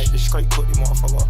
make this straight quickly, motherfucker.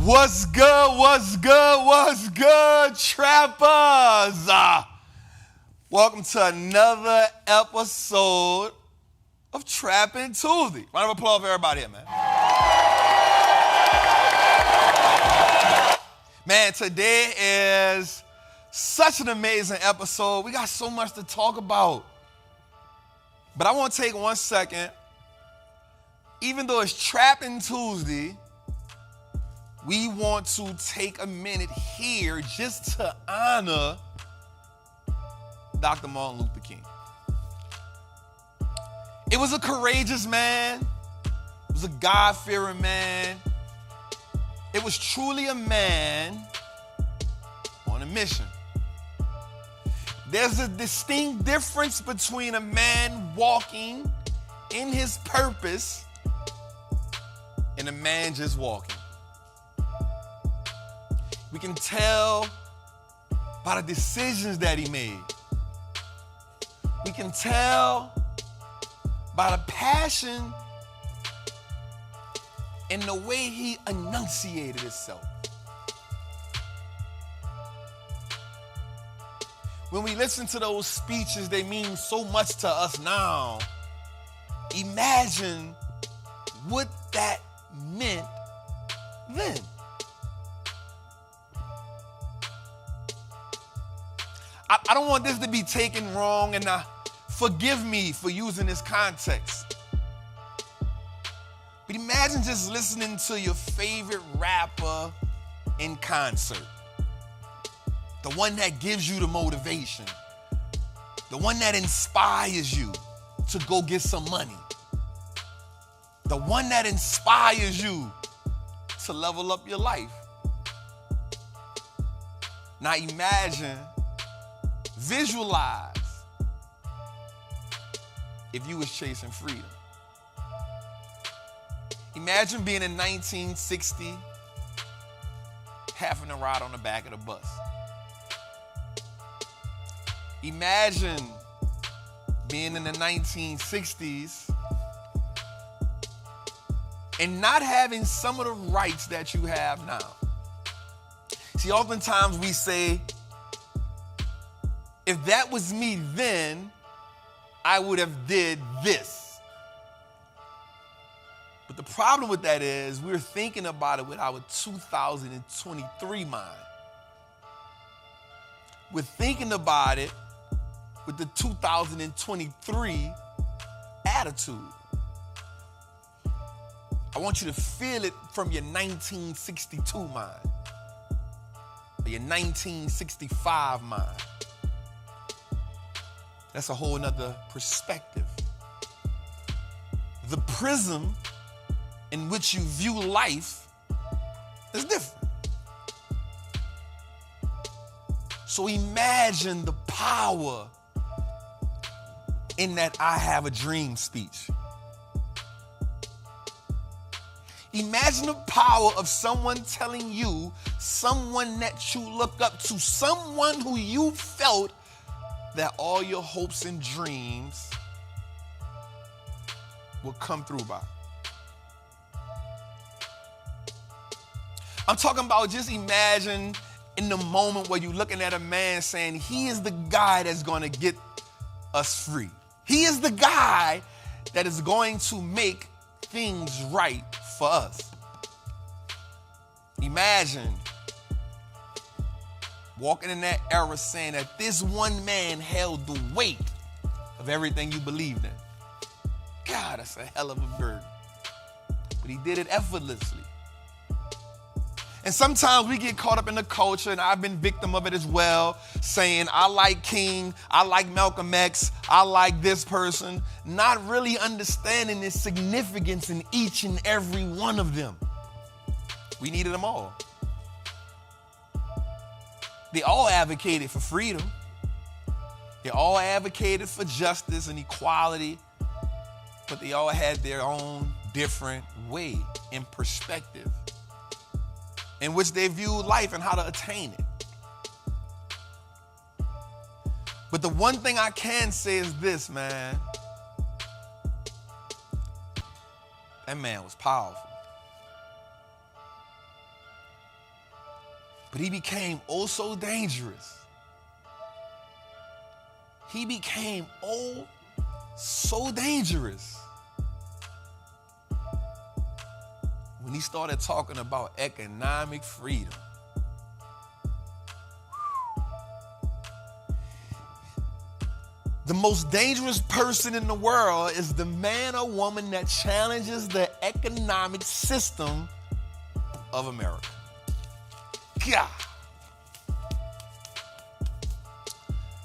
What's good, what's good, what's good, trappers? Welcome to another episode of Trappin Tuesday. Round of applause for everybody here, man. Man, today is such an amazing episode. We got so much to talk about. But I want to take 1 second. Even though it's Trappin Tuesday, we want to take a minute here just to honor Dr. Martin Luther King. It was a courageous man. It was a God-fearing man. It was truly a man on a mission. There's a distinct difference between a man walking in his purpose and a man just walking. We can tell by the decisions that he made. We can tell by the passion and the way he enunciated himself. When we listen to those speeches, they mean so much to us now. Imagine what that meant then. I don't want this to be taken wrong, and forgive me for using this context. But imagine just listening to your favorite rapper in concert. The one that gives you the motivation. The one that inspires you to go get some money. The one that inspires you to level up your life. Now imagine, visualize if you was chasing freedom. Imagine being in 1960, having to ride on the back of the bus. Imagine being in the 1960s and not having some of the rights that you have now. See, oftentimes we say, if that was me then, I would have did this. But the problem with that is we're thinking about it with our 2023 mind. We're thinking about it with the 2023 attitude. I want you to feel it from your 1962 mind or your 1965 mind. That's a whole nother perspective. The prism in which you view life is different. So imagine the power in that I have a dream speech. Imagine the power of someone telling you, someone that you look up to, someone who you felt that all your hopes and dreams will come through by. I'm talking about just imagine in the moment where you're looking at a man saying, he is the guy that's going to get us free. He is the guy that is going to make things right for us. Imagine walking in that era saying that this one man held the weight of everything you believed in. God, that's a hell of a burden. But he did it effortlessly. And sometimes we get caught up in the culture, and I've been victim of it as well, saying, I like King, I like Malcolm X, I like this person, not really understanding the significance in each and every one of them. We needed them all. They all advocated for freedom. They all advocated for justice and equality, but they all had their own different way and perspective in which they viewed life and how to attain it. But the one thing I can say is this, man. That man was powerful. But he became oh so dangerous. He became oh so dangerous when he started talking about economic freedom. The most dangerous person in the world is the man or woman that challenges the economic system of America. God.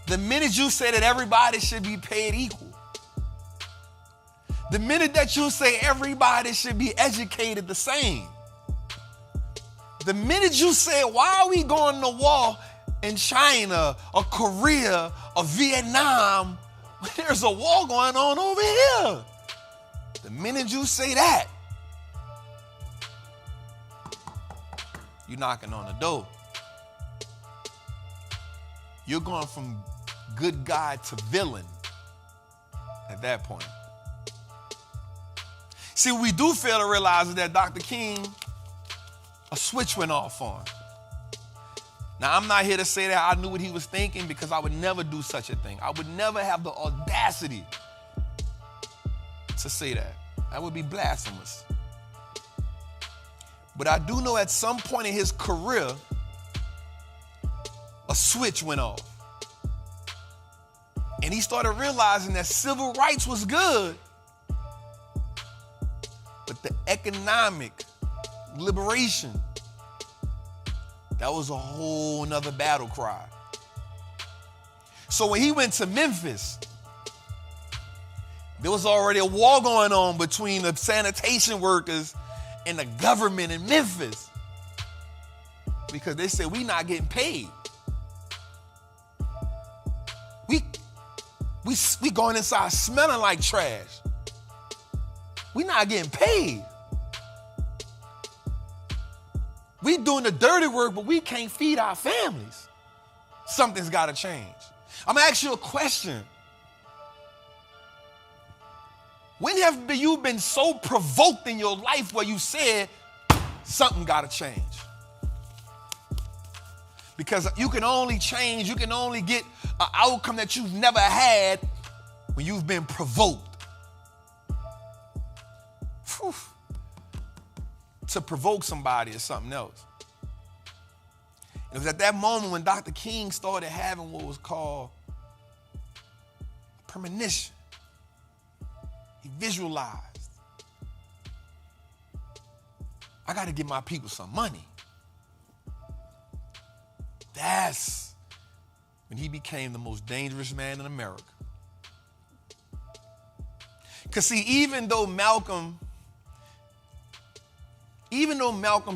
The minute you say that everybody should be paid equal, the minute that you say everybody should be educated the same, the minute you say, why are we going to war in China or Korea or Vietnam when there's a war going on over here? The minute you say that, you're knocking on the door. You're going from good guy to villain at that point. See, what we do fail to realize is that Dr. King, a switch went off on him. Now, I'm not here to say that I knew what he was thinking, because I would never do such a thing. I would never have the audacity to say that. That would be blasphemous. But I do know at some point in his career, a switch went off. And he started realizing that civil rights was good, but the economic liberation, that was a whole nother battle cry. So when he went to Memphis, there was already a war going on between the sanitation workers and the government in Memphis, because they said, we not getting paid. We going inside smelling like trash. We not getting paid. We doing the dirty work, but we can't feed our families. Something's got to change. I'm going to ask you a question. When have you been so provoked in your life where you said something got to change? Because you can only change, you can only get an outcome that you've never had when you've been provoked. Whew. To provoke somebody is something else. It was at that moment when Dr. King started having what was called premonition. He visualized. I got to give my people some money. That's when he became the most dangerous man in America. Because see, even though Malcolm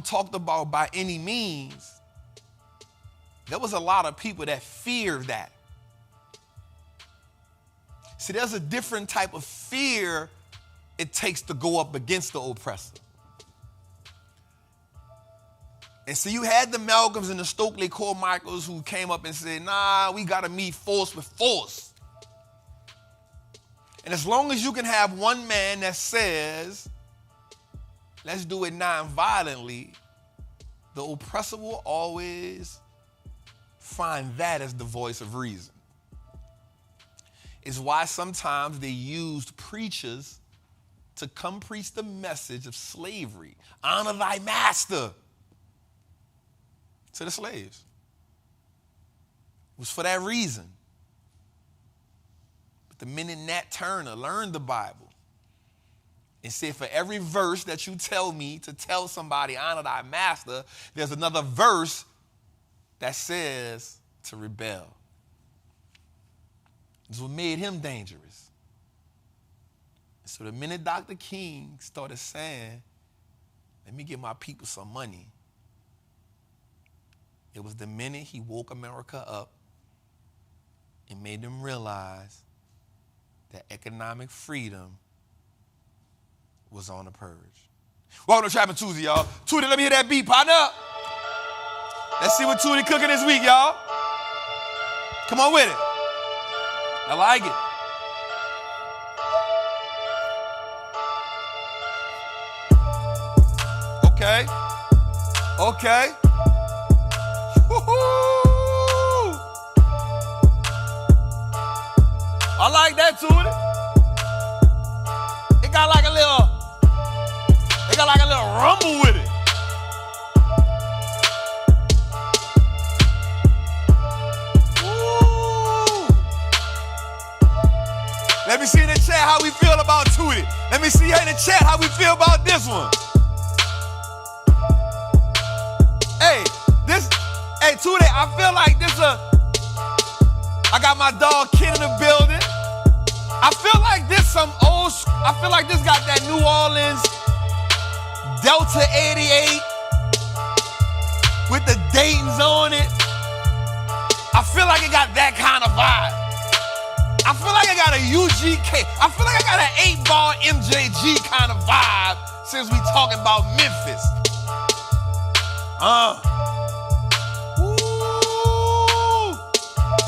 talked about by any means, there was a lot of people that feared that. See, there's a different type of fear it takes to go up against the oppressor. And so you had the Malcolms and the Stokely Carmichaels who came up and said, nah, we got to meet force with force. And as long as you can have one man that says, let's do it non-violently, the oppressor will always find that as the voice of reason. It's why sometimes they used preachers to come preach the message of slavery. Honor thy master to the slaves. It was for that reason. But the minute Nat Turner learned the Bible and said, for every verse that you tell me to tell somebody honor thy master, there's another verse that says to rebel. This is what made him dangerous. So the minute Dr. King started saying, let me give my people some money, it was the minute he woke America up and made them realize that economic freedom was on the purge. Welcome to Trappin Tuesday, y'all. Tootie, let me hear that beat, partner. Let's see what Tootie cooking this week, y'all. Come on with it. I like it. Okay. Okay. Woo-hoo! I like that, Tootie. It got like a little rumble with it. Let me see in the chat how we feel about Tootie. Let me see in the chat how we feel about this one. Hey, Tootie, I feel like I got my dog Kid in the building. I feel like this got that New Orleans Delta 88 with the Dayton's on it. I feel like it got that kind of vibe. I feel like I got a UGK. I feel like I got an 8-ball MJG kind of vibe since we talking about Memphis. Woo!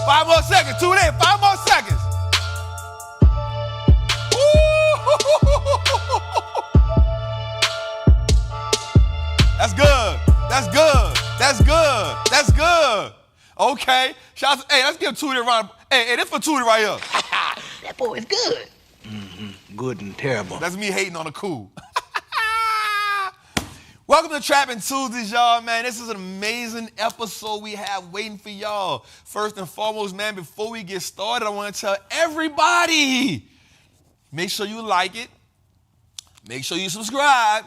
5 more seconds. 2 there. 5 more seconds. Woo! That's good. That's good. That's good. That's good. Okay. Hey, let's give Tootie a round. Hey, this for Tootie right here. That boy is good. Mm-hmm. Good and terrible. That's me hating on the cool. Welcome to Trappin Tuesdays, y'all, man. This is an amazing episode we have waiting for y'all. First and foremost, man, before we get started, I want to tell everybody, make sure you like it, make sure you subscribe,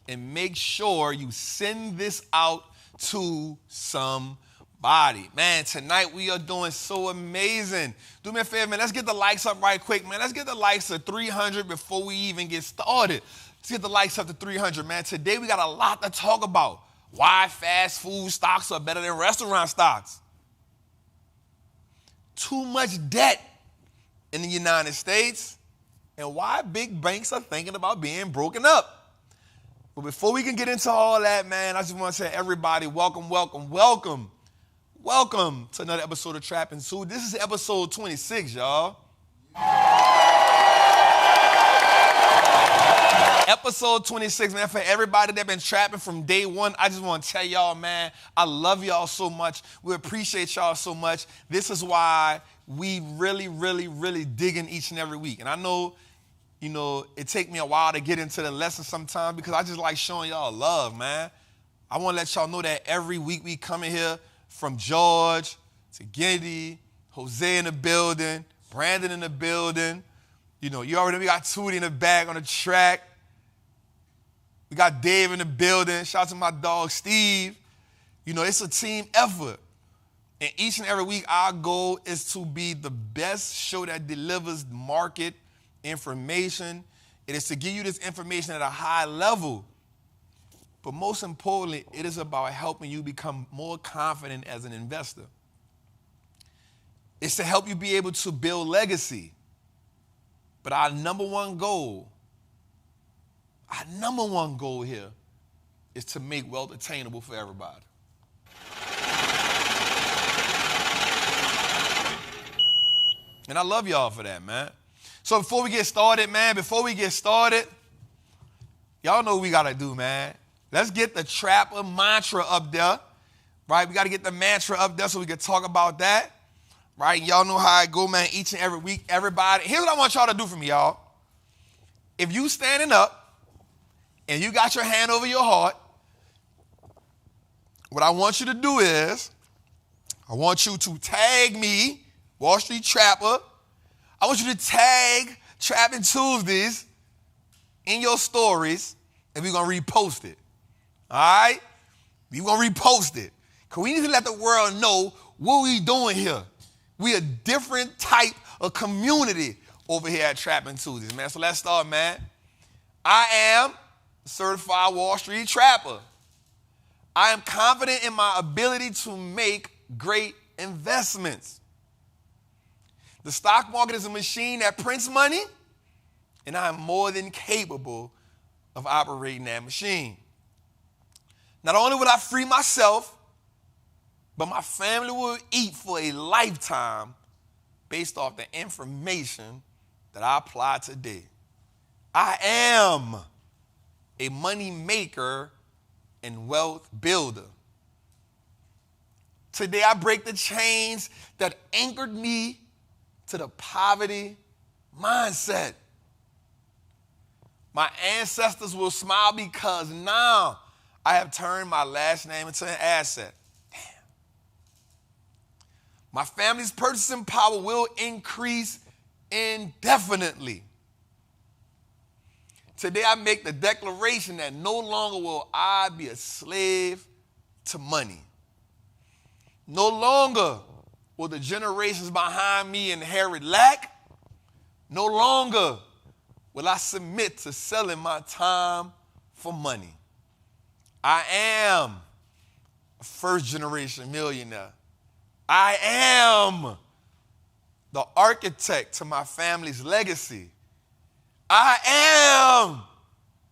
and make sure you send this out to somebody. Man, tonight we are doing so amazing. Do me a favor, man. Let's get the likes up right quick, man. Let's get the likes to 300 before we even get started. Let's get the likes up to 300, man. Today we got a lot to talk about. Why fast food stocks are better than restaurant stocks. Too much debt in the United States, and why big banks are thinking about being broken up. But before we can get into all that, man, I just want to say everybody, welcome, welcome, welcome. Welcome to another episode of Trappin' Mantra. This is episode 26, y'all. Episode 26, man, for everybody that been trapping from day one, I just want to tell y'all, man, I love y'all so much. We appreciate y'all so much. This is why we really, really, really dig in each and every week. And I know, it take me a while to get into the lesson sometimes because I just like showing y'all love, man. I want to let y'all know that every week we come in here from George to Giddy, Jose in the building, Brandon in the building. We got Tootie in the back on the track. We got Dave in the building. Shout out to my dog, Steve. It's a team effort. And each and every week, our goal is to be the best show that delivers market information. It is to give you this information at a high level. But most importantly, it is about helping you become more confident as an investor. It's to help you be able to build legacy. But our number one goal here is to make wealth attainable for everybody. And I love y'all for that, man. So before we get started, y'all know what we got to do, man. Let's get the Trappin Mantra up there, right? We got to get the mantra up there so we can talk about that, right? Y'all know how I go, man, each and every week. Everybody, here's what I want y'all to do for me, y'all. If you standing up and you got your hand over your heart, what I want you to do is I want you to tag me, Wallstreet Trapper. I want you to tag Trappin Tuesdays in your stories, and we're going to repost it. All right? We're going to repost it. Because we need to let the world know what we doing here. We a different type of community over here at Trappin Tuesdays, man. So let's start, man. I am a certified Wallstreet Trapper. I am confident in my ability to make great investments. The stock market is a machine that prints money, and I am more than capable of operating that machine. Not only will I free myself, but my family will eat for a lifetime based off the information that I apply today. I am a money maker and wealth builder. Today I break the chains that anchored me to the poverty mindset. My ancestors will smile because now I have turned my last name into an asset. Damn. My family's purchasing power will increase indefinitely. Today I make the declaration that no longer will I be a slave to money. No longer will the generations behind me inherit lack. No longer will I submit to selling my time for money. I am a first-generation millionaire. I am the architect to my family's legacy. I am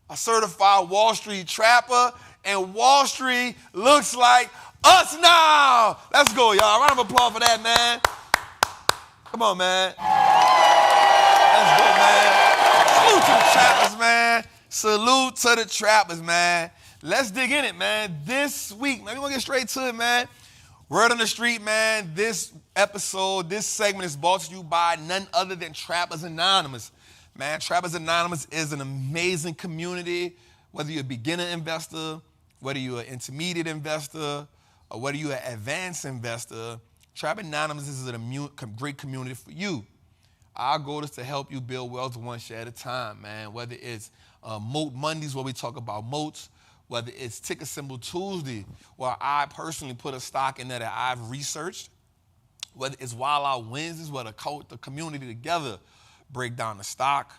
a certified Wallstreet Trapper, and Wall Street looks like us now. Let's go, y'all. Round of applause for that, man. Come on, man. Let's go, man. Salute to the trappers, man. Salute to the trappers, man. Let's dig in it, man. This week, man, we're going to get straight to it, man. Word on the street, man. This episode, this segment is brought to you by none other than Trappers Anonymous. Man, Trappers Anonymous is an amazing community, whether you're a beginner investor, whether you're an intermediate investor, or whether you're an advanced investor. Trappin Anonymous is a great community for you. Our goal is to help you build wealth one share at a time, man. Whether it's Moat Mondays, where we talk about moats, whether it's Ticker Symbol Tuesday, where I personally put a stock in there that I've researched, whether it's Wild Out Wednesdays, where the community together break down the stock,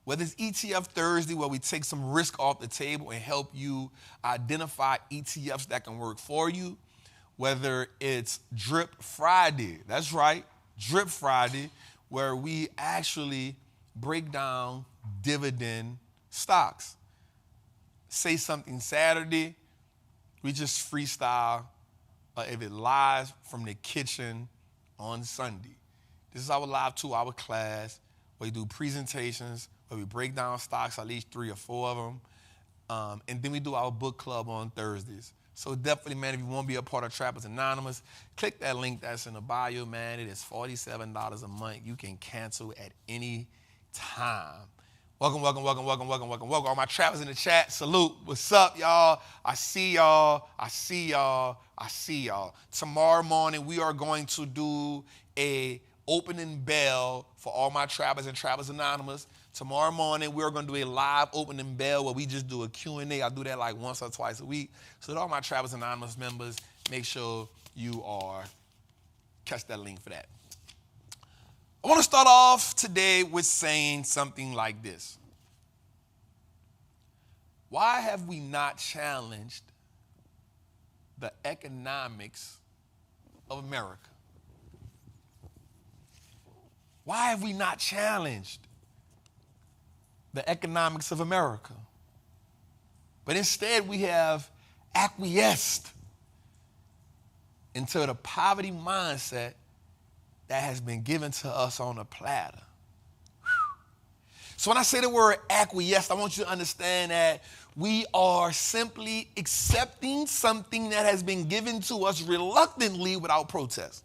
whether it's ETF Thursday, where we take some risk off the table and help you identify ETFs that can work for you, whether it's Drip Friday, that's right, Drip Friday, where we actually break down dividend stocks. say something Saturday, we just freestyle. If it live from the kitchen on Sunday. This is our live 2-hour class where we do presentations, where we break down stocks, at least 3 or 4 of them. And then we do our book club on Thursdays. So definitely, man, if you want to be a part of Trappers Anonymous, click that link that's in the bio, man. It is $47 a month. You can cancel at any time. Welcome, welcome, welcome, welcome, welcome, welcome, welcome. All my trappers in the chat, salute. What's up, y'all? I see y'all. I see y'all. I see y'all. Tomorrow morning, we are going to do a opening bell for all my trappers and Trappers Anonymous. Tomorrow morning, we're going to do a live opening bell where we just do a Q&A. I do that like once or twice a week. So to all my Trappers Anonymous members, make sure you catch that link for that. I want to start off today with saying something like this. Why have we not challenged the economics of America? Why have we not challenged the economics of America? But instead we have acquiesced into the poverty mindset that has been given to us on a platter. So when I say the word acquiesced, I want you to understand that we are simply accepting something that has been given to us reluctantly without protest.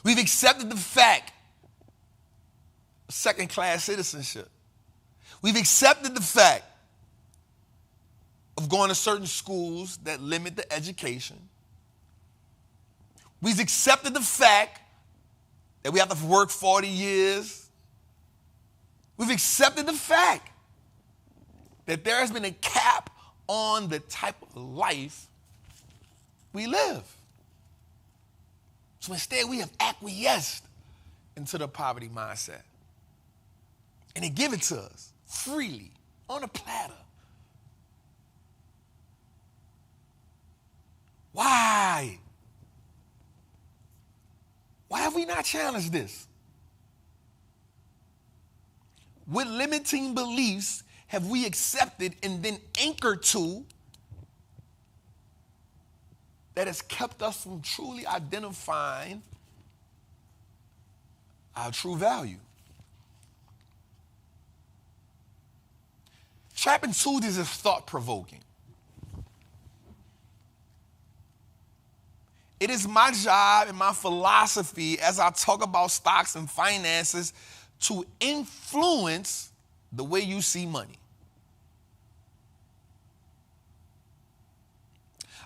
We've accepted the fact of second-class citizenship. We've accepted the fact of going to certain schools that limit the education. We've accepted the fact that we have to work 40 years. We've accepted the fact that there has been a cap on the type of life we live. So instead, we have acquiesced into the poverty mindset. And they give it to us freely on a platter. Why? Why have we not challenged this? What limiting beliefs have we accepted and then anchored to that has kept us from truly identifying our true value? Trappin Tuesdays is thought-provoking. It is my job and my philosophy as I talk about stocks and finances to influence the way you see money.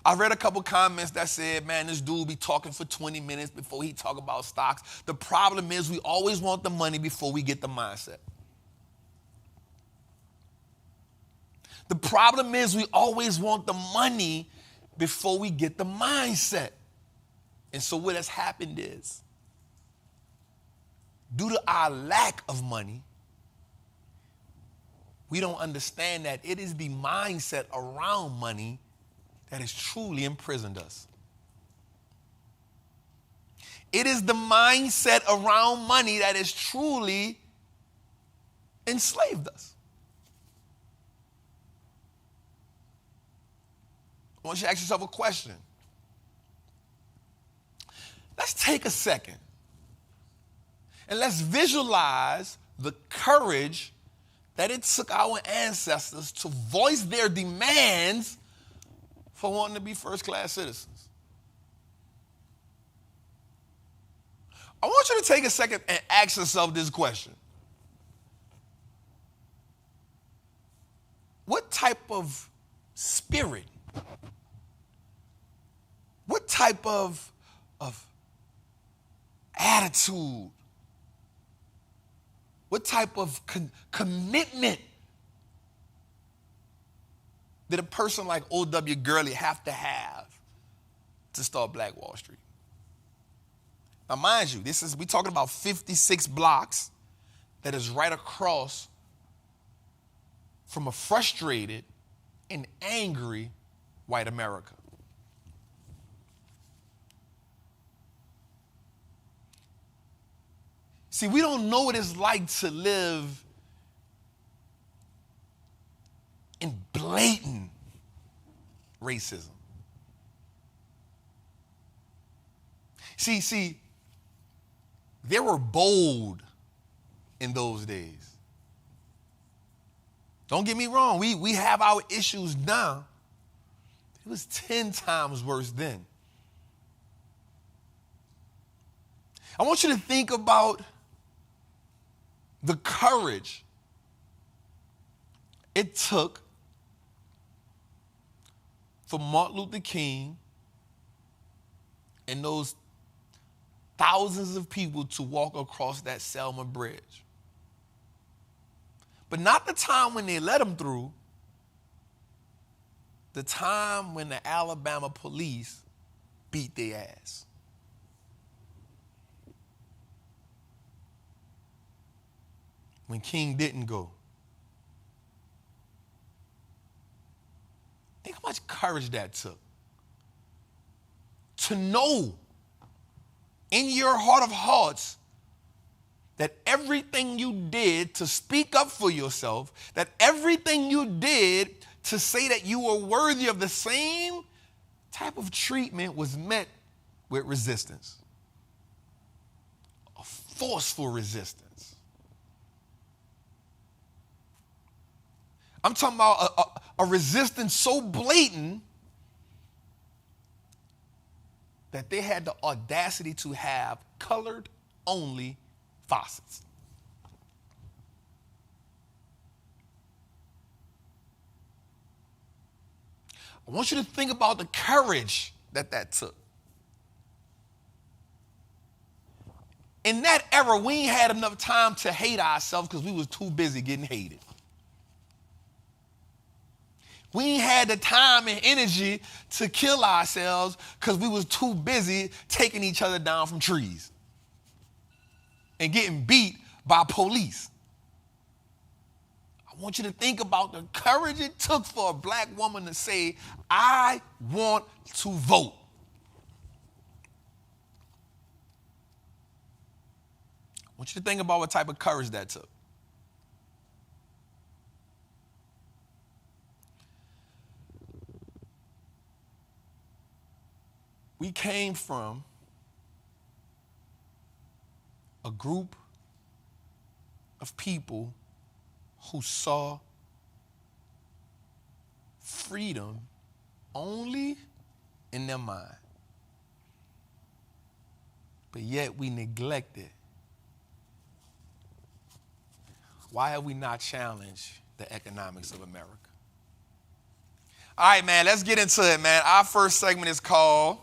I read a couple comments that said, man, this dude be talking for 20 minutes before he talk about stocks. The problem is we always want the money before we get the mindset. The problem is we always want the money before we get the mindset. And so what has happened is, due to our lack of money, we don't understand that it is the mindset around money that has truly imprisoned us. It is the mindset around money that has truly enslaved us. I want you to ask yourself a question. Let's take a second and let's visualize the courage that it took our ancestors to voice their demands for wanting to be first-class citizens. I want you to take a second and ask yourself this question. What type of spirit, what type of attitude, what type of commitment did a person like O.W. Gurley have to start Black Wall Street? Now, mind you, we're talking about 56 blocks that is right across from a frustrated and angry white America. See, we don't know what it's like to live in blatant racism. See, they were bold in those days. Don't get me wrong, we have our issues now. It was 10 times worse then. I want you to think about the courage it took for Martin Luther King and those thousands of people to walk across that Selma Bridge. But not the time when they let them through, the time when the Alabama police beat their ass. When King didn't go. Think how much courage that took. To know in your heart of hearts that everything you did to speak up for yourself, that everything you did to say that you were worthy of the same type of treatment was met with resistance. A forceful resistance. I'm talking about a resistance so blatant that they had the audacity to have colored-only faucets. I want you to think about the courage that took. In that era, we ain't had enough time to hate ourselves because we was too busy getting hated. We ain't had the time and energy to kill ourselves because we was too busy taking each other down from trees and getting beat by police. I want you to think about the courage it took for a black woman to say, I want to vote. I want you to think about what type of courage that took. We came from a group of people who saw freedom only in their mind. But yet we neglect it. Why have we not challenged the economics of America? All right, man, let's get into it, man. Our first segment is called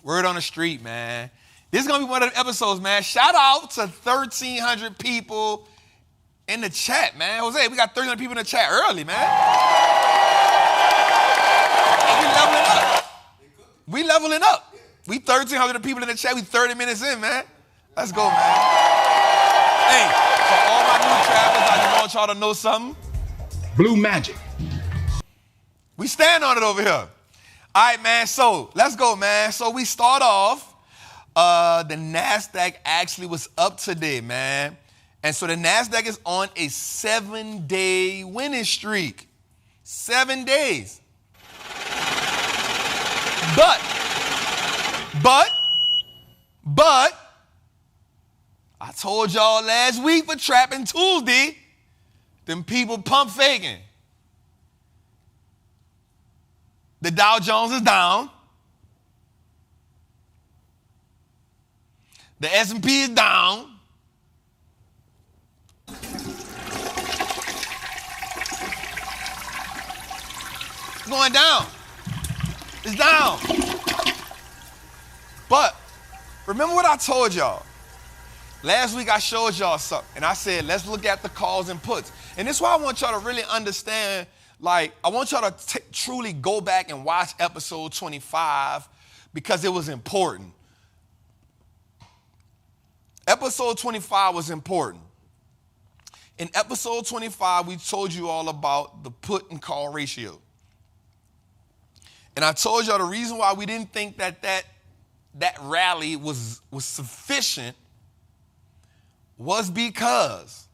Word on the Street, man. This is going to be one of the episodes, man. Shout out to 1,300 people in the chat, man. Jose, we got 1,300 people in the chat early, man. We leveling up. We leveling up. We 1,300 people in the chat. We 30 minutes in, man. Let's go, man. Hey, for all my new travelers, I just want y'all to know something. Blue magic. We stand on it over here. All right, man, so let's go, man. So we start off, the Nasdaq actually was up today, man. And so the Nasdaq is on a 7-day winning streak. 7 days. But, I told y'all last week for Trappin Tuesday, them people pump faking. The Dow Jones is down. The S&P is down. It's going down. It's down. But remember what I told y'all. Last week I showed y'all something, and I said, let's look at the calls and puts. And this is why I want y'all to really understand. Like, I want y'all to truly go back and watch episode 25 because it was important. Episode 25 was important. In episode 25, we told you all about the put and call ratio. And I told y'all the reason why we didn't think that rally was sufficient was because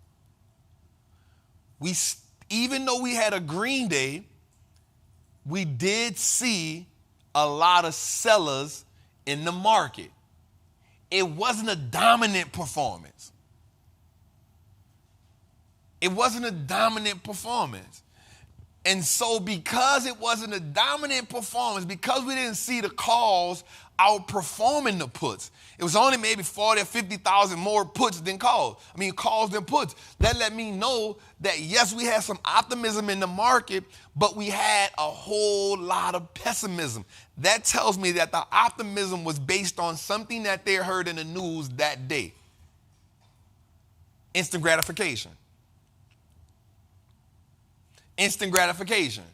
even though we had a green day, we did see a lot of sellers in the market. It wasn't a dominant performance. It wasn't a dominant performance. And so because it wasn't a dominant performance, because we didn't see the calls outperforming the puts, it was only maybe 40 or 50,000 more puts than calls. Calls than puts. That let me know that, yes, we had some optimism in the market, but we had a whole lot of pessimism. That tells me that the optimism was based on something that they heard in the news that day. Instant gratification. Instant gratification.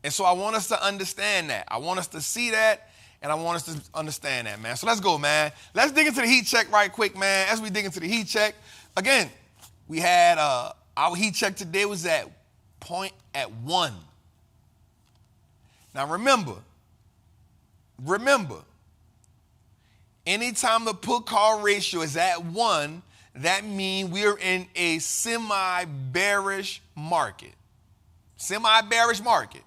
And so I want us to understand that. I want us to see that, and I want us to understand that, man. So let's go, man. Let's dig into the heat check right quick, man. As we dig into the heat check, again, we had our heat check today was at 1. Now remember, anytime the put call ratio is at 1, that means we're in a semi-bearish market. Semi-bearish market.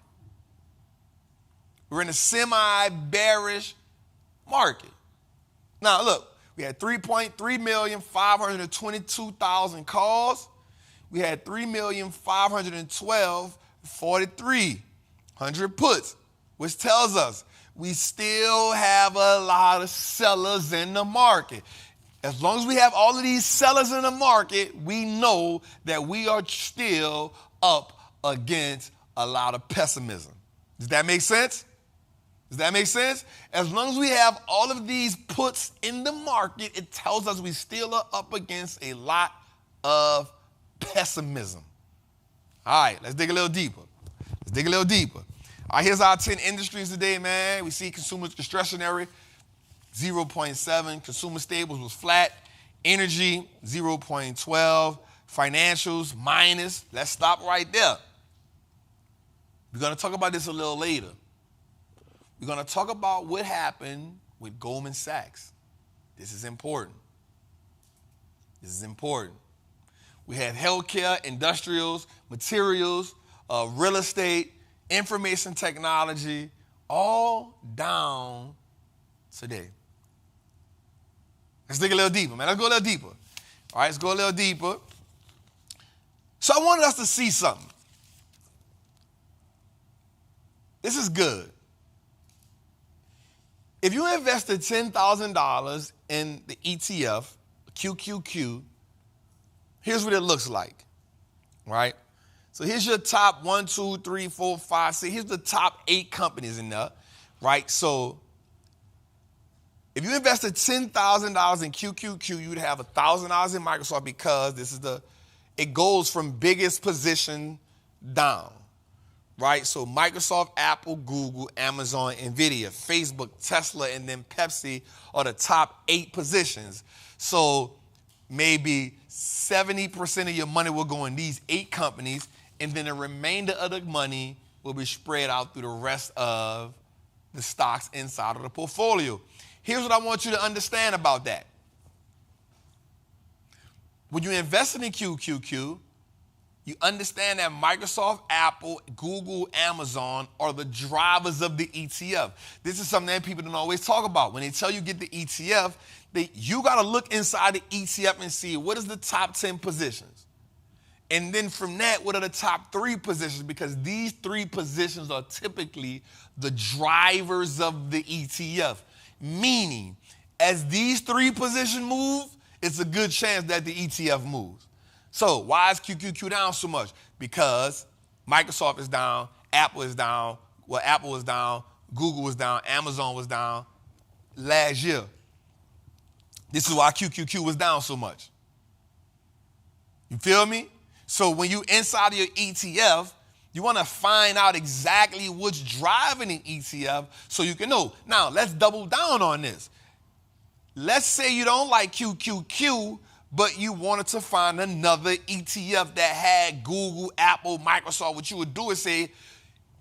We're in a semi-bearish market. Now, look, we had 3,522,000 calls. We had 3,512,4,300 puts, which tells us we still have a lot of sellers in the market. As long as we have all of these sellers in the market, we know that we are still up against a lot of pessimism. Does that make sense? Does that make sense? As long as we have all of these puts in the market, it tells us we still are up against a lot of pessimism. All right, let's dig a little deeper. All right, here's our 10 industries today, man. We see consumer discretionary, 0.7. Consumer staples was flat. Energy, 0.12. Financials, minus. Let's stop right there. We're going to talk about this a little later. We're going to talk about what happened with Goldman Sachs. This is important. We had healthcare, industrials, materials, real estate, information technology, all down today. Let's dig a little deeper, man. Let's go a little deeper. All right, let's go a little deeper. So I wanted us to see something. This is good. If you invested $10,000 in the ETF, QQQ, here's what it looks like, right? So here's your top 1, 2, 3, 4, 5, 6. Here's the top 8 companies in there, right? So if you invested $10,000 in QQQ, you'd have $1,000 in Microsoft because it goes from biggest position down, right? So Microsoft, Apple, Google, Amazon, Nvidia, Facebook, Tesla, and then Pepsi are the top 8 positions. So maybe 70% of your money will go in these 8 companies, and then the remainder of the money will be spread out through the rest of the stocks inside of the portfolio. Here's what I want you to understand about that. When you invest in QQQ, you understand that Microsoft, Apple, Google, Amazon are the drivers of the ETF. This is something that people don't always talk about. When they tell you get the ETF, you got to look inside the ETF and see what is the top 10 positions. And then from that, what are the top 3 positions? Because these 3 positions are typically the drivers of the ETF. Meaning, as these 3 positions move, it's a good chance that the ETF moves. So why is QQQ down so much? Because Microsoft is down, Apple is down, Apple was down, Google was down, Amazon was down last year. This is why QQQ was down so much. You feel me? So when you inside of your ETF, you want to find out exactly what's driving the ETF so you can know. Now, let's double down on this. Let's say you don't like QQQ, but you wanted to find another ETF that had Google, Apple, Microsoft. What you would do is say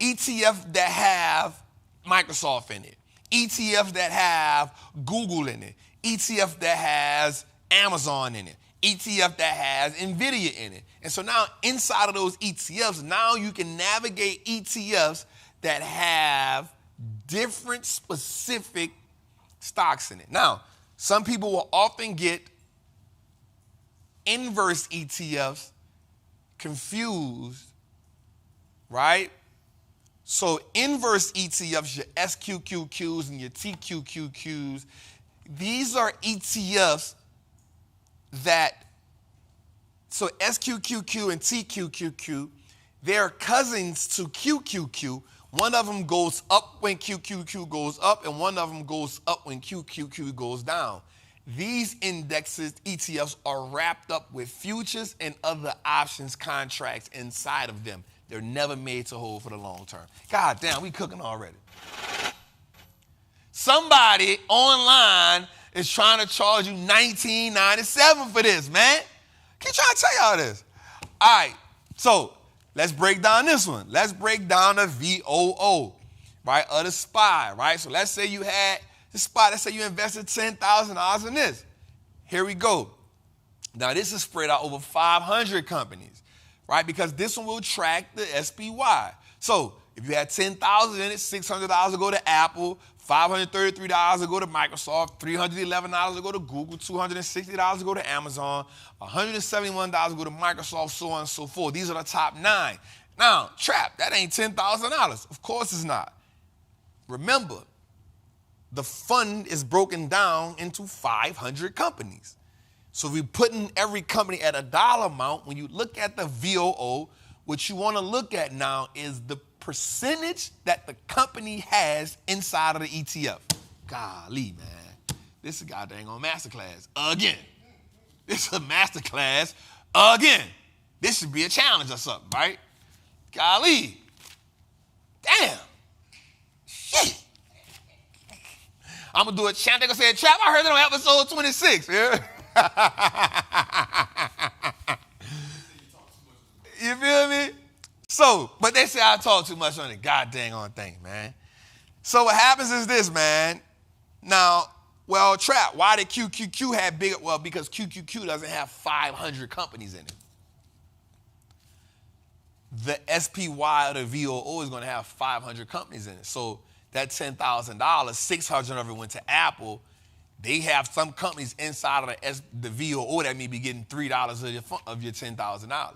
ETF that have Microsoft in it, ETF that have Google in it, ETF that has Amazon in it, ETF that has NVIDIA in it. And so now inside of those ETFs, now you can navigate ETFs that have different specific stocks in it. Now, some people will often get inverse ETFs confused, right? So inverse ETFs, your SQQQs and your TQQQs, these are ETFs that, so SQQQ and TQQQ, they're cousins to QQQ. One of them goes up when QQQ goes up, and one of them goes up when QQQ goes down. These indexes, ETFs, are wrapped up with futures and other options contracts inside of them. They're never made to hold for the long term. God damn, we cooking already. Somebody online is trying to charge you $19.97 for this, man. Keep trying to tell y'all this. All right, so let's break down this one. Let's break down the VOO, right, or the SPY, right? So let's say you had the SPY. Let's say you invested $10,000 in this. Here we go. Now, this is spread out over 500 companies, right, because this one will track the SPY. So if you had $10,000 in it, $600 will go to Apple, $533 will go to Microsoft, $311 will go to Google, $260 will go to Amazon, $171 will go to Microsoft, so on and so forth. These are the top 9. Now, Trap, that ain't $10,000. Of course it's not. Remember, the fund is broken down into 500 companies. So if we're putting every company at a dollar amount, when you look at the VOO, what you want to look at now is the percentage that the company has inside of the ETF. Golly, man. This is a goddamn on masterclass again. This is a masterclass again. This should be a challenge or something, right? Golly. Damn. Shit. I'm going to do a chant. They're going to say, Trap, I heard it on episode 26. Yeah? You feel me? So, but they say I talk too much on the goddamn on thing, man. So what happens is this, man. Now, well, Trap, why did QQQ have bigger? Well, because QQQ doesn't have 500 companies in it. The SPY or the VOO is going to have 500 companies in it. So that $10,000, 600 of it went to Apple. They have some companies inside of the VOO that may be getting $3 of your $10,000.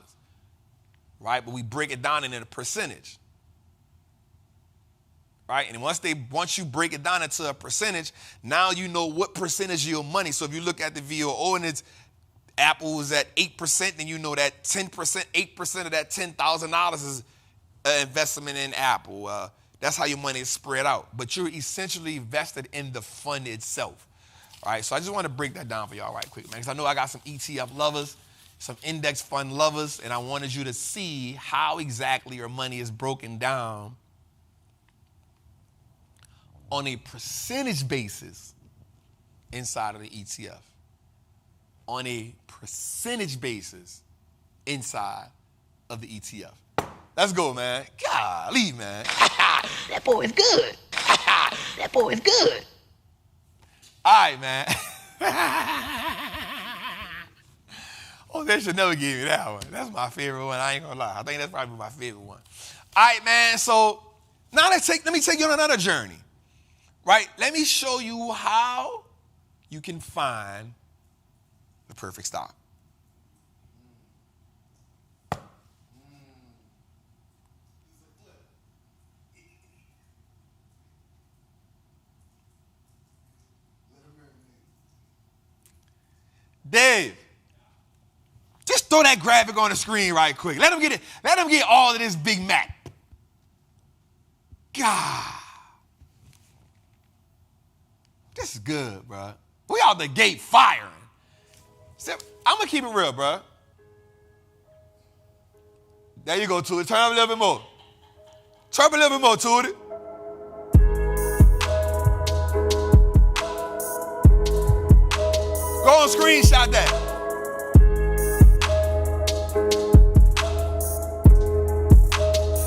Right? But we break it down into a percentage. Right? And once you break it down into a percentage, now you know what percentage of your money. So if you look at the VOO and it's Apple is at 8%, then you know that 10%, 8% of that $10,000 is an investment in Apple. That's how your money is spread out. But you're essentially invested in the fund itself. All right? So I just want to break that down for y'all right quick, man, because I know I got some ETF lovers, some index fund lovers, and I wanted you to see how exactly your money is broken down on a percentage basis inside of the ETF. On a percentage basis inside of the ETF. Let's go, man. Golly, man. That boy is good. That boy is good. All right, man. Oh, they should never give me that one. That's my favorite one. I ain't gonna lie. I think that's probably my favorite one. All right, man. So now let me take you on another journey. Right? Let me show you how you can find the perfect stock. Dave, just throw that graphic on the screen right quick. Let them get it. Let them get all of this Big Mac. God. This is good, bro. We out the gate firing. I'm going to keep it real, bro. There you go, Tootie. Turn up a little bit more. Turn up a little bit more, Tootie. Go on, screenshot that.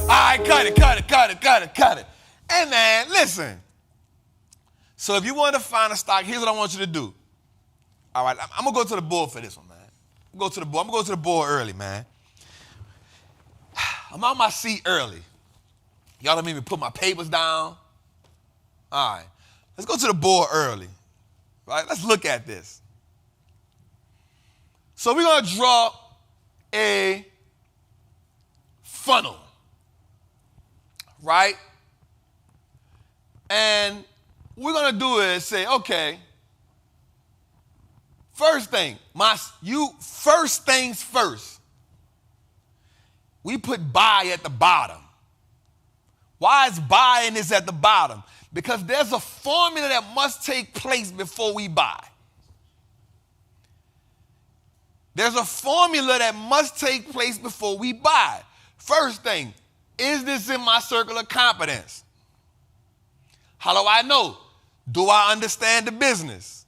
All right, cut it. Hey, man, listen. So if you want to find a stock, here's what I want you to do. All right, I'm going to go to the board for this one, man. Go to the board. I'm gonna go to the board early, man. I'm on my seat early. Y'all don't even put my papers down. All right, let's go to the board early. Right, let's look at this. So we're gonna draw a funnel, right? And what we're gonna do is say, okay, first things first. We put buy at the bottom. Why is buying is at the bottom? Because there's a formula that must take place before we buy. There's a formula that must take place before we buy. First thing, is this in my circle of competence? How do I know? Do I understand the business?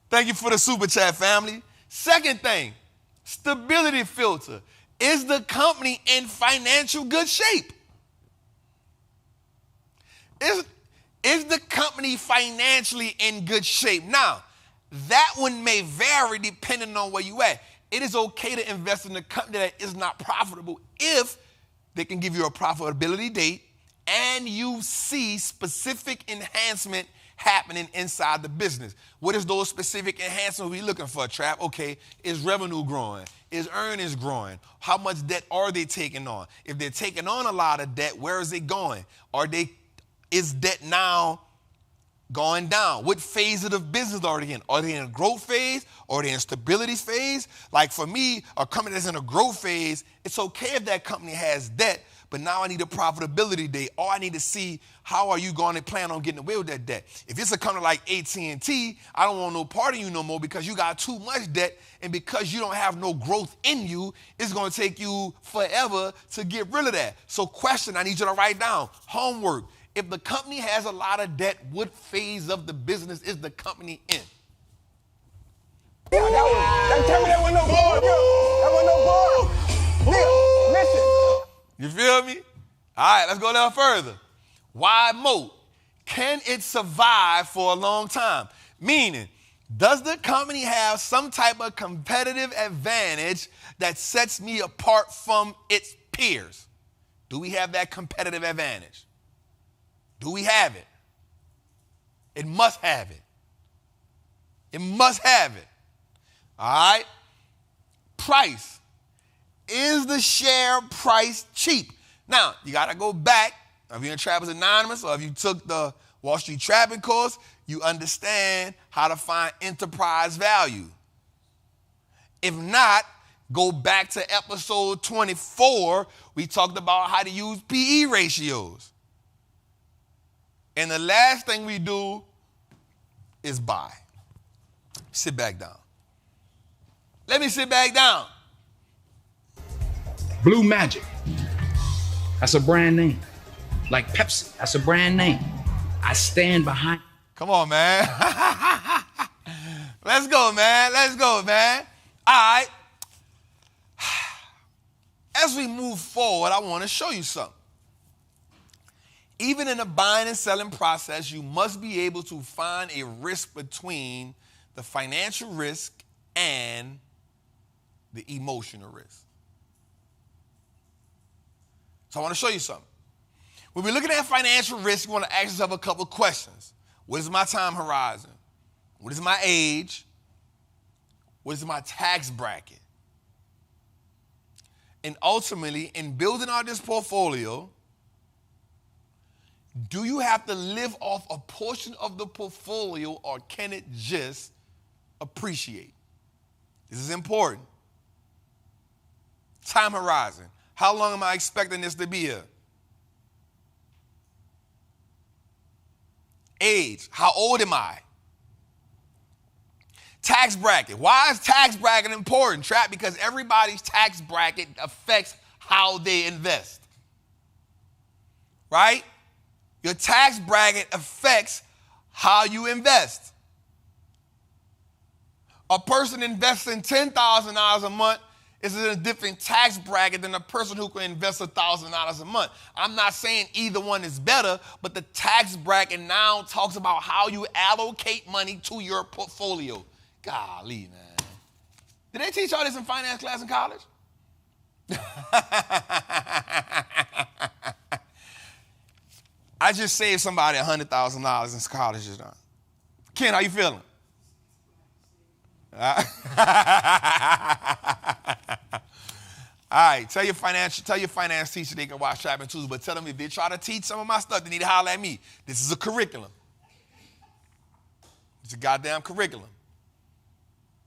Thank you for the super chat, family. Second thing, stability filter. Is the company in financial good shape? Is the company financially in good shape? Now, that one may vary depending on where you at. It is okay to invest in a company that is not profitable if they can give you a profitability date and you see specific enhancement happening inside the business. What is those specific enhancements we looking for, Trap? Okay, is revenue growing? Is earnings growing? How much debt are they taking on? If they're taking on a lot of debt, where is it going? Is debt now going down? What phase of the business are they in? Are they in a growth phase? Or are they in a stability phase? Like for me, a company that's in a growth phase, it's okay if that company has debt, but now I need a profitability date, or I need to see how are you going to plan on getting away with that debt. If it's a company like AT&T, I don't want no part of you no more because you got too much debt, and because you don't have no growth in you, it's going to take you forever to get rid of that. So question, I need you to write down, homework. If the company has a lot of debt, what phase of the business is the company in? Yeah, tell me that wasn't no board. That wasn't no board. Nigga, listen. You feel me? All right, let's go a little further. Wide moat. Can it survive for a long time? Meaning, does the company have some type of competitive advantage that sets me apart from its peers? Do we have that competitive advantage? Do we have it? It must have it. It must have it. All right? Price. Is the share price cheap? Now, you got to go back. If you're in Trappers Anonymous or if you took the Wall Street Trapping course, you understand how to find enterprise value. If not, go back to episode 24. We talked about how to use PE ratios. And the last thing we do is buy. Sit back down. Let me sit back down. Blue Magic, that's a brand name. Like Pepsi, that's a brand name. I stand behind. Come on, man. Let's go, man. Let's go, man. All right. As we move forward, I want to show you something. Even in the buying and selling process, you must be able to find a risk between the financial risk and the emotional risk. So I want to show you something. When we're looking at financial risk, we want to ask yourself a couple of questions. What is my time horizon? What is my age? What is my tax bracket? And ultimately, in building out this portfolio, do you have to live off a portion of the portfolio or can it just appreciate? This is important. Time horizon. How long am I expecting this to be here? Age. How old am I? Tax bracket. Why is tax bracket important, Trap? Because everybody's tax bracket affects how they invest. Right? Your tax bracket affects how you invest. A person investing $10,000 a month is in a different tax bracket than a person who can invest $1,000 a month. I'm not saying either one is better, but the tax bracket now talks about how you allocate money to your portfolio. Golly, man. Did they teach all this in finance class in college? I just saved somebody $100,000 in college just now. Ken, how you feeling? All right, tell your finance teacher they can watch Trappin Tuesday, but tell them if they try to teach some of my stuff, they need to holler at me. This is a curriculum. It's a goddamn curriculum.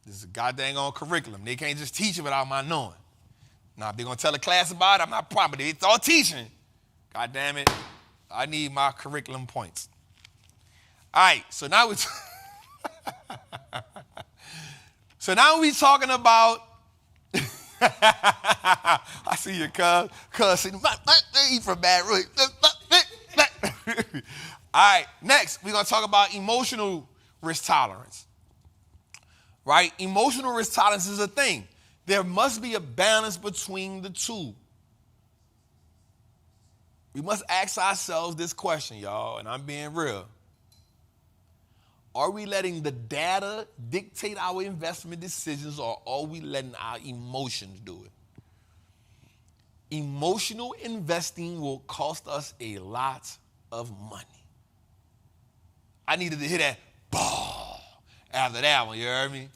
This is a goddamn on curriculum. They can't just teach it without my knowing. Now, if they're going to tell a class about it, I'm not proud, but it's all teaching. God damn it. I need my curriculum points. All right, so now we talking about I see your cuz eat from bad root. All right, next we're going to talk about emotional risk tolerance. Right? Emotional risk tolerance is a thing. There must be a balance between the two. We must ask ourselves this question, y'all, and I'm being real. Are we letting the data dictate our investment decisions, or are we letting our emotions do it? Emotional investing will cost us a lot of money. I needed to hear that ball after that one, you heard me?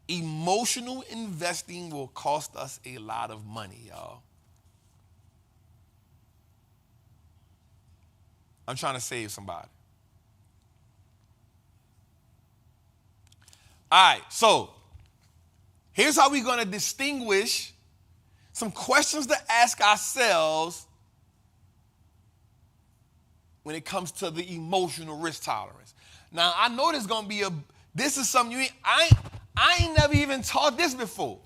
Emotional investing will cost us a lot of money, y'all. I'm trying to save somebody. All right, so here's how we're going to distinguish some questions to ask ourselves when it comes to the emotional risk tolerance. Now, I know there's going to be this is something I ain't never even taught this before.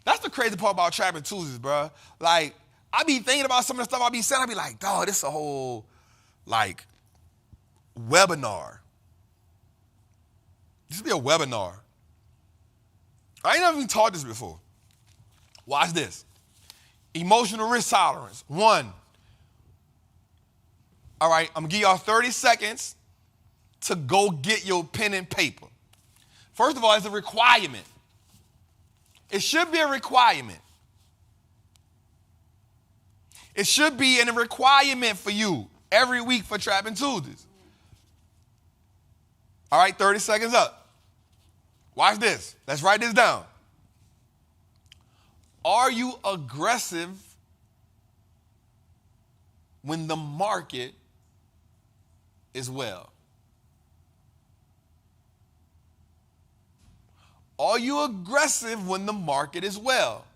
That's the crazy part about Trappin Tuesdays, bro. Like, I be thinking about some of the stuff I be saying. I be like, dog, this is a whole, like, webinar. This would be a webinar. I ain't never even taught this before. Watch this. Emotional risk tolerance. 1. All right, I'm going to give y'all 30 seconds to go get your pen and paper. First of all, it's a requirement. It should be a requirement. It should be a requirement for you every week for Trappin Tuesdays. All right, 30 seconds up. Watch this. Let's write this down. Are you aggressive when the market is well? Are you aggressive when the market is well?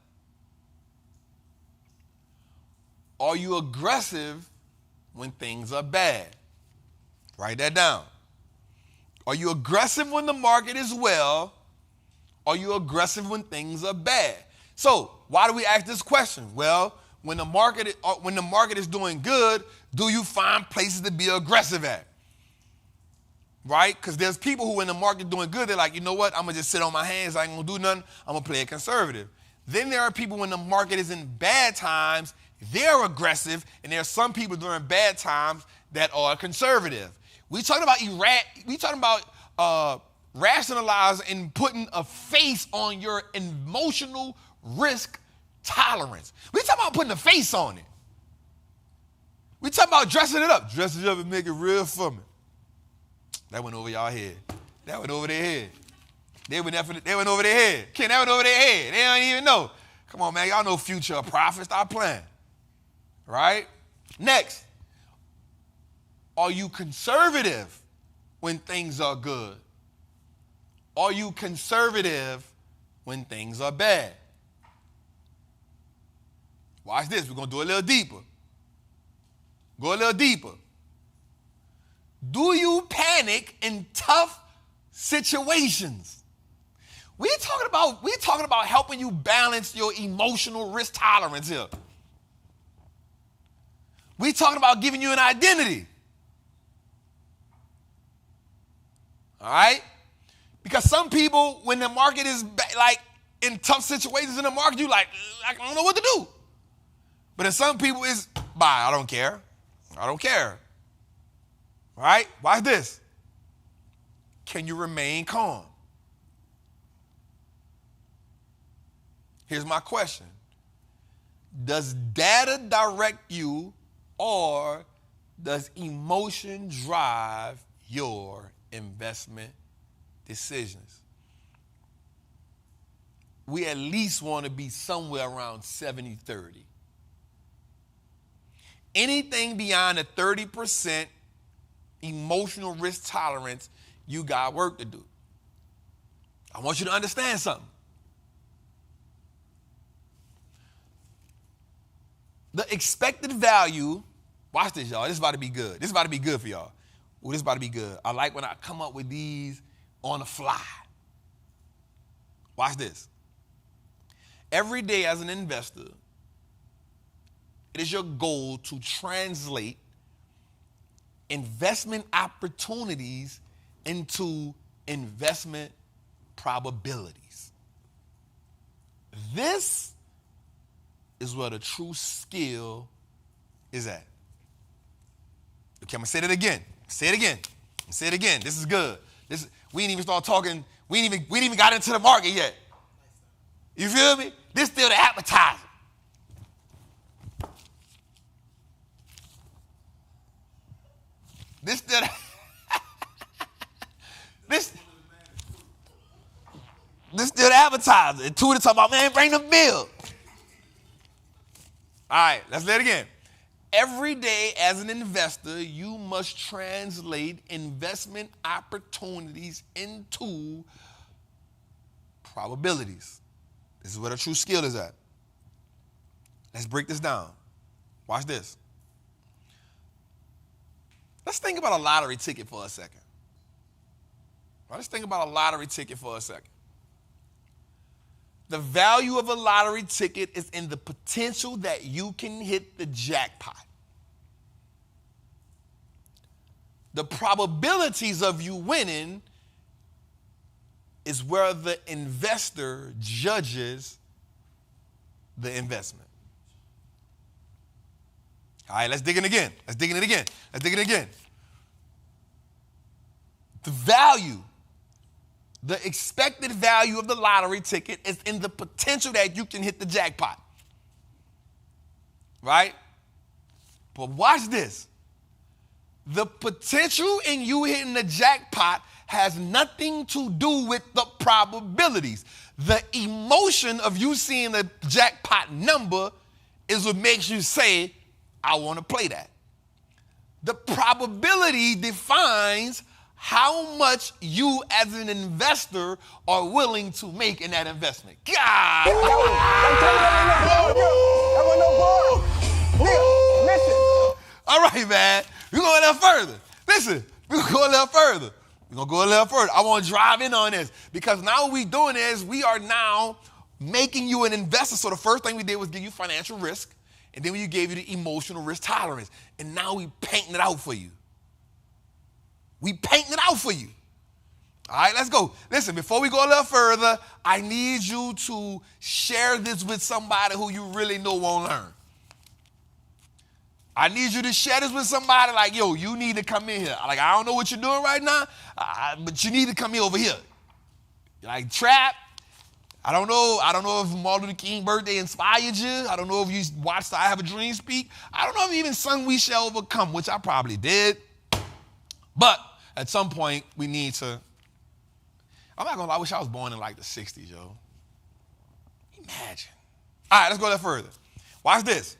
Are you aggressive when things are bad? Write that down. Are you aggressive when the market is well? Are you aggressive when things are bad? So, why do we ask this question? Well, when the market is doing good, do you find places to be aggressive at? Right? Because there's people who, when the market doing good, they're like, you know what? I'm going to just sit on my hands. I ain't going to do nothing. I'm going to play it conservative. Then there are people when the market is in bad times, they're aggressive. And there are some people during bad times that are conservative. We talking about rationalizing and putting a face on your emotional risk tolerance. We talking about putting a face on it. We talking about dressing it up. Dress it up and make it real for me. That went over y'all head. That went over their head. They went over their head. Ken, that went over their head. They don't even know. Come on, man. Y'all know future prophets. Stop playing. Right? Next. Are you conservative when things are good? Are you conservative when things are bad? Watch this. We're going to do a little deeper. Go a little deeper. Do you panic in tough situations? We're talking about helping you balance your emotional risk tolerance here. We're talking about giving you an identity. All right? Because some people, when the market is like in tough situations in the market, you like, I don't know what to do. But in some people, it's, bye, I don't care. I don't care. All right? Watch this. Can you remain calm? Here's my question. Does data direct you or does emotion drive your investment decisions? We at least want to be somewhere around 70-30. Anything beyond a 30% emotional risk tolerance, you got work to do. I want you to understand something. The expected value, watch this, y'all. This is about to be good. This is about to be good for y'all. Well, this is about to be good. I like when I come up with these on the fly. Watch this. Every day as an investor, it is your goal to translate investment opportunities into investment probabilities. This is where the true skill is at. Okay, I'm gonna say that again. Say it again. Say it again. This is good. We ain't even start talking. We ain't even got into the market yet. You feel me? This still the appetizer. This still the appetizer. And Tootie talking about, man, bring the bill. All right, let's say it again. Every day as an investor, you must translate investment opportunities into probabilities. This is where the true skill is at. Let's break this down. Watch this. Let's think about a lottery ticket for a second. Let's think about a lottery ticket for a second. The value of a lottery ticket is in the potential that you can hit the jackpot. The probabilities of you winning is where the investor judges the investment. All right, let's dig in again. The value, the expected value of the lottery ticket is in the potential that you can hit the jackpot. Right? But watch this. The potential in you hitting the jackpot has nothing to do with the probabilities. The emotion of you seeing the jackpot number is what makes you say, I want to play that. The probability defines how much you as an investor are willing to make in that investment. God! That wasn't no bar. Nigga, listen. All right, man. We're going a little further. Listen, we're going to go a little further. I want to drive in on this because now what we're doing is we are now making you an investor. So the first thing we did was give you financial risk, and then we gave you the emotional risk tolerance. And now we painting it out for you. All right, let's go. Listen, before we go a little further, I need you to share this with somebody who you really know won't learn. I need you to share this with somebody like, yo, you need to come in here. Like, I don't know what you're doing right now, but you need to come in over here. Like, Trap, I don't know if Martin Luther King's birthday inspired you. I don't know if you watched I Have a Dream speak. I don't know if you even sung We Shall Overcome, which I probably did. But at some point, we need to, I'm not gonna lie, I wish I was born in like the 60s, yo. Imagine. All right, let's go a little further. Watch this.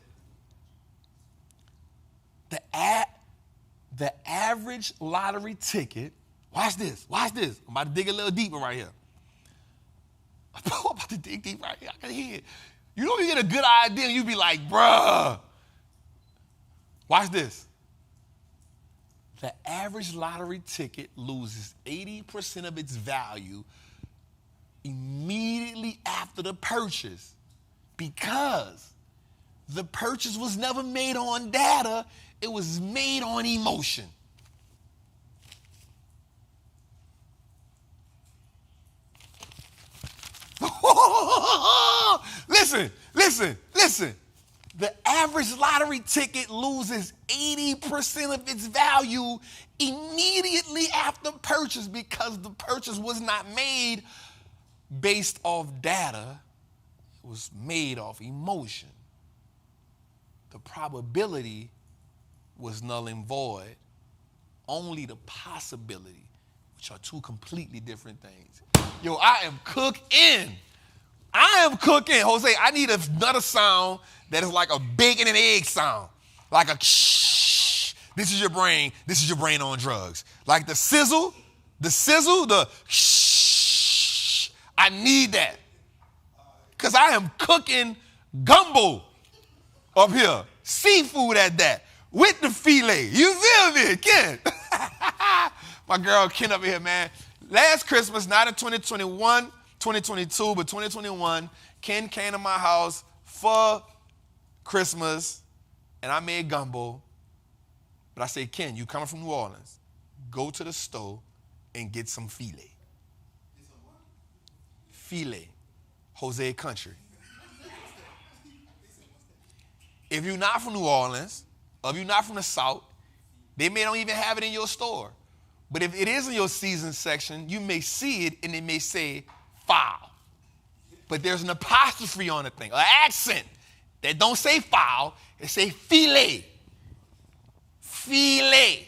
The average lottery ticket, watch this. I'm about to dig a little deeper right here. I'm about to dig deep right here. I can hear it. You know, you get a good idea and you be like, bruh. Watch this. The average lottery ticket loses 80% of its value immediately after the purchase because the purchase was never made on data, it was made on emotion. Listen. The average lottery ticket loses 80% of its value immediately after purchase because the purchase was not made based off data. It was made off emotion. The probability was null and void. Only the possibility, which are two completely different things. Yo, I am cooking. I am cooking. Jose, I need another sound that is like a bacon and egg sound. Like a shh. This is your brain. This is your brain on drugs. Like the sizzle, the shh. I need that. Because I am cooking gumbo up here. Seafood at that. With the filet. You feel me, Ken? My girl Ken up here, man. Last Christmas, not in 2021, 2022, but 2021, Ken came to my house for Christmas, and I made gumbo. But I said, Ken, you coming from New Orleans, go to the store and get some filet. Filet. Jose Country. If you're not from New Orleans, or if you're not from the South, they may not even have it in your store. But if it is in your season section, you may see it and it may say foul. But there's an apostrophe on the thing, an accent that don't say foul, it say filet. Filet.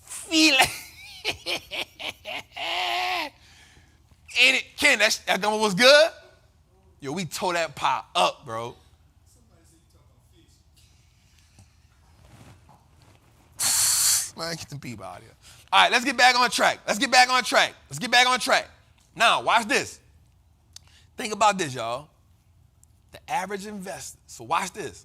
Filet. Ain't it, Ken, that gumbo was good? Yo, we tore that pot up, bro. Man, get the people out of here. All right, let's get back on track. Now, watch this. Think about this, y'all. The average investor. So watch this.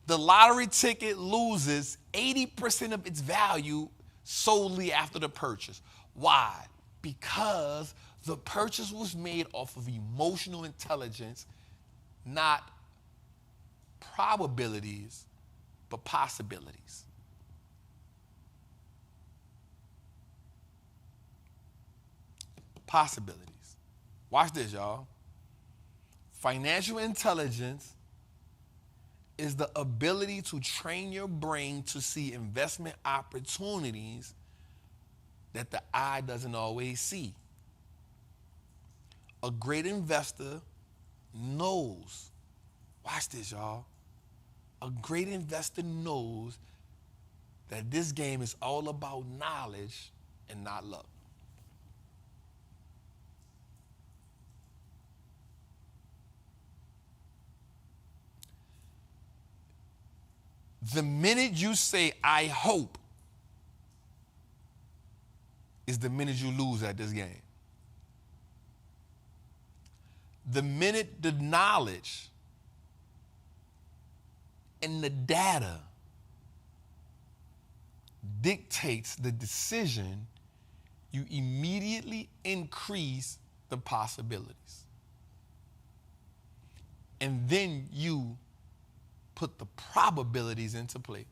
The lottery ticket loses 80% of its value solely after the purchase. Why? Because the purchase was made off of emotional intelligence, not probabilities, but possibilities. Possibilities. Watch this, y'all. Financial intelligence is the ability to train your brain to see investment opportunities that the eye doesn't always see. A great investor knows, watch this, y'all. A great investor knows that this game is all about knowledge and not luck. The minute you say, I hope, is the minute you lose at this game. The minute the knowledge and the data dictates the decision, you immediately increase the possibilities. And then you put the probabilities into play.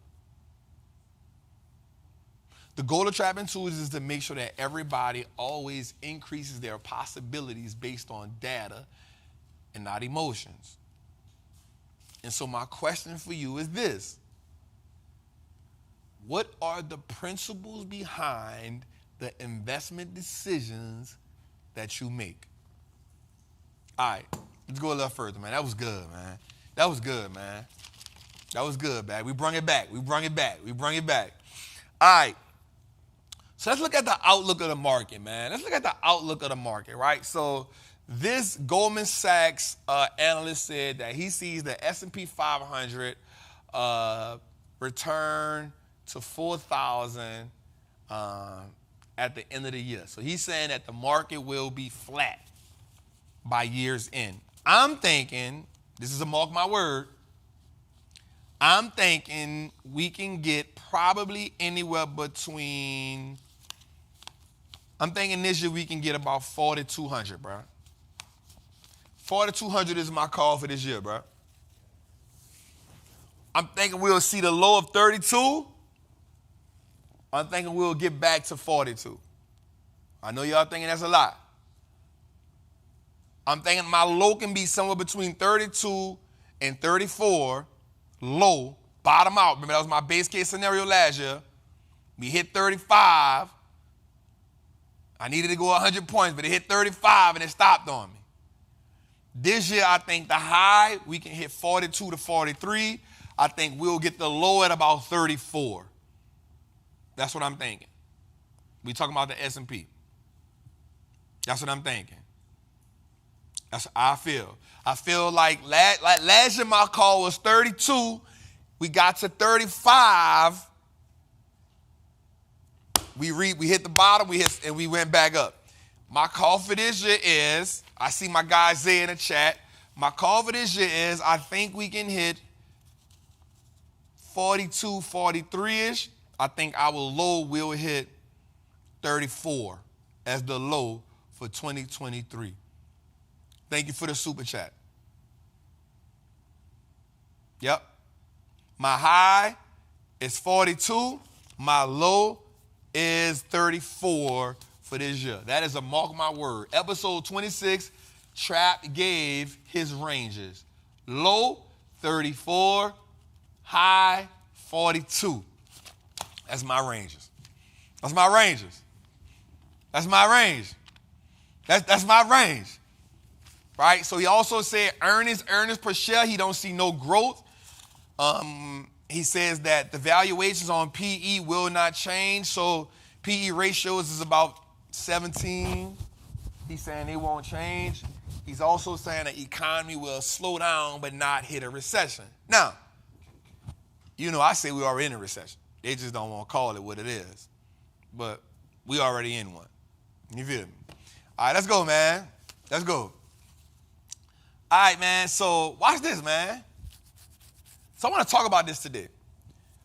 The goal of Trappin Tools is to make sure that everybody always increases their possibilities based on data and not emotions. And so my question for you is this. What are the principles behind the investment decisions that you make? All right, let's go a little further, man. That was good, man. That was good, man. That was good, man. We brung it back. All right. So let's look at the outlook of the market, man. Right? So this Goldman Sachs analyst said that he sees the S&P 500 return to 4,000 at the end of the year. So he's saying that the market will be flat by year's end. I'm thinking, this is a mark my word, I'm thinking we can get probably anywhere between, I'm thinking this year we can get about 4,200, bro. 4,200 is my call for this year, bro. I'm thinking we'll see the low of 32. I'm thinking we'll get back to 42. I know y'all thinking that's a lot. I'm thinking my low can be somewhere between 32 and 34. Low, bottom out. Remember, that was my base case scenario last year. We hit 35. I needed to go 100 points, but it hit 35 and it stopped on me. This year, I think the high, we can hit 42 to 43. I think we'll get the low at about 34. That's what I'm thinking. We talking about the S&P. That's what I'm thinking. That's how I feel. I feel like last year my call was 32. We got to 35. We hit the bottom, and we went back up. My call for this year is, I see my guy Zay in the chat. My call for this year is, I think we can hit 42, 43-ish. I think our low will hit 34 as the low for 2023. Thank you for the super chat. Yep. My high is 42. My low is 34 for this year. That is a mark of my word. Episode 26, Trap gave his ranges. Low, 34. High, 42. That's my ranges. That's my ranges. That's my range. That's my range. Right? So he also said earnings per share, he don't see no growth. He says that the valuations on PE will not change. So PE ratios is about 17. He's saying they won't change. He's also saying the economy will slow down but not hit a recession. Now, you know, I say we already in a recession. They just don't want to call it what it is. But we already in one. You feel me? All right, let's go, man. Let's go. All right, man. So watch this, man. So I want to talk about this today.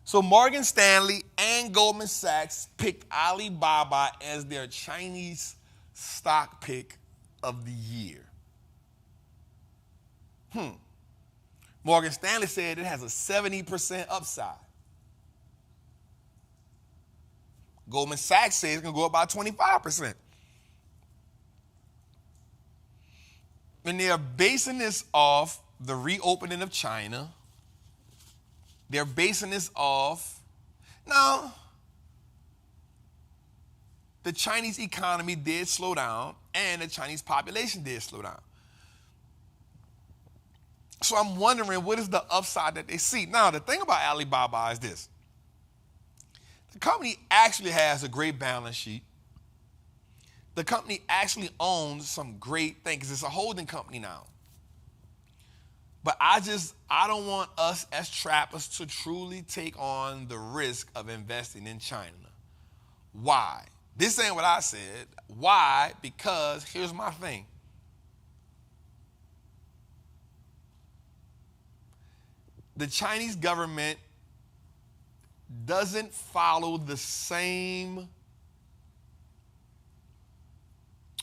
So Morgan Stanley and Goldman Sachs picked Alibaba as their Chinese stock pick of the year. Morgan Stanley said it has a 70% upside. Goldman Sachs says it's going to go up by 25%. And they're basing this off the reopening of China. They're basing this off, now, the Chinese economy did slow down and the Chinese population did slow down. So I'm wondering, what is the upside that they see? Now, the thing about Alibaba is this. The company actually has a great balance sheet. The company actually owns some great things. It's a holding company now. But I don't want us as trappers to truly take on the risk of investing in China. Why? This ain't what I said. Why? Because here's my thing. The Chinese government doesn't follow the same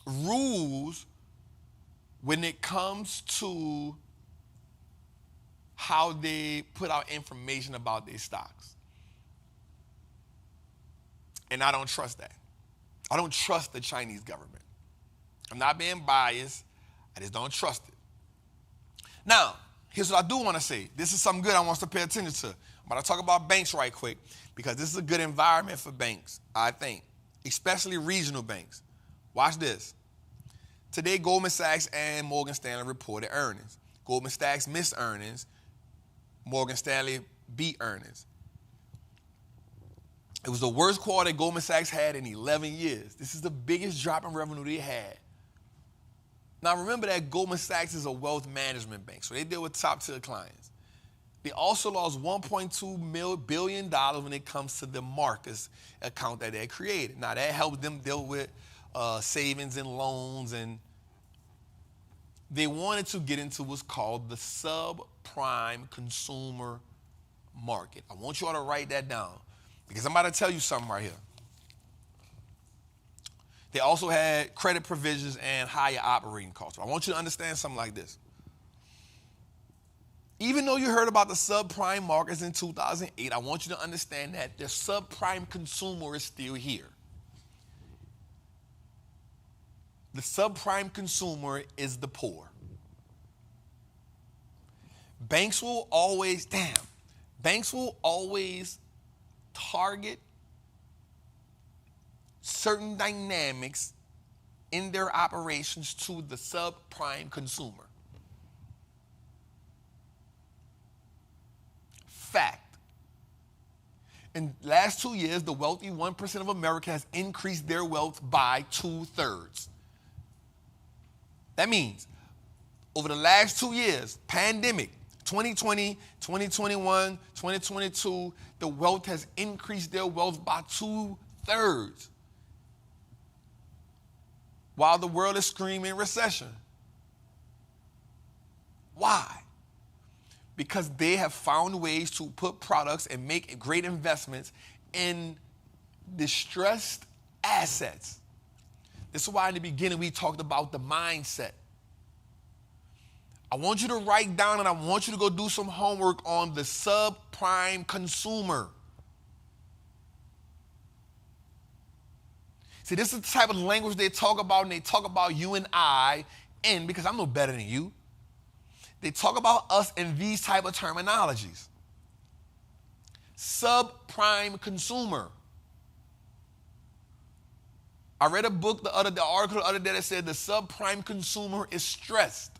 rules when it comes to how they put out information about their stocks. And I don't trust that. I don't trust the Chinese government. I'm not being biased. I just don't trust it. Now, here's what I do want to say. This is something good I want us to pay attention to. I'm going to talk about banks right quick because this is a good environment for banks, I think, especially regional banks. Watch this. Today, Goldman Sachs and Morgan Stanley reported earnings. Goldman Sachs missed earnings. Morgan Stanley beat earnings. It was the worst quarter Goldman Sachs had in 11 years. This is the biggest drop in revenue they had. Now, remember that Goldman Sachs is a wealth management bank, so they deal with top-tier clients. They also lost $1.2 billion when it comes to the Marcus account that they created. Now, that helped them deal with savings and loans, and they wanted to get into what's called the subprime consumer market. I want you all to write that down because I'm about to tell you something right here. They also had credit provisions and higher operating costs. I want you to understand something like this. Even though you heard about the subprime markets in 2008, I want you to understand that the subprime consumer is still here. The subprime consumer is the poor. Banks will always target certain dynamics in their operations to the subprime consumer. fact. In the last 2 years, the wealthy 1% of America has increased their wealth by 2/3. That means over the last 2 years, pandemic, 2020, 2021, 2022, the wealth has increased their wealth by 2/3. While the world is screaming recession. Why? Because they have found ways to put products and make great investments in distressed assets. This is why in the beginning we talked about the mindset. I want you to write down and I want you to go do some homework on the subprime consumer. See, this is the type of language they talk about, and they talk about you and I, and because I'm no better than you, they talk about us in these type of terminologies. Subprime consumer. I read a book, the article the other day that said the subprime consumer is stressed.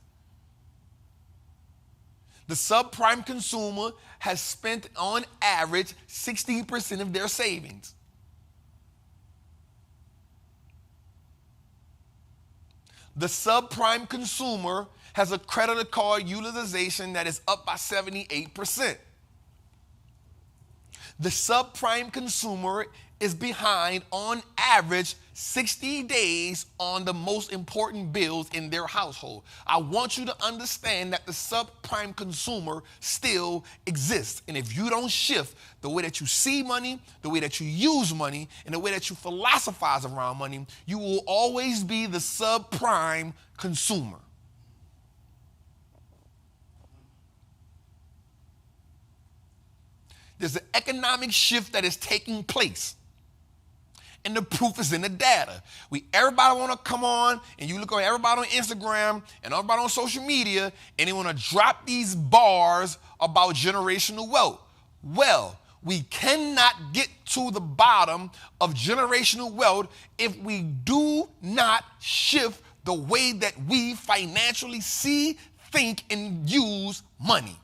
The subprime consumer has spent on average 60% of their savings. The subprime consumer has a credit card utilization that is up by 78%. The subprime consumer is behind, on average, 60 days on the most important bills in their household. I want you to understand that the subprime consumer still exists. And if you don't shift the way that you see money, the way that you use money, and the way that you philosophize around money, you will always be the subprime consumer. There's an economic shift that is taking place. And the proof is in the data. Everybody want to come on, and you look on everybody on Instagram and everybody on social media, and they want to drop these bars about generational wealth. Well, we cannot get to the bottom of generational wealth if we do not shift the way that we financially see, think, and use money.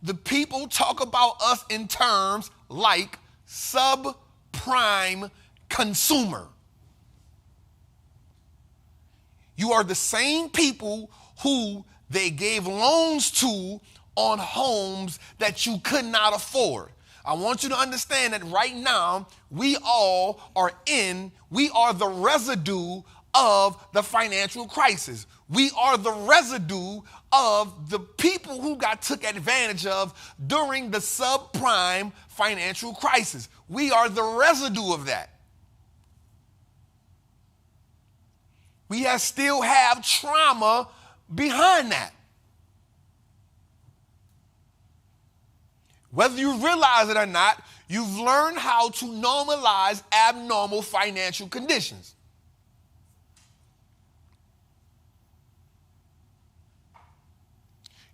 The people talk about us in terms like subprime consumer. You are the same people who they gave loans to on homes that you could not afford. I want you to understand that right now, we are the residue of the financial crisis. We are the residue of the people who got took advantage of during the subprime financial crisis. We are the residue of that. We still have trauma behind that. Whether you realize it or not, you've learned how to normalize abnormal financial conditions.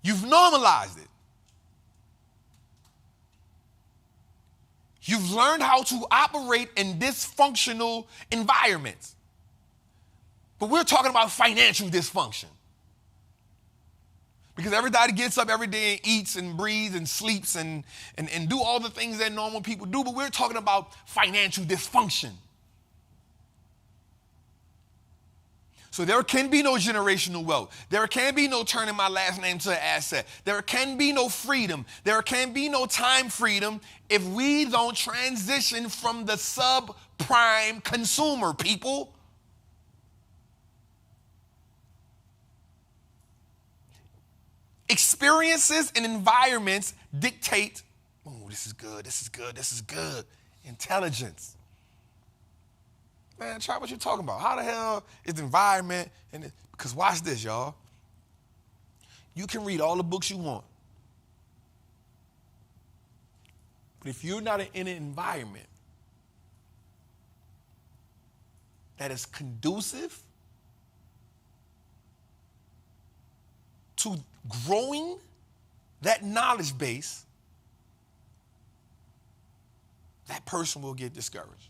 You've normalized it. You've learned how to operate in dysfunctional environments. But we're talking about financial dysfunction. Because everybody gets up every day and eats and breathes and sleeps and do all the things that normal people do, but we're talking about financial dysfunction. So there can be no generational wealth. There can be no turning my last name to an asset. There can be no freedom. There can be no time freedom if we don't transition from the subprime consumer, people. Experiences and environments dictate, oh, this is good, this is good, this is good. Intelligence. Man, try what you're talking about. How the hell is the environment? Because watch this, y'all. You can read all the books you want. But if you're not in an environment that is conducive to growing that knowledge base, that person will get discouraged.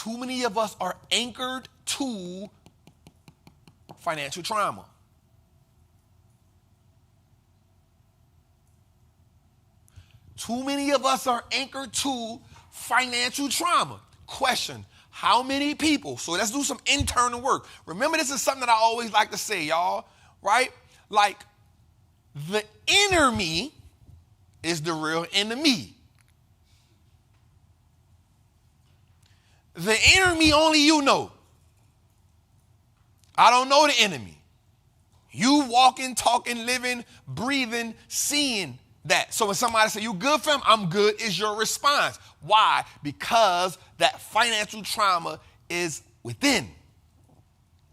Too many of us are anchored to financial trauma. Too many of us are anchored to financial trauma. Question, how many people, so let's do some internal work. Remember, this is something that I always like to say, y'all, right? Like, the inner me is the real enemy. The inner me only you know. I don't know the enemy. You walking, talking, living, breathing, seeing that. So when somebody say, you good, fam? I'm good, is your response. Why? Because that financial trauma is within.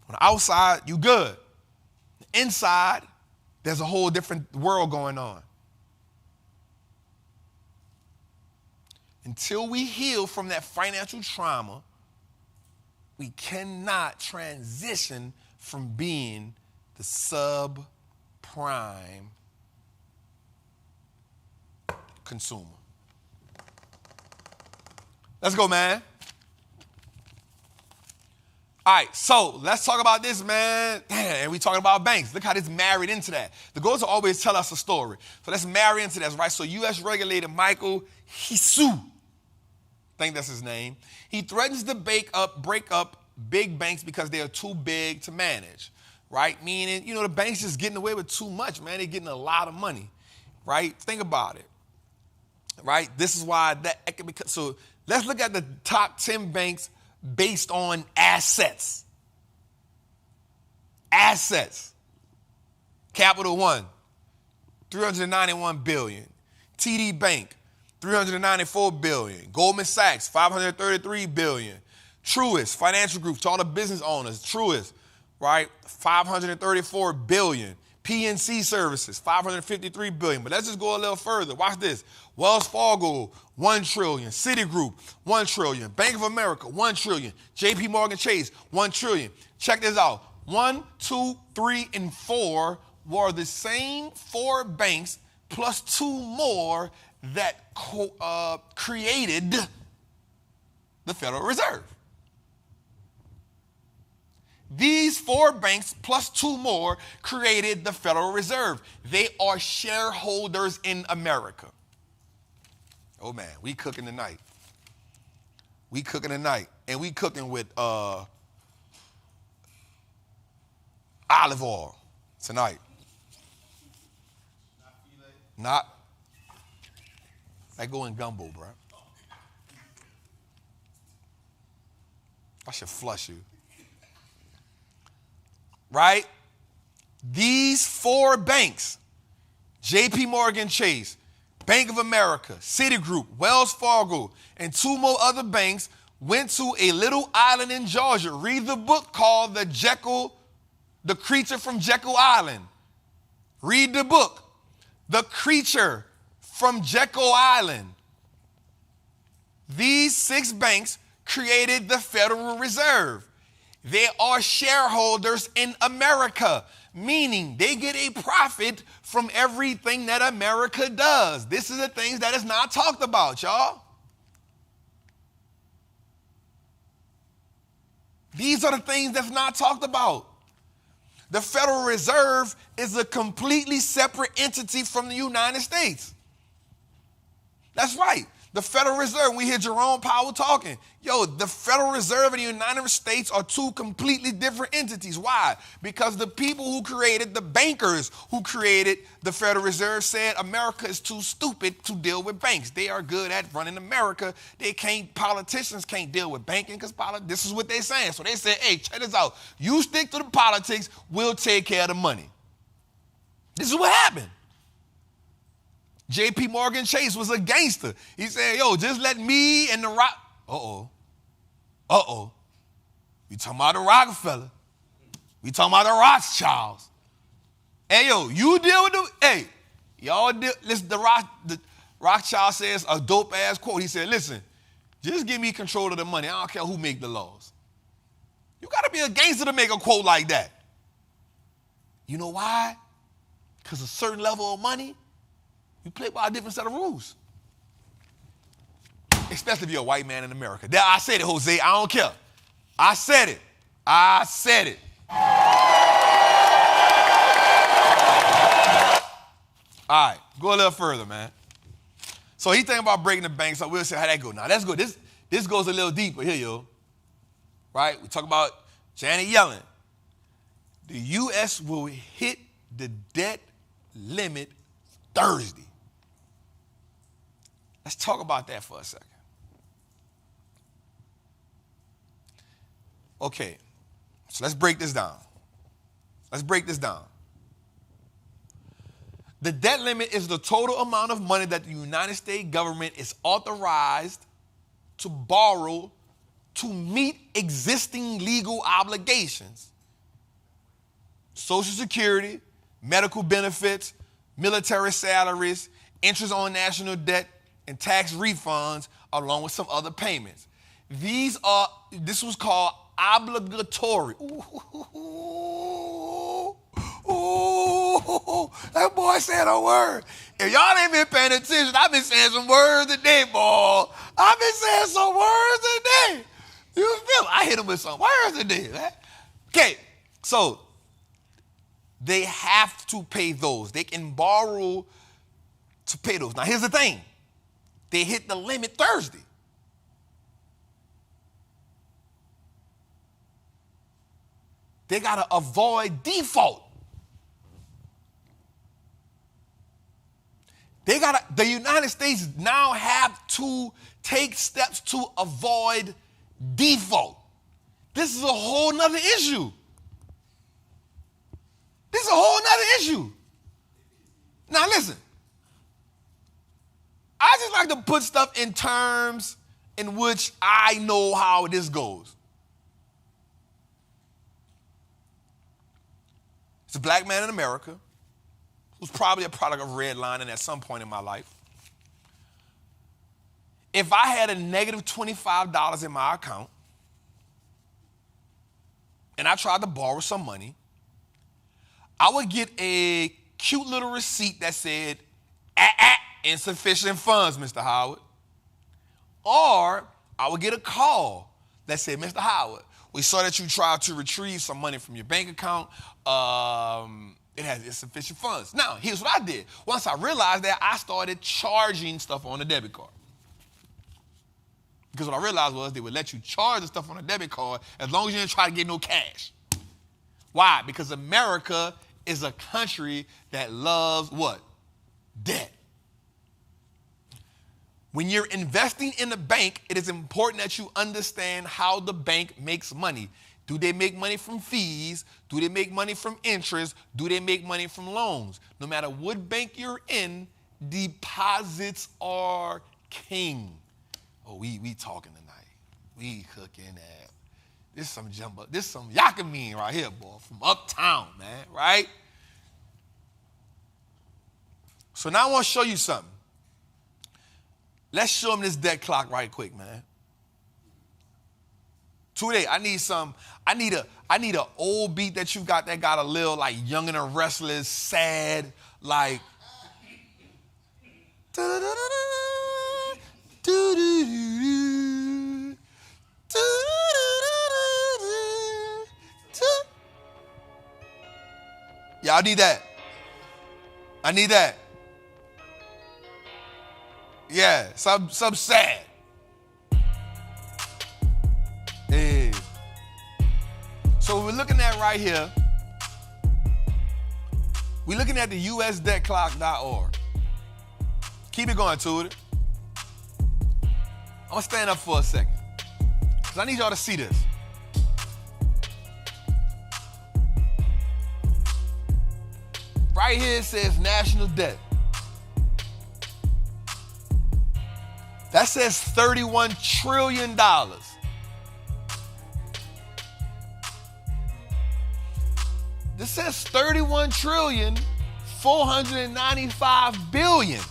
On the outside, you good. The inside, there's a whole different world going on. Until we heal from that financial trauma, we cannot transition from being the subprime consumer. Let's go, man. All right, so let's talk about this, man. And we talking about banks. Look how this married into that. The goals will always tell us a story. So let's marry into this, right? So U.S. regulator Michael Hisu, I think that's his name. He threatens to break up big banks because they are too big to manage, right? Meaning, you know, the banks just getting away with too much, man. They're getting a lot of money, right? Think about it, right? This is why so let's look at the top 10 banks based on assets. Assets. Capital One, $391 billion. TD Bank, $394 billion. Goldman Sachs, $533 billion. Truist Financial Group, to all the business owners, Truist, right? $534 billion. PNC Services, $553 billion. But let's just go a little further. Watch this. Wells Fargo, $1 trillion. Citigroup, $1 trillion. Bank of America, $1 trillion. JP Morgan Chase, $1 trillion. Check this out. 1, 2, 3, and 4 were the same 4 banks plus 2 more that created the Federal Reserve. These 4 banks plus 2 more created the Federal Reserve. They are shareholders in America. Oh man, we cooking tonight. We cooking tonight. And we cooking with olive oil tonight. Not. That go in gumbo, bro. I should flush you. Right? These 4 banks, JP Morgan Chase, Bank of America, Citigroup, Wells Fargo, and 2 more other banks went to a little island in Georgia. Read the book called The Jekyll, The Creature from Jekyll Island. Read the book, The Creature from Jekyll Island. These 6 banks created the Federal Reserve. They are shareholders in America, meaning they get a profit from everything that America does. This is the things that is not talked about, y'all. These are the things that's not talked about. The Federal Reserve is a completely separate entity from the United States. That's right. The Federal Reserve, we hear Jerome Powell talking. Yo, the Federal Reserve and the United States are 2 completely different entities. Why? Because the people who created, the bankers who created the Federal Reserve said America is too stupid to deal with banks. They are good at running America. Politicians can't deal with banking because this is what they're saying. So they said, hey, check this out. You stick to the politics, we'll take care of the money. This is what happened. JP Morgan Chase was a gangster. He said, yo, just let me and the Rock. We talking about the Rockefeller. We talking about the Rothschilds. Hey, yo, you deal with the, hey, y'all deal, listen, the Rothschild says a dope ass quote. He said, listen, just give me control of the money. I don't care who make the laws. You got to be a gangster to make a quote like that. You know why? Because a certain level of money, you play by a different set of rules. Especially if you're a white man in America. I said it, Jose. I don't care. I said it. I said it. All right, go a little further, man. So he thinking about breaking the bank, so we'll see how that goes. Now, that's good. This goes a little deeper here, yo. Right? We talk about Janet Yellen. The U.S. will hit the debt limit Thursday. Let's talk about that for a second. Okay, so let's break this down. The debt limit is the total amount of money that the United States government is authorized to borrow to meet existing legal obligations. Social Security, medical benefits, military salaries, interest on national debt, and tax refunds, along with some other payments. This was called obligatory. Ooh, that boy said a word. If y'all ain't been paying attention, I've been saying some words today, boy. I've been saying some words today. You feel me? I hit him with some words today, man. Okay, so they have to pay those. They can borrow to pay those. Now, here's the thing. They hit the limit Thursday. They got to avoid default. The United States now have to take steps to avoid default. This is a whole nother issue. Now listen, I just like to put stuff in terms in which I know how this goes. It's a black man in America who's probably a product of redlining at some point in my life. If I had a negative $25 in my account and I tried to borrow some money, I would get a cute little receipt that said, insufficient funds, Mr. Howard. Or I would get a call that said, Mr. Howard, we saw that you tried to retrieve some money from your bank account. It has insufficient funds. Now, here's what I did. Once I realized that, I started charging stuff on the debit card. Because what I realized was they would let you charge the stuff on a debit card as long as you didn't try to get no cash. Why? Because America is a country that loves what? Debt. When you're investing in a bank, it is important that you understand how the bank makes money. Do they make money from fees? Do they make money from interest? Do they make money from loans? No matter what bank you're in, deposits are king. Oh, we talking tonight. We cooking that. This some jumbo. This some yakamine right here, boy, from uptown, man, right? So now I want to show you something. Let's show them this debt clock right quick, man. Today, I need an old beat that you got that got a little like Young and the Restless, sad, like. Yeah, I need that. Yeah, some sad. Hey. So we're looking at right here. We're looking at the usdebtclock.org. Keep it going, Tootie. I'm gonna stand up for a second, because I need y'all to see this. Right here it says national debt. That says $31 trillion. This says $31,495 billion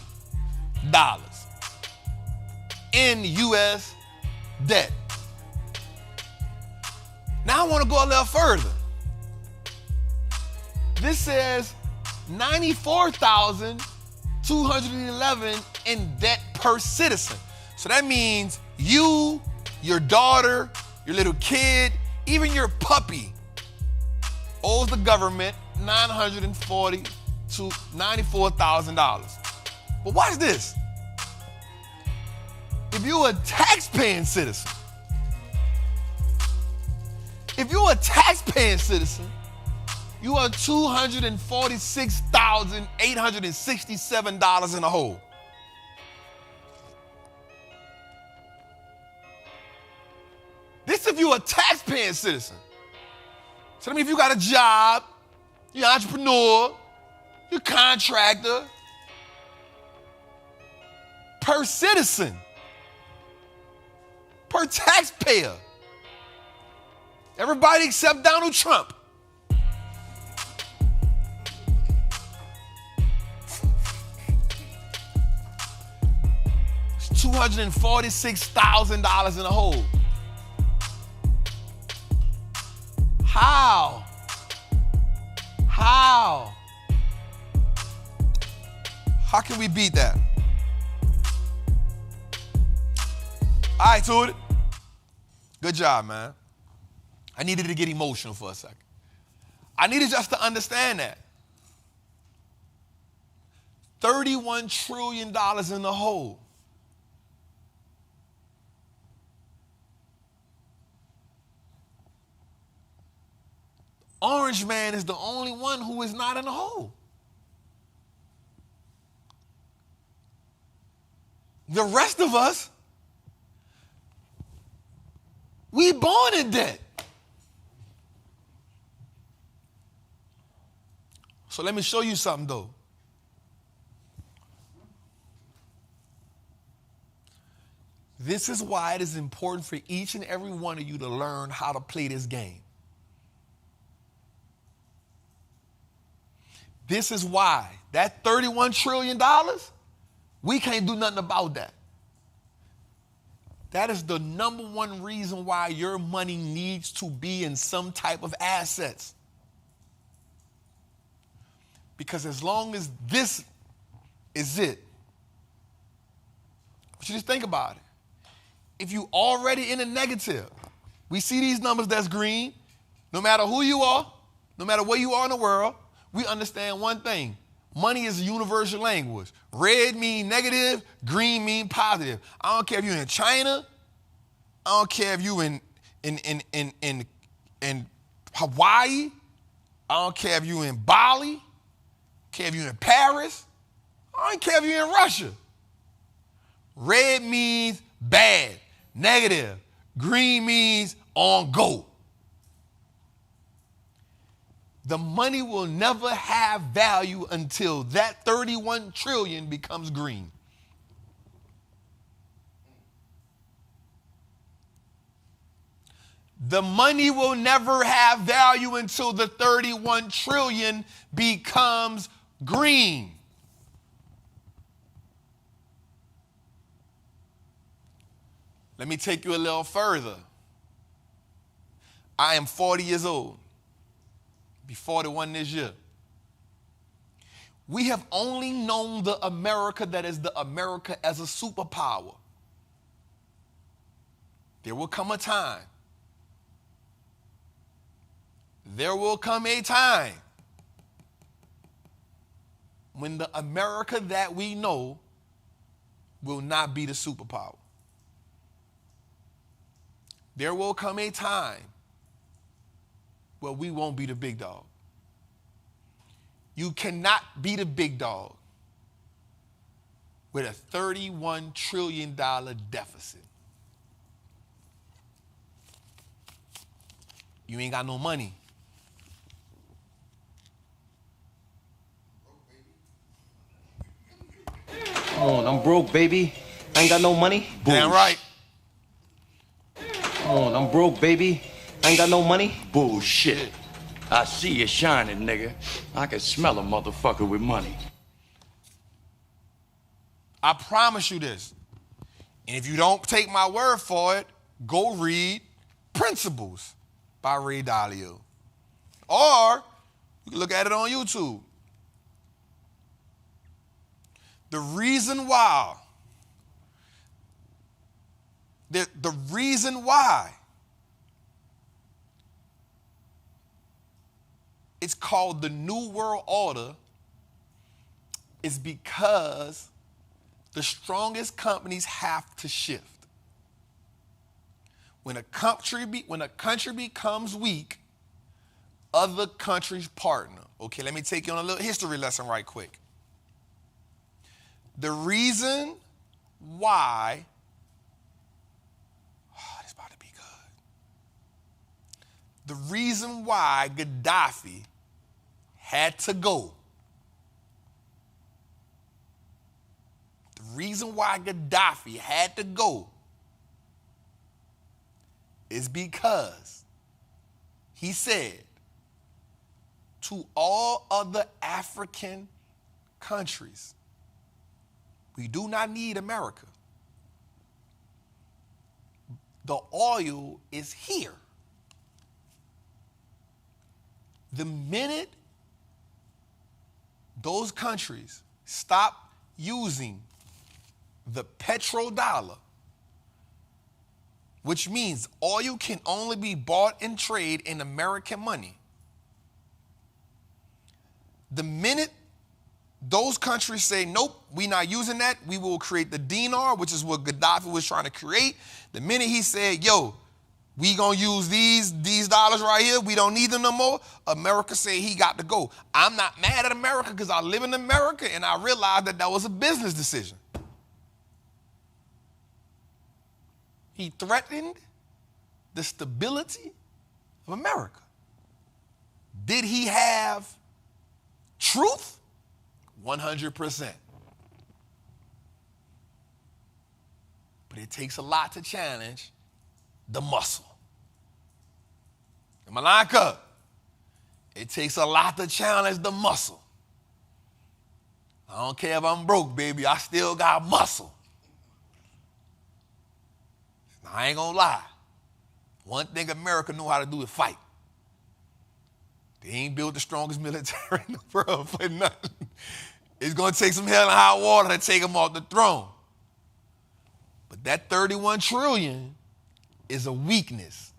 in U.S. debt. Now I want to go a little further. This says 94,211 in debt per citizen. So that means you, your daughter, your little kid, even your puppy owes the government $940,000 to $94,000. But watch this. If you're a tax-paying citizen, you are $246,867 in the hole. This if you're a tax-paying citizen. So that means if you got a job, you're an entrepreneur, you're a contractor, per citizen, per taxpayer, everybody except Donald Trump. It's $246,000 in the hole. How? How can we beat that? All right, Tootie. Good job, man. I needed to get emotional for a second. I needed just to understand that. $31 trillion in the hole. Orange Man is the only one who is not in the hole. The rest of us, we born in debt. So let me show you something though. This is why it is important for each and every one of you to learn how to play this game. This is why that $31 trillion, we can't do nothing about that. That is the number one reason why your money needs to be in some type of assets. Because as long as this is it, but you just think about it. If you already in a negative, we see these numbers that's green, no matter who you are, no matter where you are in the world, we understand one thing. Money is a universal language. Red mean negative, green mean positive. I don't care if you're in China. I don't care if you're in Hawaii. I don't care if you're in Bali. I don't care if you're in Paris. I don't care if you're in Russia. Red means bad, negative. Green means on go. The money will never have value until that 31 trillion becomes green. The money will never have value until the 31 trillion becomes green. Let me take you a little further. I am 40 years old. Be 41 this year. We have only known the America that is the America as a superpower. There will come a time. There will come a time when the America that we know will not be the superpower. There will come a time where we won't be the big dog. You cannot be the big dog with a $31 trillion deficit. You ain't got no money. Oh, I'm broke, baby. I ain't got no money. Damn right. Oh, I'm broke, baby. I ain't got no money. Bullshit. I see you shining, nigga. I can smell a motherfucker with money. I promise you this. And if you don't take my word for it, go read Principles by Ray Dalio. Or you can look at it on YouTube. The reason why 99% of the people that are in the The reason why it's called the New World Order is because the strongest companies have to shift. When a country becomes weak, other countries partner. Okay, let me take you on a little history lesson right quick. The reason why, this about to be good. The reason why Gaddafi had to go. The reason why Gaddafi had to go is because he said to all other African countries, we do not need America. The oil is here. The minute those countries stop using the petrodollar, which means oil can only be bought and traded in American money. The minute those countries say, nope, we're not using that, we will create the dinar, which is what Gaddafi was trying to create. The minute he said, yo, we gonna use these dollars right here, we don't need them no more, America said he got to go. I'm not mad at America because I live in America and I realized that that was a business decision. He threatened the stability of America. Did he have truth? 100%. But it takes a lot to challenge the muscle. Am I like up? It takes a lot to challenge the muscle. I don't care if I'm broke, baby, I still got muscle. Now, I ain't gonna lie. One thing America know how to do is fight. They ain't built the strongest military in the world for nothing. It's gonna take some hell and high water to take them off the throne. But that 31 trillion is a weakness.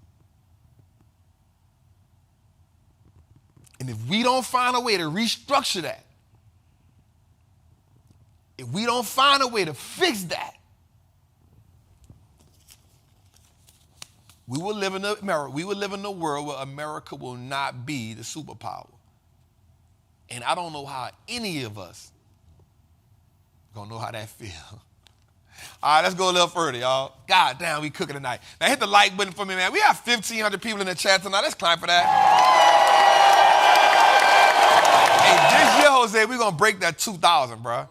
And if we don't find a way to restructure that, if we don't find a way to fix that, we will live in a world where America will not be the superpower. And I don't know how any of us gonna know how that feels. All right, let's go a little further, y'all. God damn, we cooking tonight. Now hit the like button for me, man. We have 1,500 people in the chat tonight. Let's clap for that. Hey, this year, Jose, we're gonna break that 2,000, bro.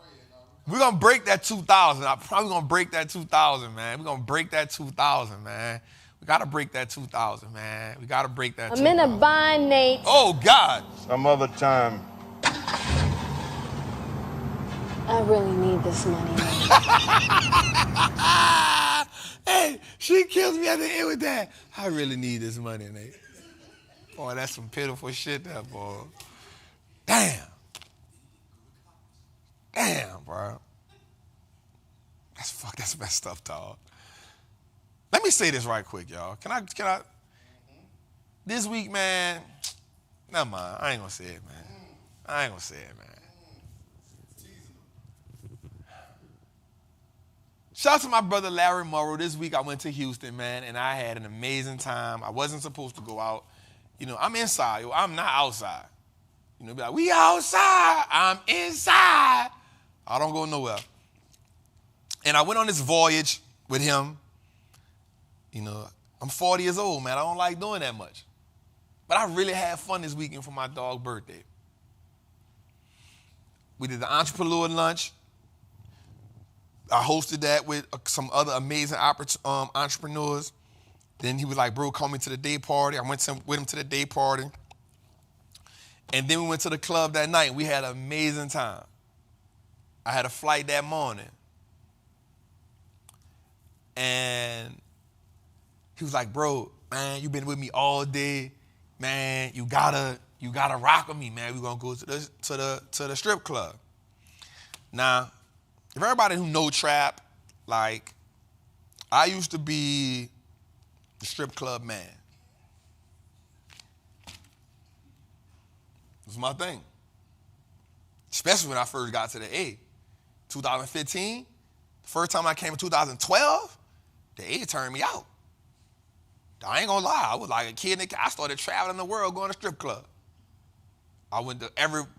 We're gonna break that 2,000. I'm probably gonna break that 2,000, man. We're gonna break that 2,000, man. We gotta break that 2,000, man. We gotta break that 2,000. I'm in a bind, Nate. Oh, God. Some other time. I really need this money. Hey, she kills me at the end with that. I really need this money, Nate. Boy, that's some pitiful shit there, boy. Damn. Damn, bro. That's messed up, dog. Let me say this right quick, y'all. Can I? This week, man, never mind. I ain't gonna say it, man. I ain't gonna say it, man. Shout out to my brother Larry Morrow. This week I went to Houston, man, and I had an amazing time. I wasn't supposed to go out. You know, I'm inside. I'm not outside. You know, be like, we outside. I'm inside. I don't go nowhere. And I went on this voyage with him. You know, I'm 40 years old, man. I don't like doing that much. But I really had fun this weekend for my dog's birthday. We did the entrepreneur lunch. I hosted that with some other amazing entrepreneurs. Then he was like, bro, call me to the day party. I went with him to the day party. And then we went to the club that night. We had an amazing time. I had a flight that morning. And he was like, bro, man, you've been with me all day. Man, you gotta rock with me, man. We're gonna go to the strip club. Now, if everybody who know trap, like, I used to be the strip club man. It was my thing. Especially when I first got to the A. 2015, the first time I came in 2012, the A turned me out. I ain't gonna lie, I was like a kid. I started traveling the world going to strip club. I went to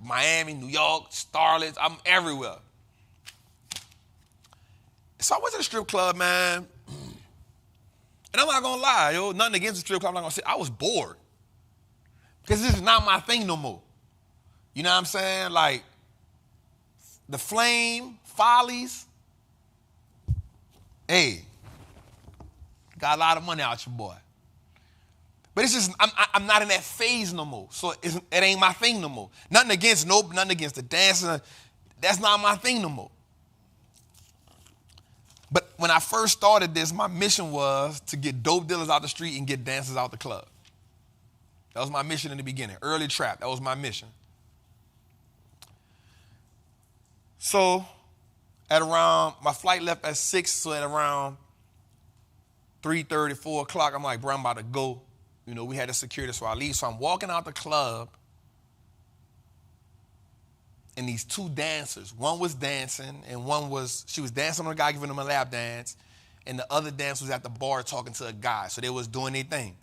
Miami, New York, Starlets, I'm everywhere. So I went to the strip club, man. And I'm not gonna lie, yo, nothing against the strip club, I'm not gonna say, I was bored. Because this is not my thing no more. You know what I'm saying? Like, the Flame, Follies, hey, got a lot of money out your boy. But it's just, I'm not in that phase no more. So it ain't my thing no more. Nothing against the dancing. That's not my thing no more. But when I first started this, my mission was to get dope dealers out the street and get dancers out the club. That was my mission in the beginning. Early trap, that was my mission. So my flight left at 6, so at around 3:30, 4 o'clock, I'm like, bro, I'm about to go. You know, we had a security, so I leave. So I'm walking out the club, and these two dancers, one was dancing, and she was dancing on a guy, giving him a lap dance, and the other dancer was at the bar talking to a guy. So they was doing their thing.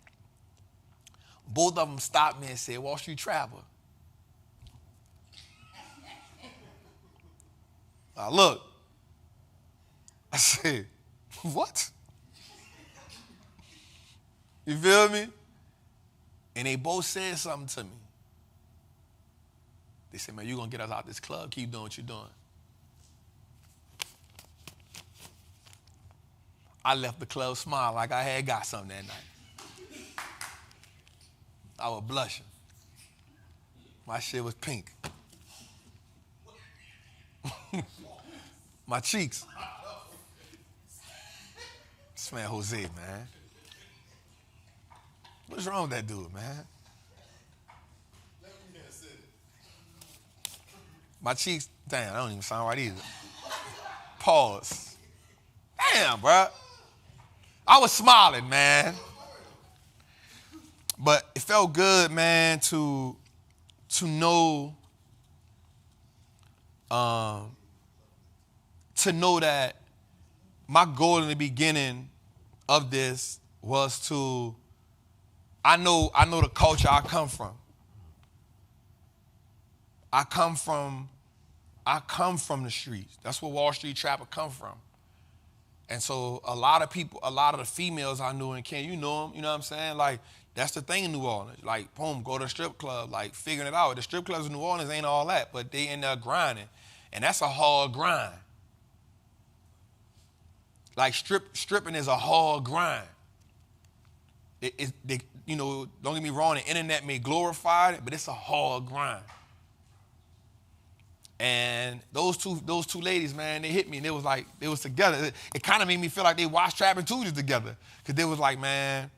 Both of them stopped me and said, Wallstreet Traveler. I look. I said, what? You feel me? And they both said something to me. They said, man, you're going to get us out this club. Keep doing what you're doing. I left the club smiling like I had got something that night. I was blushing. My shit was pink. My cheeks. This man Jose, man. What's wrong with that dude, man? My cheeks, damn, that don't even sound right either. Pause. Damn, bro. I was smiling, man. But it felt good, man, to know that my goal in the beginning of this was to, I know the culture I come from. I come from the streets. That's where Wallstreet Trapper come from. And so a lot of the females I knew in Kenya, you know them, you know what I'm saying? Like, that's the thing in New Orleans. Like, boom, go to a strip club, like, figuring it out. The strip clubs in New Orleans ain't all that, but they in there grinding. And that's a hard grind. Like, stripping is a hard grind. You know, don't get me wrong, the internet may glorify it, but it's a hard grind. And those two ladies, man, they hit me, and they was together. It kind of made me feel like they watched Trappin' Tootie together. Because they was like, man,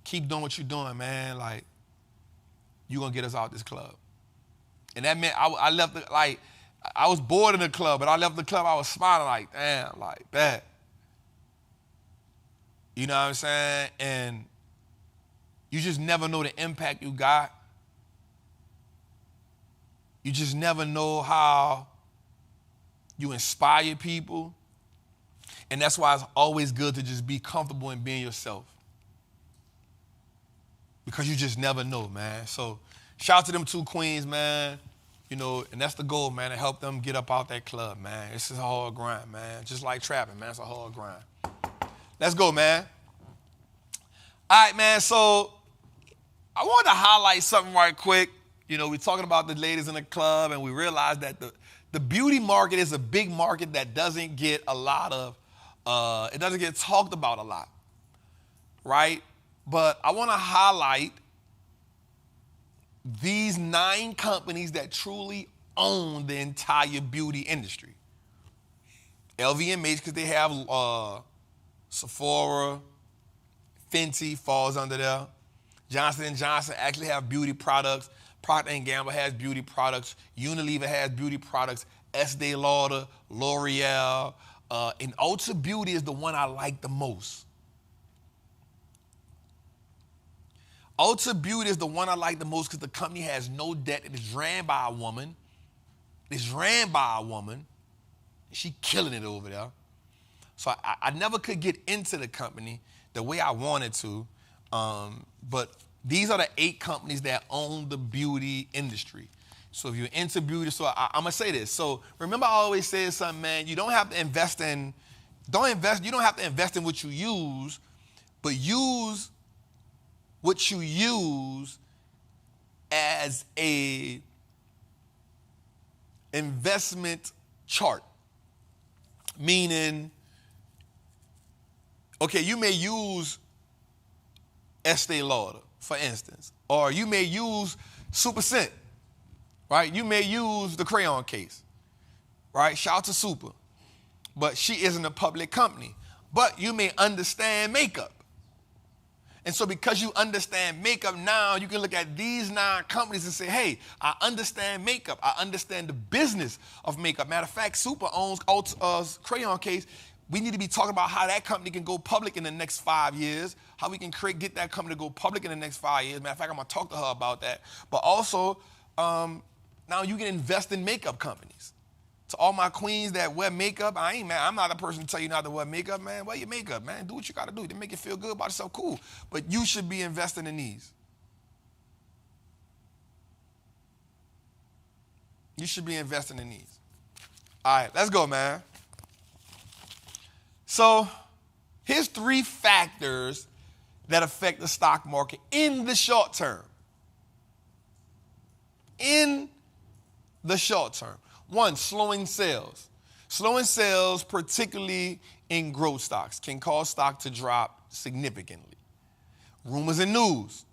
keep doing what you're doing, man. Like, you gonna get us out this club. And that meant I left, I was bored in the club, but I left the club, I was smiling like, damn, like, that. You know what I'm saying? And you just never know the impact you got. You just never know how you inspire people. And that's why it's always good to just be comfortable in being yourself. Because you just never know, man. So shout out to them two queens, man. You know, and that's the goal, man, to help them get up out that club, man. This is a hard grind, man. Just like trapping, man. It's a hard grind. Let's go, man. All right, man. So I wanted to highlight something right quick. You know, we're talking about the ladies in the club, and we realized that the beauty market is a big market that doesn't get a lot of, it doesn't get talked about a lot, right? But I want to highlight these 9 companies that truly own the entire beauty industry. LVMH, because they have Sephora, Fenty falls under there. Johnson & Johnson actually have beauty products. Procter & Gamble has beauty products. Unilever has beauty products. Estee Lauder, L'Oreal, And Ulta Beauty is the one I like the most. Ulta Beauty is the one I like the most because the company has no debt. It is ran by a woman. She killing it over there. So I never could get into the company the way I wanted to. But these are the 8 companies that own the beauty industry. So if you're into beauty, so I'm gonna say this. So remember I always say something, man, you don't have to invest in, you don't have to invest in what you use, but use what you use as a investment chart. Meaning, okay, you may use Estee Lauder, for instance, or you may use Super Scent, right? You may use the crayon case, right? Shout out to Super. But she isn't a public company. But you may understand makeup. And so because you understand makeup now, you can look at these 9 companies and say, hey, I understand makeup. I understand the business of makeup. Matter of fact, Super owns crayon case. We need to be talking about how that company can go public in the next 5 years, how we can get that company to go public in the next 5 years. Matter of fact, I'm going to talk to her about that. But also, now you can invest in makeup companies. To all my queens that wear makeup, I'm not a person to tell you not to wear makeup, man. Wear your makeup, man. Do what you got to do to make you feel good about yourself, cool. But you should be investing in these. You should be investing in these. All right, let's go, man. So here's 3 factors that affect the stock market in the short term. In the short term. 1, slowing sales. Slowing sales, particularly in growth stocks, can cause stock to drop significantly. Rumors and news.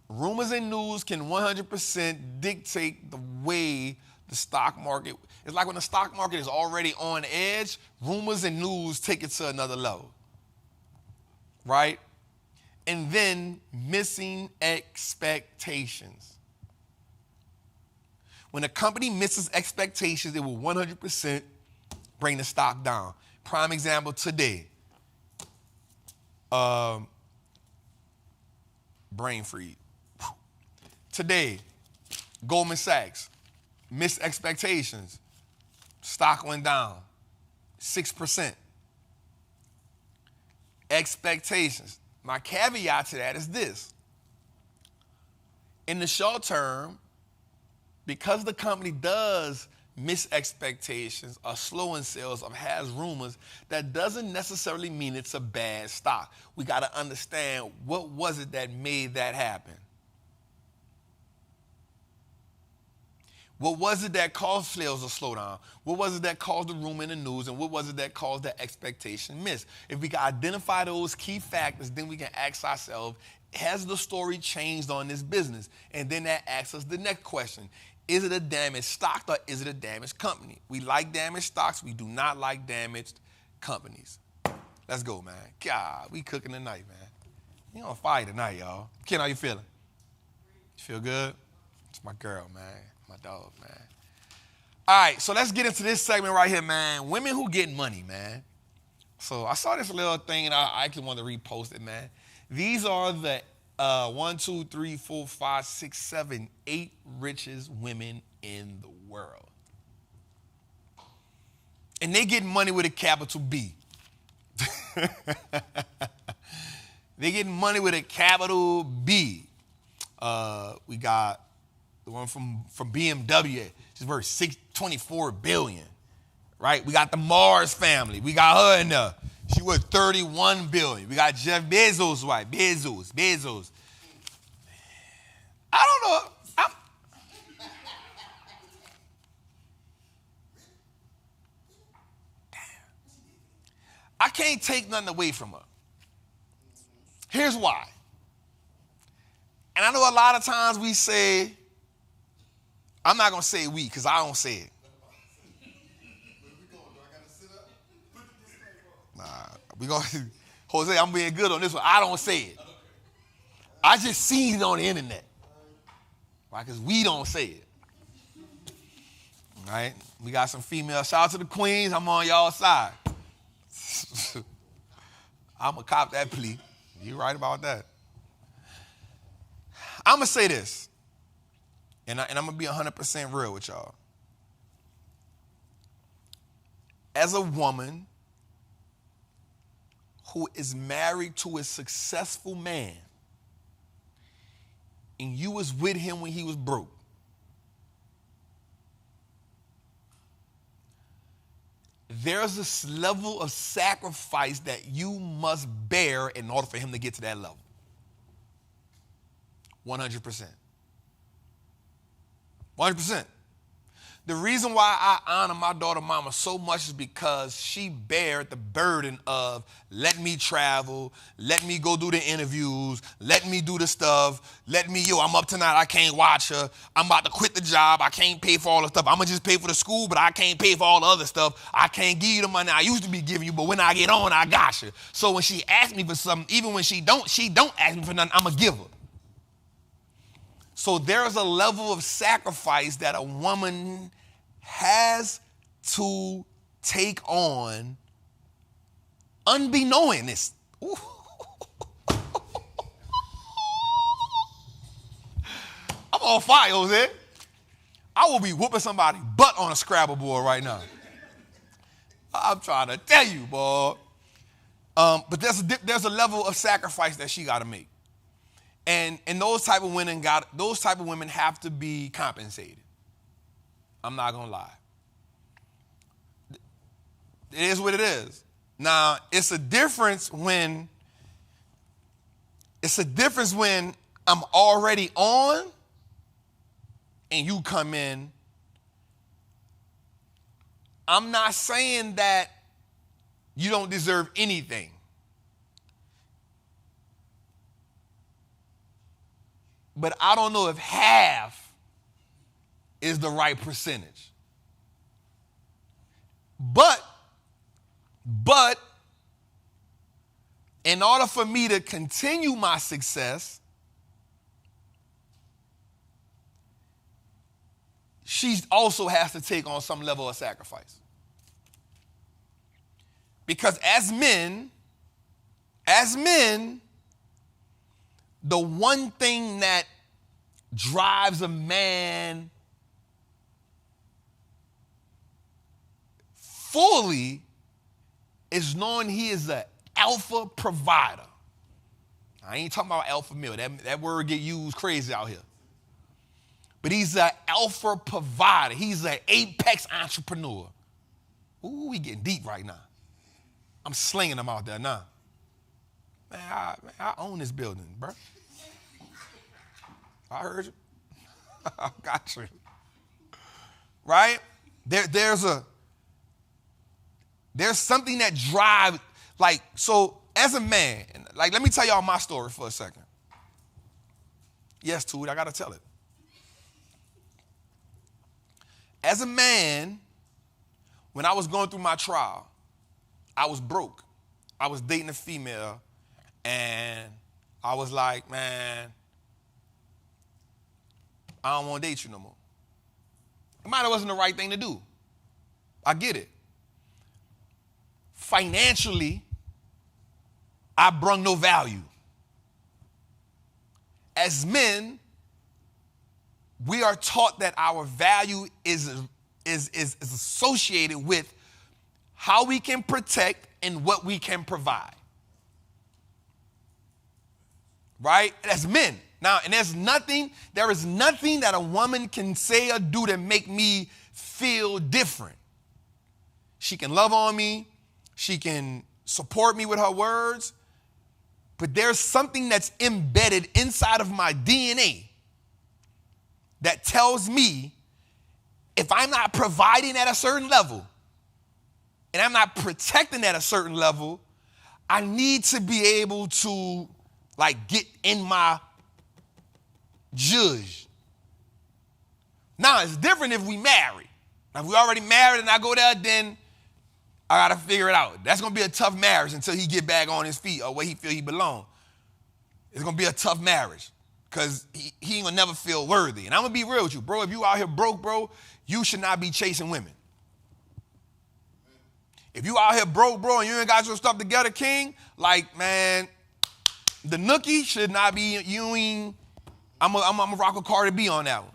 Rumors and news can 100% dictate the way the stock market. It's like when the stock market is already on edge, rumors and news take it to another level. Right? And then missing expectations. When a company misses expectations, it will 100% bring the stock down. Prime example today. Brain freeze. Today, Goldman Sachs missed expectations. Stock went down 6%. Expectations. My caveat to that is this. In the short term, because the company does miss expectations or slow in sales or has rumors, that doesn't necessarily mean it's a bad stock. We got to understand what was it that made that happen. What was it that caused sales to slow down? What was it that caused the rumor in the news? And what was it that caused the expectation miss? If we can identify those key factors, then we can ask ourselves, has the story changed on this business? And then that asks us the next question. Is it a damaged stock or is it a damaged company? We like damaged stocks. We do not like damaged companies. Let's go, man. God, we cooking tonight, man. You on fire tonight, y'all. Ken, how you feeling? You feel good? It's my girl, man. My dog, man. All right, so let's get into this segment right here, man. Women who get money, man. So I saw this little thing and I actually want to repost it, man. These are the 1, 2, 3, 4, 5, 6, 7, 8 richest women in the world. And they get money with a capital B. They get money with a capital B. We got the one from BMW. She's worth $24 billion, right? We got the Mars family. We got her in there. She worth $31 billion. We got Jeff Bezos' wife. Bezos. I don't know. I can't take nothing away from her. Here's why. And I know a lot of times we say, I'm not going to say we because I don't say it. Nah, we going to, Jose, I'm being good on this one. I don't say it. I just seen it on the internet. Right? Because we don't say it. All right? We got some females. Shout out to the queens. I'm on y'all side. I'm going to cop that plea. You're right about that. I'm going to say this, and I'm going to be 100% real with y'all. As a woman who is married to a successful man, and you was with him when he was broke, there's this level of sacrifice that you must bear in order for him to get to that level. 100%. 100%. The reason why I honor my daughter mama so much is because she bared the burden of let me travel, let me go do the interviews, let me do the stuff, I'm up tonight, I can't watch her, I'm about to quit the job, I can't pay for all the stuff, I'm gonna just pay for the school, but I can't pay for all the other stuff, I can't give you the money I used to be giving you, but when I get on, I got you. So when she asks me for something, even when she don't ask me for nothing, I'm gonna give her. So there's a level of sacrifice that a woman has to take on unbeknownst. I'm on fire, Jose. I will be whooping somebody's butt on a Scrabble board right now. I'm trying to tell you, boy. But there's a level of sacrifice that she got to make. And those type of women have to be compensated. I'm not gonna lie. It is what it is. Now, it's a difference when I'm already on and you come in. I'm not saying that you don't deserve anything. But I don't know if half is the right percentage. But in order for me to continue my success, she also has to take on some level of sacrifice. Because as men, the one thing that drives a man fully is knowing he is an alpha provider. I ain't talking about alpha male. That word get used crazy out here. But he's an alpha provider. He's an apex entrepreneur. Ooh, we getting deep right now. I'm slinging them out there now. Man, I own this building, bro. I heard you. I got you. Right? There's something that drives, like, so as a man, like, let me tell y'all my story for a second. Yes, Tootie, I got to tell it. As a man, when I was going through my trial, I was broke. I was dating a female, and I was like, man, I don't want to date you no more. It might have wasn't the right thing to do. I get it. Financially, I brung no value. As men, we are taught that our value is associated with how we can protect and what we can provide. Right? As men. Now, and there is nothing that a woman can say or do to make me feel different. She can love on me. She can support me with her words. But there's something that's embedded inside of my DNA that tells me if I'm not providing at a certain level and I'm not protecting at a certain level, I need to be able to, like, get in my judge. Now, it's different if we married. Now, if we already married and I go there, then I got to figure it out. That's going to be a tough marriage until he get back on his feet or where he feel he belong. It's going to be a tough marriage because he ain't going to never feel worthy. And I'm going to be real with you, bro. If you out here broke, bro, you should not be chasing women. If you out here broke, bro, and you ain't got your stuff together, king, like, man, the nookie should not be you. I'm a rock with Cardi B on that one.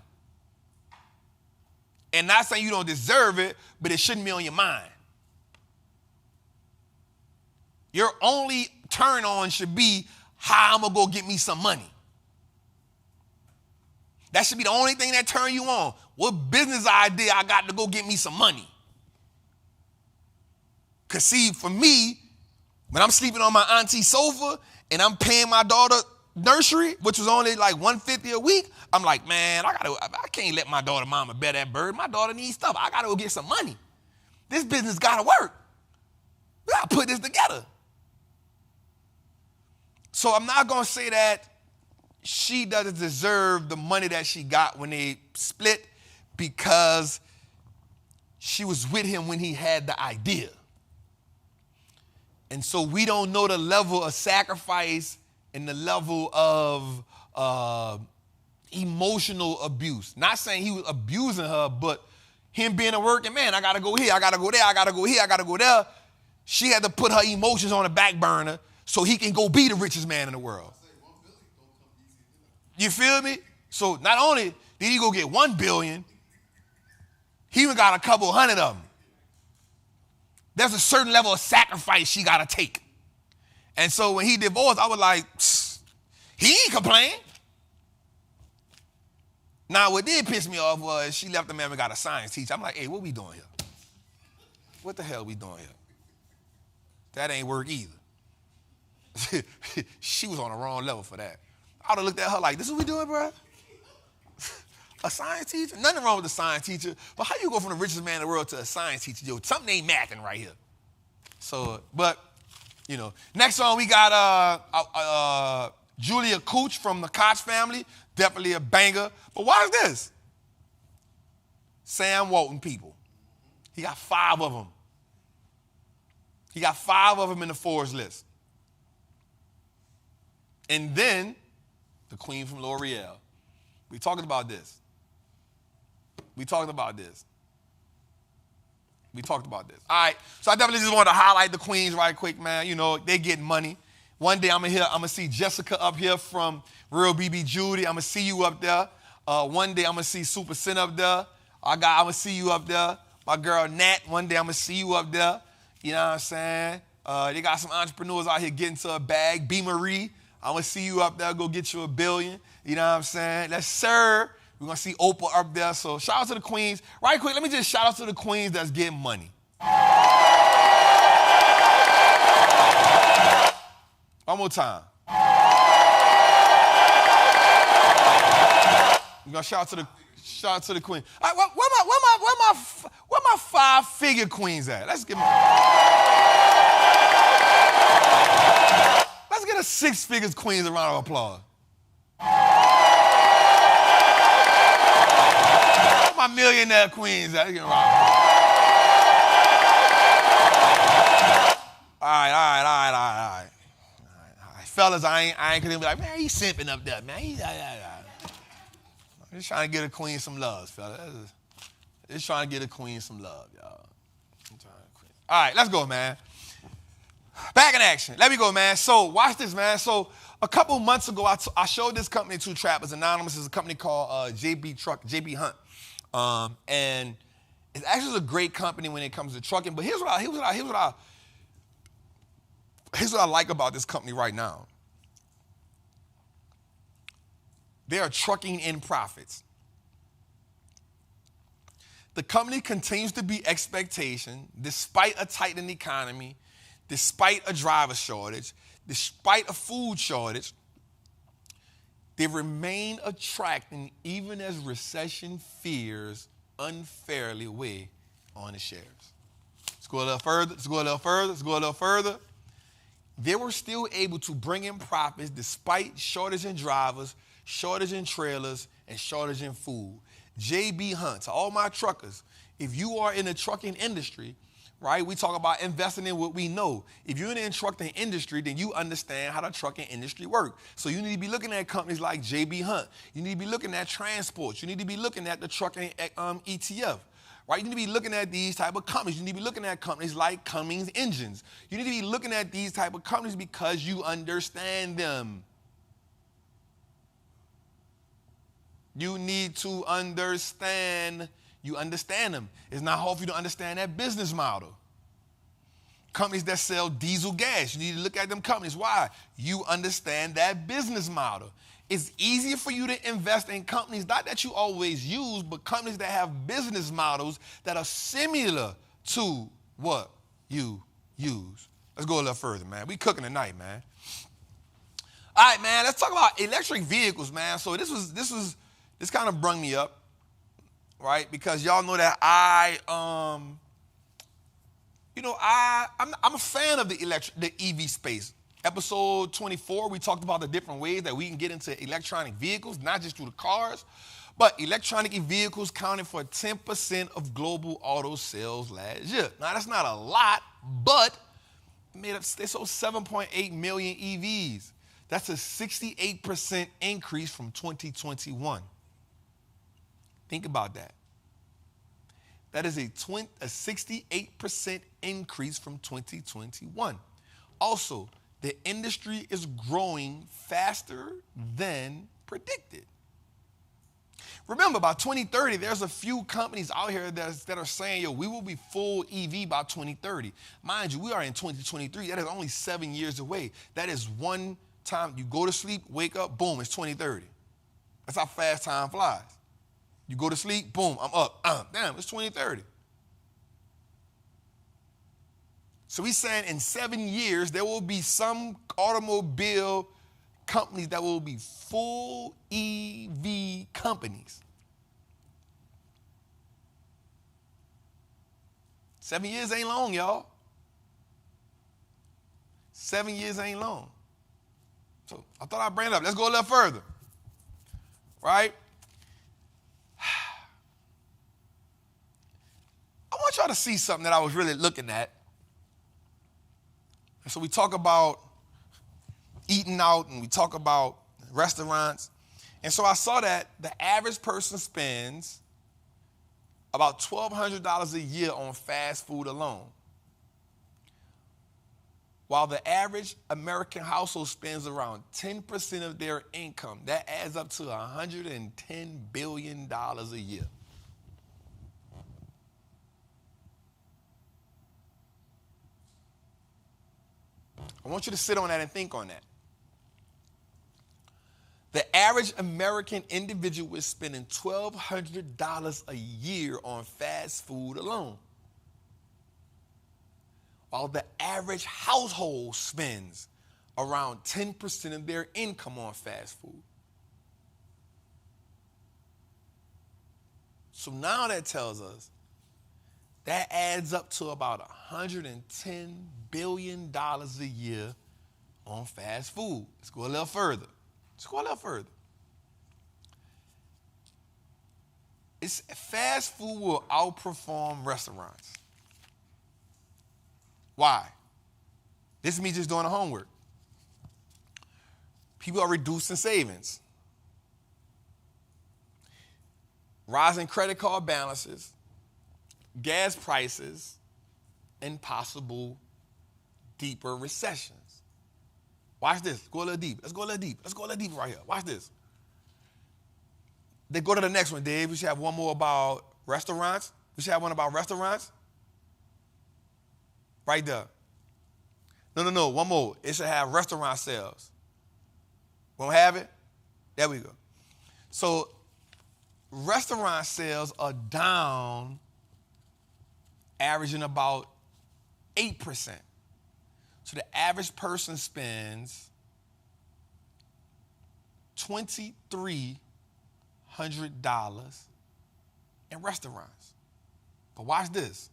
And not saying you don't deserve it, but it shouldn't be on your mind. Your only turn on should be how I'm gonna go get me some money. That should be the only thing that turn you on. What business idea I got to go get me some money? Cause see, for me, when I'm sleeping on my auntie's sofa and I'm paying my daughter nursery, which was only like $150 a week, I'm like, man, I can't let my daughter mama bear that bird. My daughter needs stuff. I gotta go get some money. This business gotta work. We gotta put this together. So I'm not gonna say that she doesn't deserve the money that she got when they split because she was with him when he had the idea. And so we don't know the level of sacrifice and the level of emotional abuse. Not saying he was abusing her, but him being a working man, I gotta go here, I gotta go there, I gotta go here, I gotta go there. She had to put her emotions on the back burner so he can go be the richest man in the world. You feel me? So not only did he go get $1 billion, he even got a couple hundred of them. There's a certain level of sacrifice she got to take. And so when he divorced, I was like, he ain't complain. Now, what did piss me off was she left the man and got a science teacher. I'm like, hey, what we doing here? What the hell we doing here? That ain't work either. She was on the wrong level for that. I would have looked at her like, this is what we doing, bro? A science teacher? Nothing wrong with a science teacher, but how you go from the richest man in the world to a science teacher? Yo, something ain't mathing right here. So, but, you know. Next song, we got Julia Cooch from the Koch family. Definitely a banger. But watch this. Sam Walton people. He got 5 of them. He got 5 of them in the Forbes list. And then, the queen from L'Oreal. We talking about this. We talked about this. All right, so I definitely just wanted to highlight the queens right quick, man. You know, they getting money. One day I'm gonna see Jessica up here from Real BB Judy. I'm gonna see you up there. One day I'm gonna see Super Sin up there. I'm gonna see you up there. My girl Nat, one day I'm gonna see you up there. You know what I'm saying? They got some entrepreneurs out here getting to a bag. B. Marie, I'm gonna see you up there, go get you $1 billion. You know what I'm saying? That's Sir. We're gonna see Oprah up there. So shout out to the queens. Right quick, let me just shout out to the queens that's getting money. One more time. We're gonna shout out to the queen. All right, where my 5-figure queens at? Let's get a 6-figures queens a round of applause. My millionaire queens at? All right. Fellas, I ain't gonna be like, man, he's simping up there, man. I'm just trying to get a queen some love, fellas. Just trying to get a queen some love, y'all. All right, let's go, man. Back in action. Let me go, man. So watch this, man. So a couple months ago, I showed this company to Trappers Anonymous. It's a company called JB Hunt. And it's actually a great company when it comes to trucking. But here's what I like about this company right now. They are trucking in profits. The company continues to beat expectation despite a tightening economy, despite a driver shortage, despite a food shortage. They remain attracting even as recession fears unfairly weigh on the shares. Let's go a little further. They were still able to bring in profits despite shortage in drivers, shortage in trailers, and shortage in food. JB Hunt, to all my truckers, if you are in the trucking industry, right, we talk about investing in what we know. If you're in the trucking industry, then you understand how the trucking industry works. So you need to be looking at companies like JB Hunt. You need to be looking at transports. You need to be looking at the trucking ETF, right? You need to be looking at these type of companies. You need to be looking at companies like Cummins Engines. You need to be looking at these type of companies because you understand them. You need to understand, you understand them. It's not hard for you to understand that business model. Companies that sell diesel gas, you need to look at them companies. Why? You understand that business model. It's easier for you to invest in companies, not that you always use, but companies that have business models that are similar to what you use. Let's go a little further, man. We cooking tonight, man. All right, man, let's talk about electric vehicles, man. So this kind of brung me up, right? Because y'all know that I'm a fan of the EV space. Episode 24, we talked about the different ways that we can get into electronic vehicles, not just through the cars, but electronic vehicles counted for 10% of global auto sales last year. Now, that's not a lot, but they sold 7.8 million EVs. That's a 68% increase from 2021. Think about that. That is a 68% increase from 2021. Also, the industry is growing faster than predicted. Remember, by 2030, there's a few companies out here that are saying, yo, we will be full EV by 2030. Mind you, we are in 2023. That is only 7 years away. That is one time you go to sleep, wake up, boom, it's 2030. That's how fast time flies. You go to sleep, boom, I'm up. Damn, it's 2030. So he's saying in 7 years, there will be some automobile companies that will be full EV companies. 7 years ain't long, y'all. 7 years ain't long. So I thought I'd bring it up. Let's go a little further, right? I want y'all to see something that I was really looking at. And so we talk about eating out and we talk about restaurants. And so I saw that the average person spends about $1,200 a year on fast food alone, while the average American household spends around 10% of their income. That adds up to $110 billion a year. I want you to sit on that and think on that. The average American individual is spending $1,200 a year on fast food alone, while the average household spends around 10% of their income on fast food. So now that tells us that adds up to about $110 billion a year on fast food. Let's go a little further. Fast food will outperform restaurants. Why? This is me just doing the homework. People are reducing savings. Rising credit card balances, gas prices, and possible deeper recessions. Watch this. Go a little deep. Let's go a little deep right here. Watch this. They go to the next one, Dave. We should have one more about restaurants. Right there. No. One more. It should have restaurant sales. Won't have it? There we go. So restaurant sales are down, averaging about 8%. So the average person spends $2,300 in restaurants. But watch this.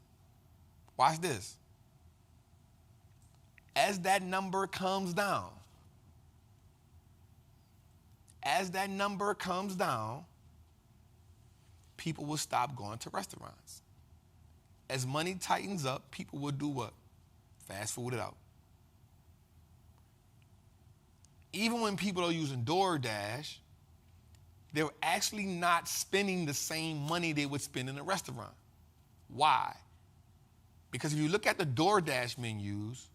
As that number comes down, people will stop going to restaurants. As money tightens up, people will do what? Fast food it out. Even when people are using DoorDash, they're actually not spending the same money they would spend in a restaurant. Why? Because if you look at the DoorDash menus,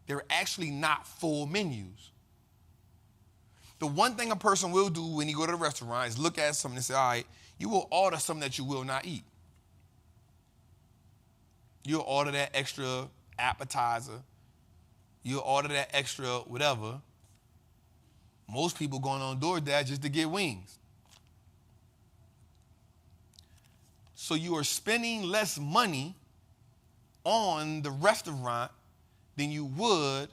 they're actually not full menus. The one thing a person will do when you go to the restaurant is look at something and say, all right, you will order something that you will not eat. You'll order that extra appetizer. You'll order that extra whatever. Most people going on DoorDash just to get wings. So you are spending less money on the restaurant than you would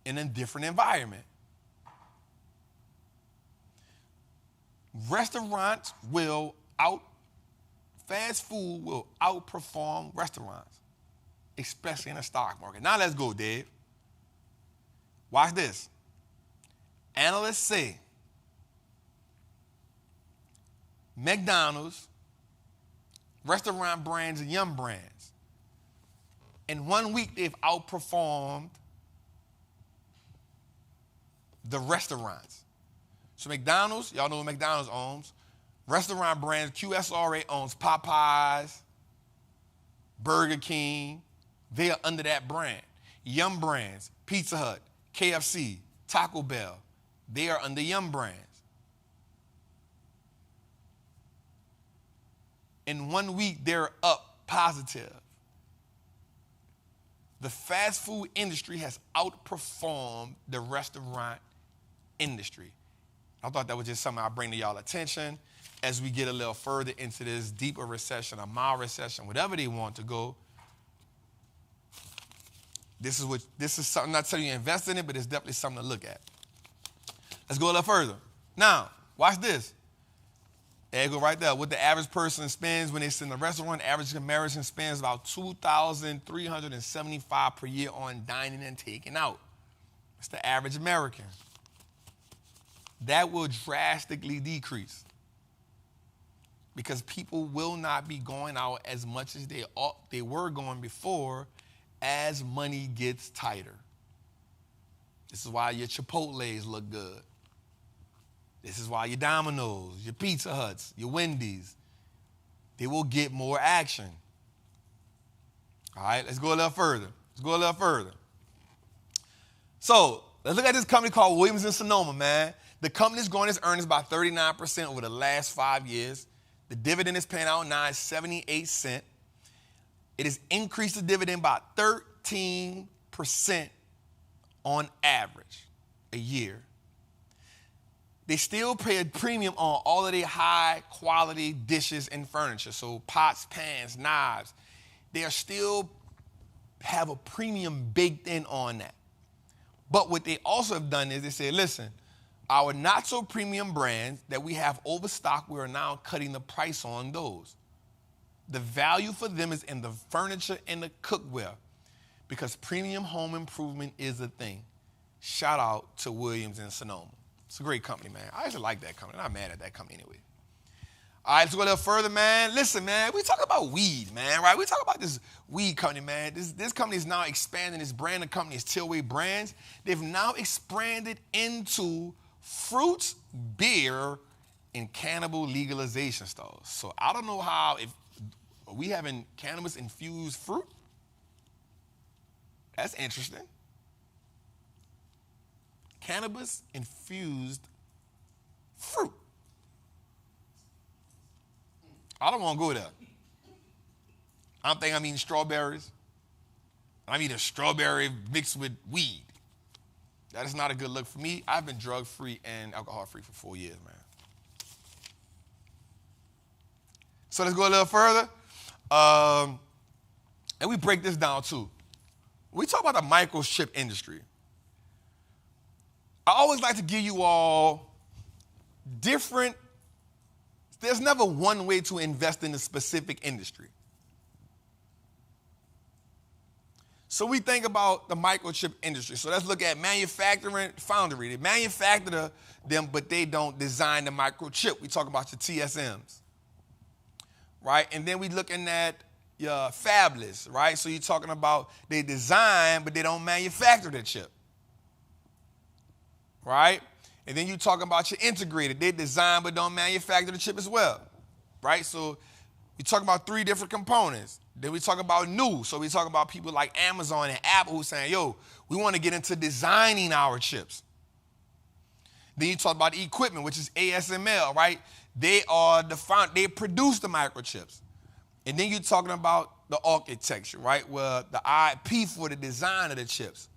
in a different environment. Restaurants fast food will outperform restaurants, especially in the stock market. Now let's go, Dave. Watch this. Analysts say McDonald's, restaurant brands, and Yum brands, in 1 week they've outperformed the restaurants. So McDonald's, y'all know what McDonald's owns. Restaurant brands, QSRA owns Popeyes, Burger King. They are under that brand. Yum brands, Pizza Hut, KFC, Taco Bell. They are under Yum brands. In 1 week, they're up positive. The fast food industry has outperformed the restaurant industry. I thought that was just something I'll bring to y'all attention as we get a little further into this deeper recession, a mild recession, whatever they want to go. This is something, I'm not telling you to invest in it, but it's definitely something to look at. Let's go a little further. Now, watch this. There you go right there. What the average person spends when they sit in the restaurant, the average American spends about $2,375 per year on dining and taking out. That's the average American. That will drastically decrease because people will not be going out as much as they were going before as money gets tighter. This is why your Chipotles look good. This is why your Domino's, your Pizza Huts, your Wendy's, they will get more action. All right, let's go a little further. So let's look at this company called Williams & Sonoma, man. The company's growing its earnings by 39% over the last 5 years. The dividend is paying out now at 78 cents. It has increased the dividend by 13% on average a year. They still pay a premium on all of their high quality dishes and furniture. So pots, pans, knives, they are still have a premium baked in on that. But what they also have done is they said, listen, our not so premium brands that we have overstock, we are now cutting the price on those. The value for them is in the furniture and the cookware because premium home improvement is a thing. Shout out to Williams & Sonoma. It's a great company, man. I actually like that company. I'm not mad at that company anyway. All right, let's go a little further, man. Listen, man, we talk about weed, man, right? We talk about this weed company, man. This company is now expanding. This brand of company is Tilray Brands. They've now expanded into fruits, beer, and cannabis legalization stores. So I don't know how, if are we having cannabis infused fruit? That's interesting. Cannabis infused fruit. I don't want to go there. I'm thinking I'm eating strawberries. I'm eating strawberry mixed with weed. That is not a good look for me. I've been drug-free and alcohol-free for 4 years, man. So let's go a little further. And we break this down, too. We talk about the microchip industry. I always like to give you all different. There's never one way to invest in a specific industry. So we think about the microchip industry. So let's look at manufacturing, foundry. They manufacture them, but they don't design the microchip. We talk about your TSMs, right? And then we looking at your fabless, right? So you're talking about they design, but they don't manufacture the chip, right? And then you talking about your integrated. They design, but don't manufacture the chip as well, right? So We talk about 3 different components. Then we talk about new. So we talk about people like Amazon and Apple who's saying, yo, we want to get into designing our chips. Then you talk about equipment, which is ASML, right? They produce the microchips. And then you're talking about the architecture, right? Well, the IP for the design of the chips.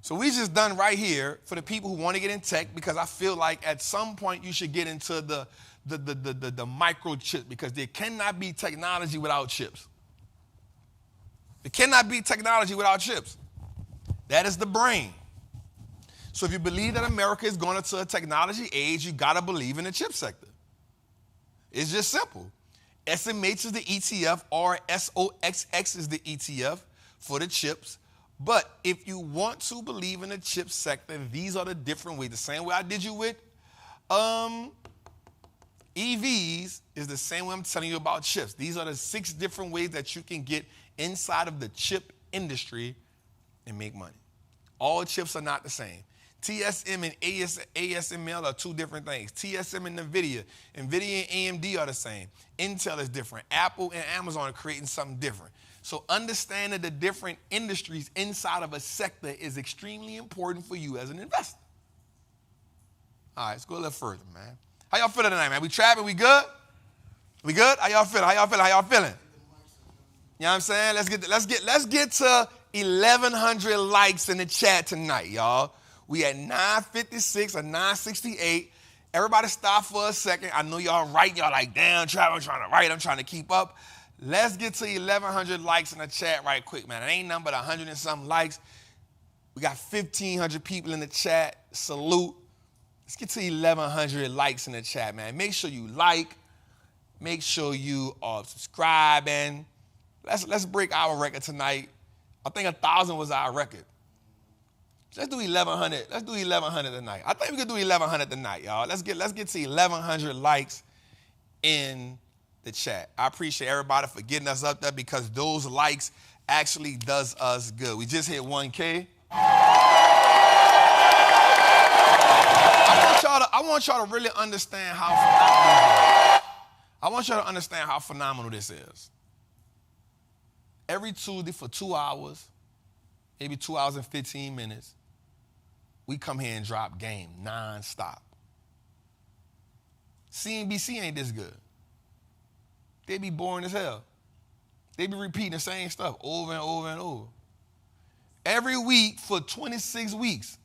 So we just done right here for the people who want to get in tech, because I feel like at some point you should get into the microchip, because there cannot be technology without chips. There cannot be technology without chips. That is the brain. So if you believe that America is going into a technology age, you got to believe in the chip sector. It's just simple. SMH is the ETF, or SOXX is the ETF for the chips. But if you want to believe in the chip sector, these are the different ways. The same way I did you with EVs is the same way I'm telling you about chips. These are the 6 different ways that you can get inside of the chip industry and make money. All chips are not the same. TSM and ASML are 2 different things. TSM and NVIDIA and AMD are the same. Intel is different. Apple and Amazon are creating something different. So understanding the different industries inside of a sector is extremely important for you as an investor. All right, let's go a little further, man. How y'all feeling tonight, man? We trapping? We good? We good? How y'all feeling? How y'all feeling? How y'all feeling? You know what I'm saying? Let's get to 1,100 likes in the chat tonight, y'all. We at 956 or 968. Everybody stop for a second. I know y'all write. Y'all like, damn, Trav, I'm trying to write. I'm trying to keep up. Let's get to 1,100 likes in the chat right quick, man. It ain't nothing but 100 and something likes. We got 1,500 people in the chat. Salute. Let's get to 1,100 likes in the chat, man. Make sure you like. Make sure you are subscribing. Let's break our record tonight. I think 1,000 was our record. Let's do 1,100. Let's do 1,100 tonight. I think we can do 1,100 tonight, y'all. Let's get to 1,100 likes in the chat. I appreciate everybody for getting us up there, because those likes actually does us good. We just hit 1K. I want y'all to really understand how phenomenal this is. I want y'all to understand how phenomenal this is. Every Tuesday for 2 hours, maybe 2 hours and 15 minutes, we come here and drop game nonstop. CNBC ain't this good. They be boring as hell. They be repeating the same stuff over and over and over. Every week for 26 weeks,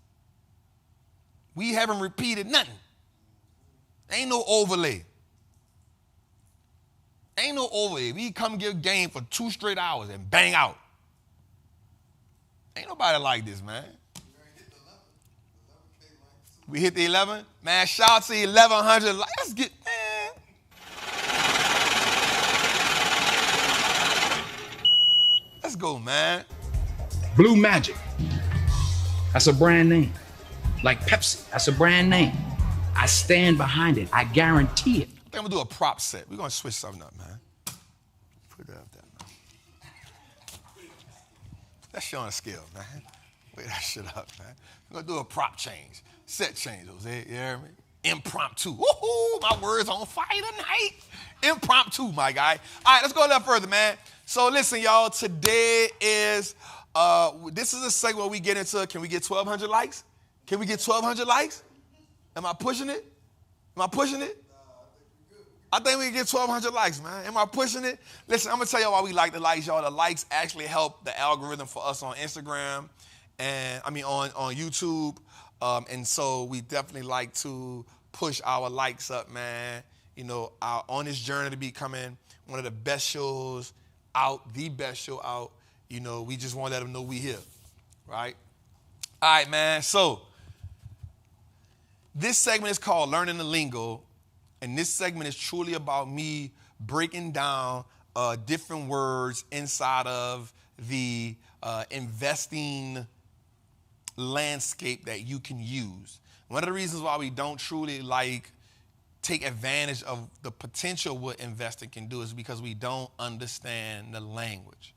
we haven't repeated nothing. Ain't no overlay. Ain't no overlay. We come give game for 2 straight hours and bang out. Ain't nobody like this, man. We hit the 11? Man, shout out to 1,100. Let's get, man. Let's go, man. Blue Magic. That's a brand name. Like Pepsi, that's a brand name. I stand behind it. I guarantee it. I think I'm gonna do a prop set. We're gonna switch something up, man. Put that up there, man. That's showing a skill, man. Wait that shit up, man. We're gonna do a prop change. Set change, Jose. You hear me? Impromptu. Woohoo! My words on fire tonight. Impromptu, my guy. All right, let's go a little further, man. So listen, y'all. Today is this is a segment where we get into. Can we get 1,200 likes? Can we get 1,200 likes? Am I pushing it? Am I pushing it? I think we can get 1,200 likes, man. Am I pushing it? Listen, I'm gonna tell y'all why we like the likes, y'all. The likes actually help the algorithm for us on Instagram, and on YouTube. And so we definitely like to push our likes up, man. You know, on this journey to becoming one of the best shows out, the best show out. You know, we just want to let them know we here, right? All right, man. So this segment is called Learning the Lingo, and this segment is truly about me breaking down different words inside of the investing landscape that you can use. One of the reasons why we don't truly take advantage of the potential what investing can do is because we don't understand the language,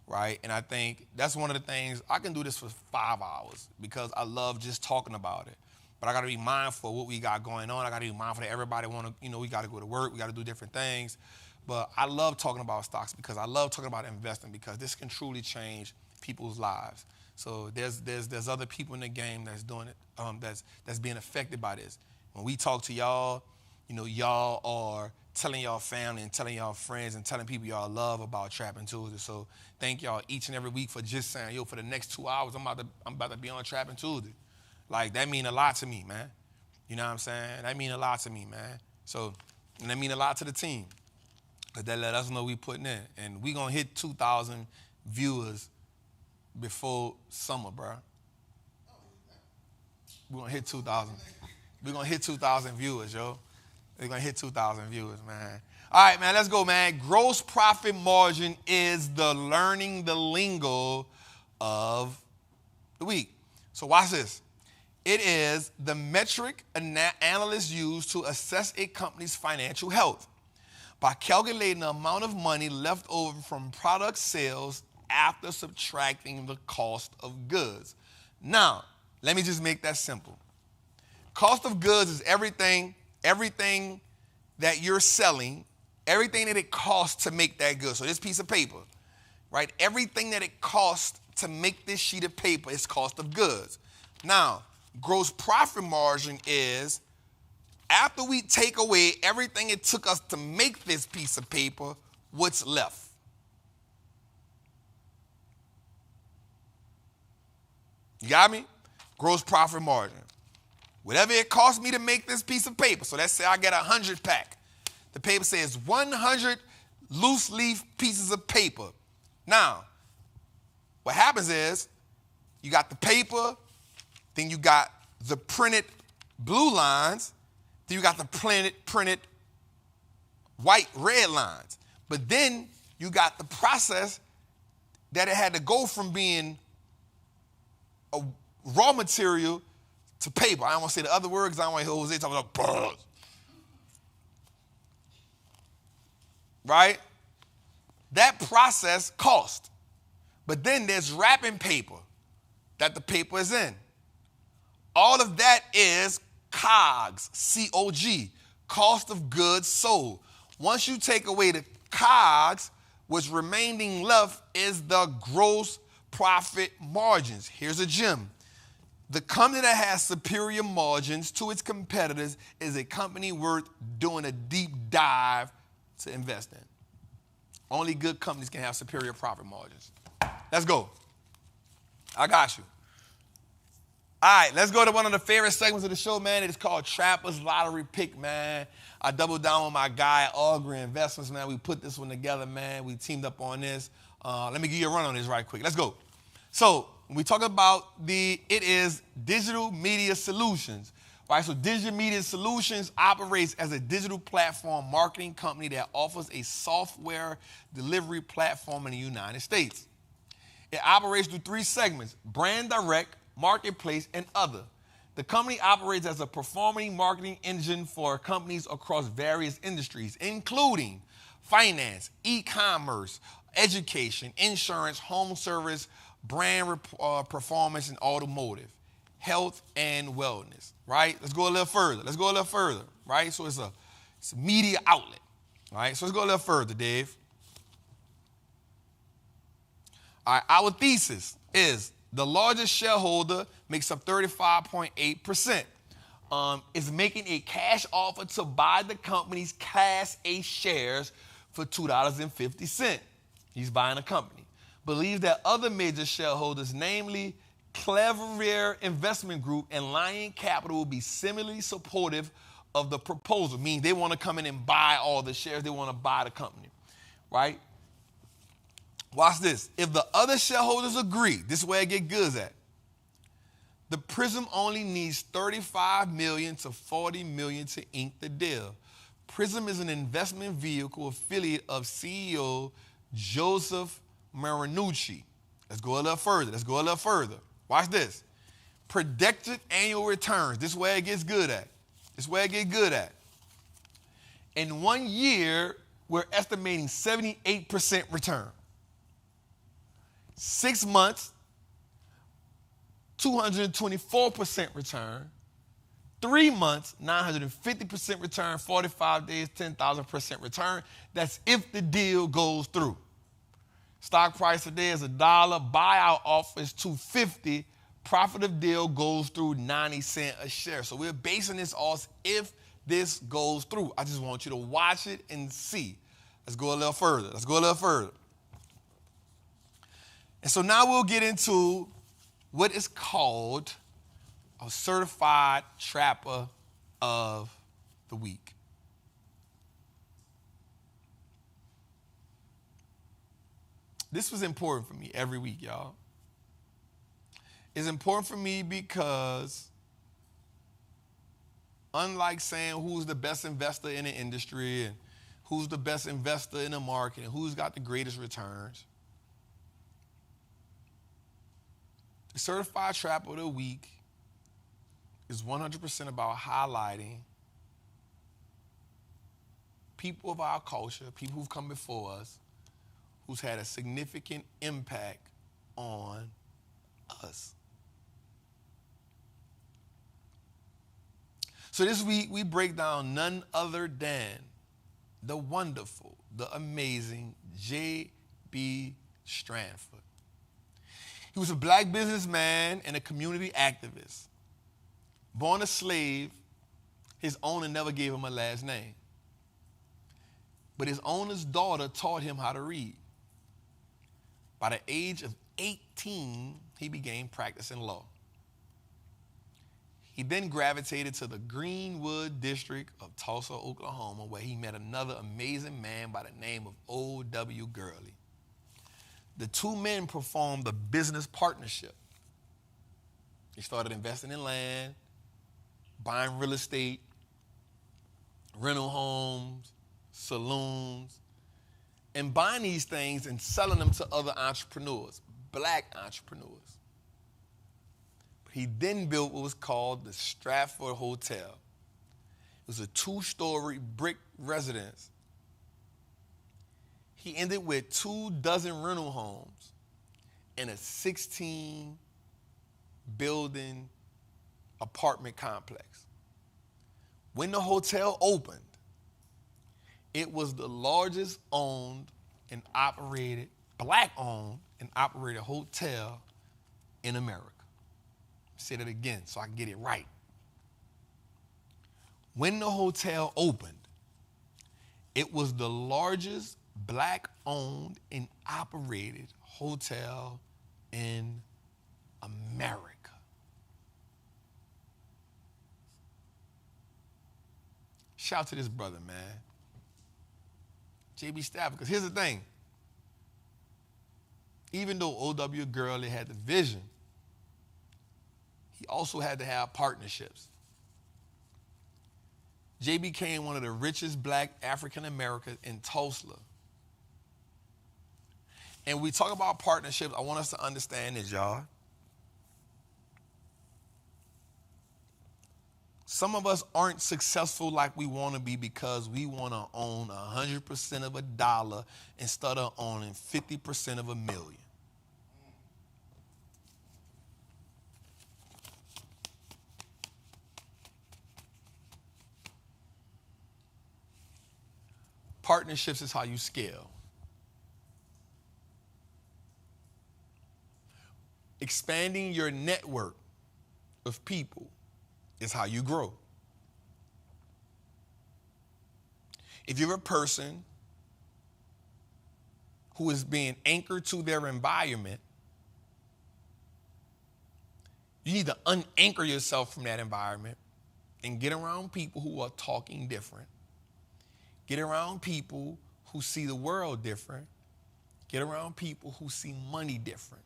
right? And I think that's one of the things. I can do this for 5 hours because I love just talking about it. But I got to be mindful of what we got going on. I got to be mindful that everybody we got to go to work. We got to do different things. But I love talking about stocks because I love talking about investing because this can truly change people's lives. So there's other people in the game that's doing it, that's being affected by this. When we talk to y'all, y'all are telling y'all family and telling y'all friends and telling people y'all love about Trappin Tuesday. So thank y'all each and every week for just saying, yo, for the next 2 hours, I'm about to be on Trappin Tuesday. Like, that mean a lot to me, man. You know what I'm saying? That mean a lot to me, man. So, and that mean a lot to the team. But that let us know we putting in. And we gonna hit 2,000 viewers before summer, bro. We're gonna hit 2,000. We're gonna hit 2,000 viewers, yo. We're gonna hit 2,000 viewers, man. All right, man, let's go, man. Gross profit margin is the learning the lingo of the week. So watch this. It is the metric analysts use to assess a company's financial health by calculating the amount of money left over from product sales after subtracting the cost of goods. Now, let me just make that simple. Cost of goods is everything that you're selling, everything that it costs to make that good. So this piece of paper, right? Everything that it costs to make this sheet of paper is cost of goods. Now, gross profit margin is after we take away everything it took us to make this piece of paper, what's left? You got me? Gross profit margin. Whatever it cost me to make this piece of paper. So let's say I get 100 pack. The paper says 100 loose leaf pieces of paper. Now, what happens is you got the paper, then you got the printed blue lines, then you got the printed white red lines. But then you got the process that it had to go from being a raw material to paper. I don't want to say the other words because I don't want to hear Jose talking about birds. Right? That process cost. But then there's wrapping paper that the paper is in. All of that is COGS, C-O-G, cost of goods sold. Once you take away the COGS, what's remaining left is the gross profit margins. Here's a gem. The company that has superior margins to its competitors is a company worth doing a deep dive to invest in. Only good companies can have superior profit margins. Let's go. I got you. All right, let's go to one of the favorite segments of the show, man. It is called Trapper's Lottery Pick, man. I doubled down with my guy, Augury Investments, man. We put this one together, man. We teamed up on this. Let me give you a run on this right quick. Let's go. So when we talk about it is digital media solutions, right? So digital media solutions operates as a digital platform marketing company that offers a software delivery platform in the United States. It operates through 3 segments: brand direct, marketplace, and other. The company operates as a performing marketing engine for companies across various industries, including finance, e-commerce, education, insurance, home service, brand performance, and automotive, health and wellness, right? Let's go a little further. Right? So it's a media outlet, right? So let's go a little further, Dave. All right, our thesis is the largest shareholder makes up 35.8%. Is making a cash offer to buy the company's Class A shares for $2.50. He's buying a company. Believes that other major shareholders, namely Clever Investment Group and Lion Capital, will be similarly supportive of the proposal. Meaning they want to come in and buy all the shares. They want to buy the company, right? Watch this. If the other shareholders agree, this is where it get good at. The Prism only needs $35 million to $40 million to ink the deal. Prism is an investment vehicle affiliate of CEO Joseph Marinucci. Let's go a little further. Watch this. Projected annual returns. This is where it gets good at. In 1 year, we're estimating 78% return. 6 months, 224% return. 3 months, 950% return, 45 days, 10,000% return. That's if the deal goes through. Stock price today is $1. Buyout offer is $2.50. Profit of deal goes through 90 cents a share. So we're basing this off if this goes through. I just want you to watch it and see. Let's go a little further. And so now we'll get into what is called a certified trapper of the week. This was important for me every week, y'all. It's important for me because unlike saying who's the best investor in the industry and who's the best investor in the market and who's got the greatest returns, the certified trapper of the week is 100% about highlighting people of our culture, people who've come before us, who's had a significant impact on us. So this week, we break down none other than the wonderful, the amazing J.B. Stradford. He was a black businessman and a community activist. Born a slave, his owner never gave him a last name. But his owner's daughter taught him how to read. By the age of 18, he began practicing law. He then gravitated to the Greenwood district of Tulsa, Oklahoma, where he met another amazing man by the name of O.W. Gurley. The two men performed a business partnership. They started investing in land, buying real estate, rental homes, saloons, and buying these things and selling them to other entrepreneurs, black entrepreneurs. He then built what was called the Stradford Hotel. It was a 2-story brick residence. He ended with 24 rental homes and a 16-building apartment complex. When the hotel opened, it was the largest owned and operated, black-owned and operated hotel in America. Say that again so I can get it right. When the hotel opened, it was the largest black-owned and operated hotel in America. Shout out to this brother, man. J.B. Stradford, because here's the thing. Even though O.W. Gurley had the vision, he also had to have partnerships. Jay became one of the richest black African Americans in Tulsa. And we talk about partnerships, I want us to understand this, y'all. Some of us aren't successful like we want to be because we want to own 100% of a dollar instead of owning 50% of a million. Partnerships is how you scale. Expanding your network of people is how you grow. If you're a person who is being anchored to their environment, you need to unanchor yourself from that environment and get around people who are talking different. Get around people who see the world different. Get around people who see money different.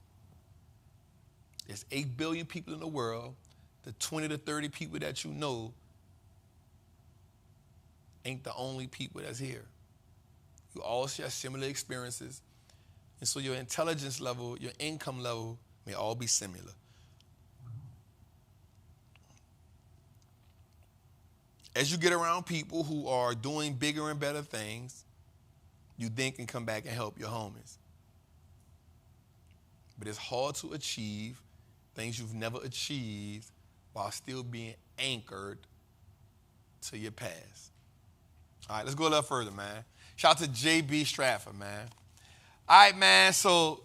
There's 8 billion people in the world. The 20 to 30 people that you know ain't the only people that's here. You all share similar experiences. And so your intelligence level, your income level may all be similar. As you get around people who are doing bigger and better things, you then can come back and help your homies. But it's hard to achieve things you've never achieved while still being anchored to your past. All right, let's go a little further, man. Shout out to JB Stradford, man. All right, man, so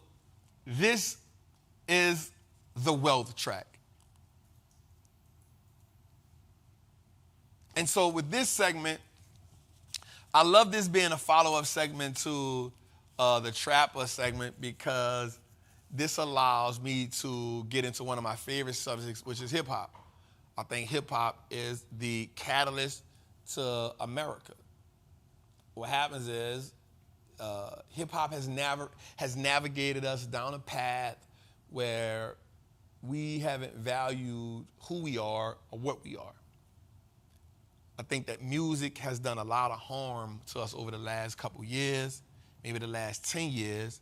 this is the wealth track. And so with this segment, I love this being a follow-up segment to the Trapper segment because this allows me to get into one of my favorite subjects, which is hip-hop. I think hip-hop is the catalyst to America. What happens is hip-hop has navigated us down a path where we haven't valued who we are or what we are. I think that music has done a lot of harm to us over the last couple years, maybe the last 10 years,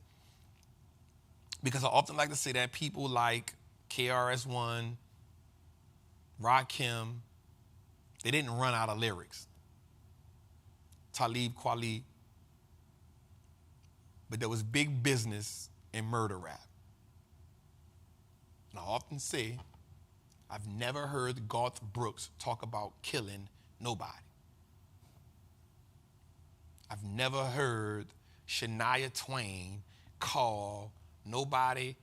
because I often like to say that people like KRS-One, Rakim, they didn't run out of lyrics. Talib Kweli, but there was big business in murder rap. And I often say, I've never heard Garth Brooks talk about killing nobody. I've never heard Shania Twain call nobody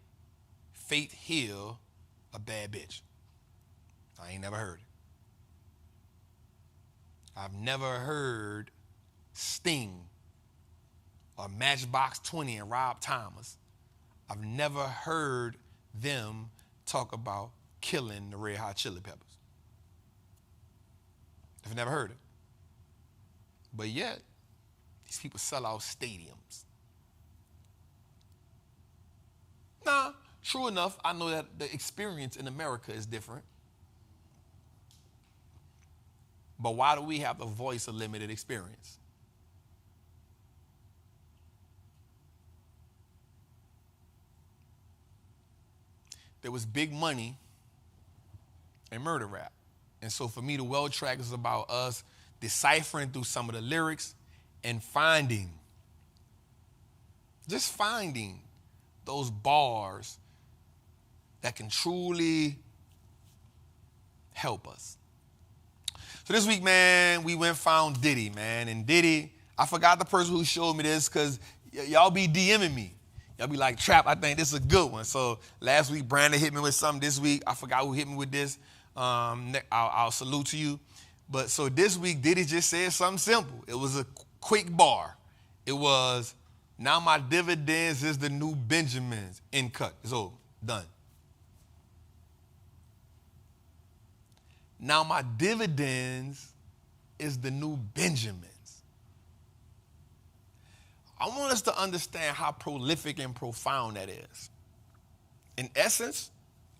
Faith Hill a bad bitch. I ain't never heard it. I've never heard Sting or Matchbox 20 and Rob Thomas. I've never heard them talk about killing the Red Hot Chili Peppers. I've never heard it. But yet, these people sell out stadiums. Nah, true enough, I know that the experience in America is different. But why do we have to voice a limited experience? There was big money in murder rap. And so for me, the Well track is about us deciphering through some of the lyrics and just finding those bars that can truly help us. So this week, man, we went and found Diddy, man. And Diddy, I forgot the person who showed me this because y'all be DMing me. Y'all be like, Trap, I think this is a good one. So last week, Brandon hit me with something. This week, I forgot who hit me with this. I'll salute to you. But so this week, Diddy just said something simple. It was a quick bar. It was, now my dividends is the new Benjamins. In cut. It's over. Done. Now my dividends is the new Benjamins. I want us to understand how prolific and profound that is. In essence,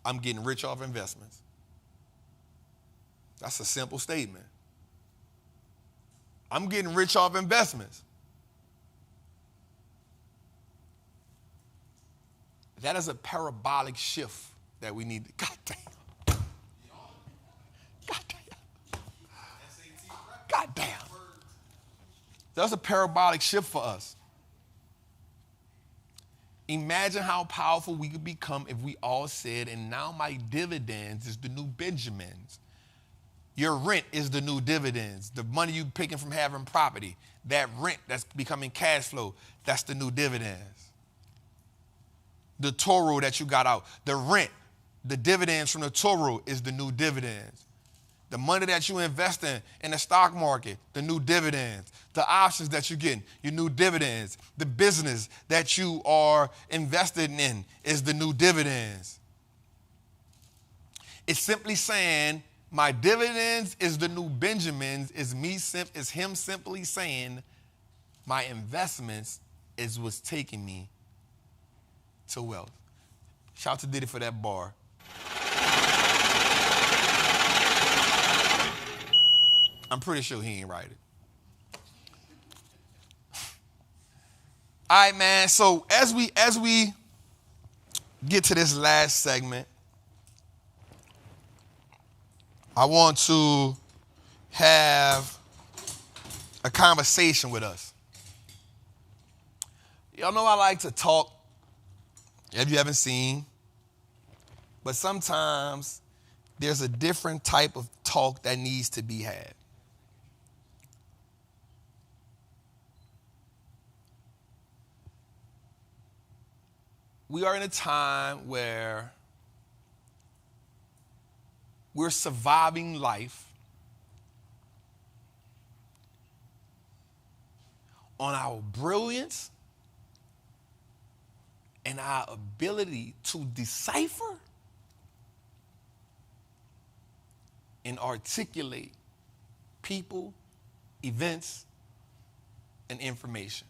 I'm getting rich off investments. That's a simple statement. I'm getting rich off investments. That is a parabolic shift that we need to, God damn. God damn. God damn. That's a parabolic shift for us. Imagine how powerful we could become if we all said, and now my dividends is the new Benjamins. Your rent is the new dividends. The money you picking from having property, that rent that's becoming cash flow, that's the new dividends. The Toro that you got out, the rent, the dividends from the Toro is the new dividends. The money that you invest in the stock market, the new dividends. The options that you're getting, your new dividends. The business that you are invested in is the new dividends. It's simply saying, my dividends is the new Benjamins, is him simply saying, my investments is what's taking me to wealth. Shout out to Diddy for that bar. I'm pretty sure he ain't write it. All right, man. So as we get to this last segment, I want to have a conversation with us. Y'all know I like to talk, if you haven't seen, but sometimes there's a different type of talk that needs to be had. We are in a time where we're surviving life on our brilliance and our ability to decipher and articulate people, events, and information.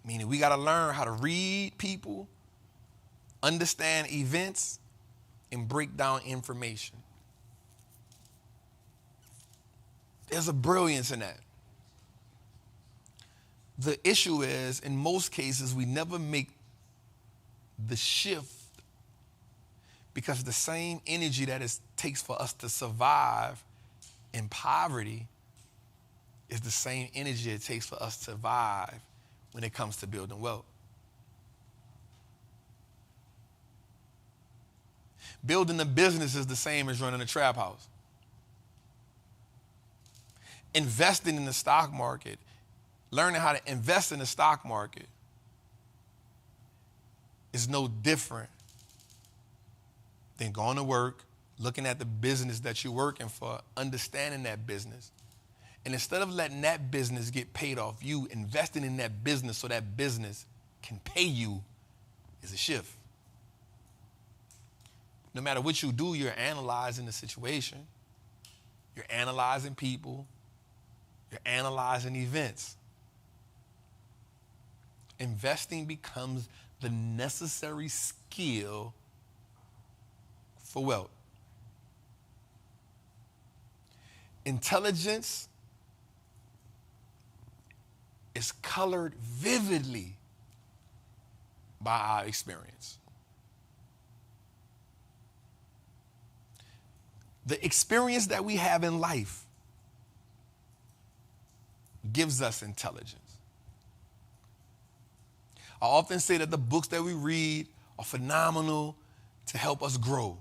Meaning we got to learn how to read people, understand events, and break down information. There's a brilliance in that. The issue is, in most cases, we never make the shift because the same energy that it takes for us to survive in poverty is the same energy it takes for us to survive when it comes to building wealth. Building a business is the same as running a trap house. Investing in the stock market, learning how to invest in the stock market is no different than going to work, looking at the business that you're working for, understanding that business. And instead of letting that business get paid off, you investing in that business so that business can pay you is a shift. No matter what you do, you're analyzing the situation. You're analyzing people. You're analyzing events. Investing becomes the necessary skill for wealth. Intelligence is colored vividly by our experience. The experience that we have in life gives us intelligence. I often say that the books that we read are phenomenal to help us grow.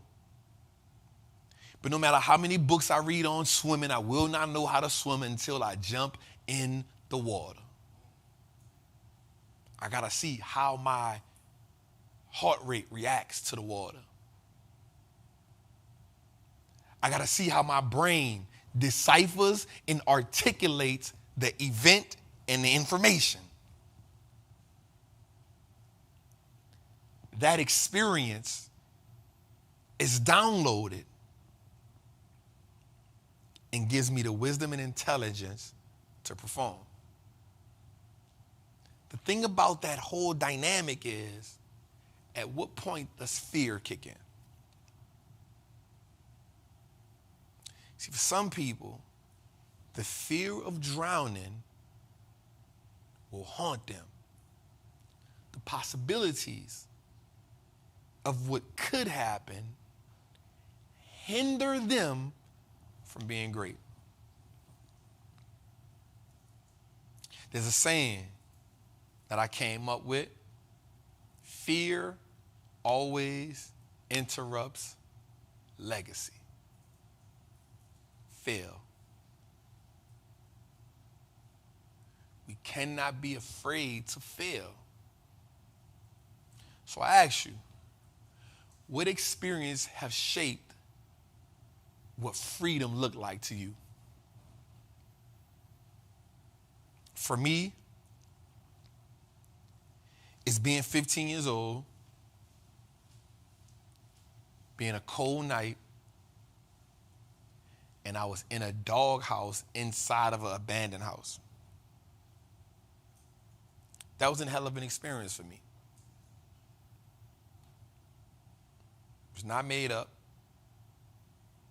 But no matter how many books I read on swimming, I will not know how to swim until I jump in the water. I gotta see how my heart rate reacts to the water. I gotta see how my brain deciphers and articulates the event and the information. That experience is downloaded and gives me the wisdom and intelligence to perform. The thing about that whole dynamic is, at what point does fear kick in? See, for some people, the fear of drowning will haunt them. The possibilities of what could happen hinder them from being great. There's a saying that I came up with: fear always interrupts legacy. Fail. We cannot be afraid to fail. So I ask you, what experience have shaped what freedom looked like to you? For me, it's being 15 years old, being a cold night, and I was in a doghouse inside of an abandoned house. That was a hell of an experience for me. It's not made up.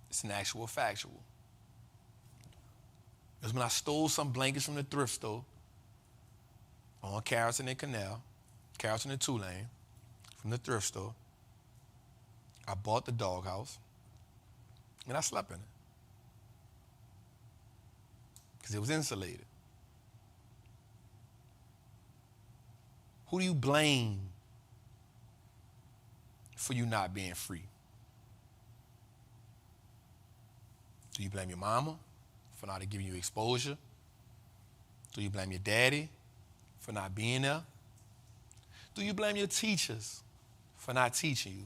It's an actual factual. It was when I stole some blankets from the thrift store on Carrollton and Canal, Carrollton and Tulane, from the thrift store. I bought the doghouse, and I slept in it because it was insulated. Who do you blame for you not being free? Do you blame your mama for not giving you exposure? Do you blame your daddy for not being there? Do you blame your teachers for not teaching you?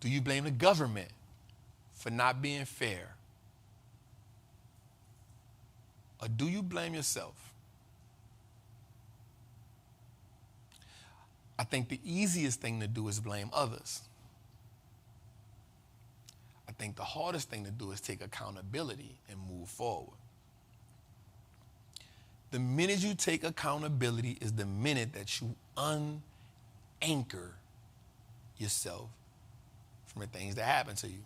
Do you blame the government for not being fair? Or do you blame yourself? I think the easiest thing to do is blame others. I think the hardest thing to do is take accountability and move forward. The minute you take accountability is the minute that you unanchor yourself from the things that happen to you.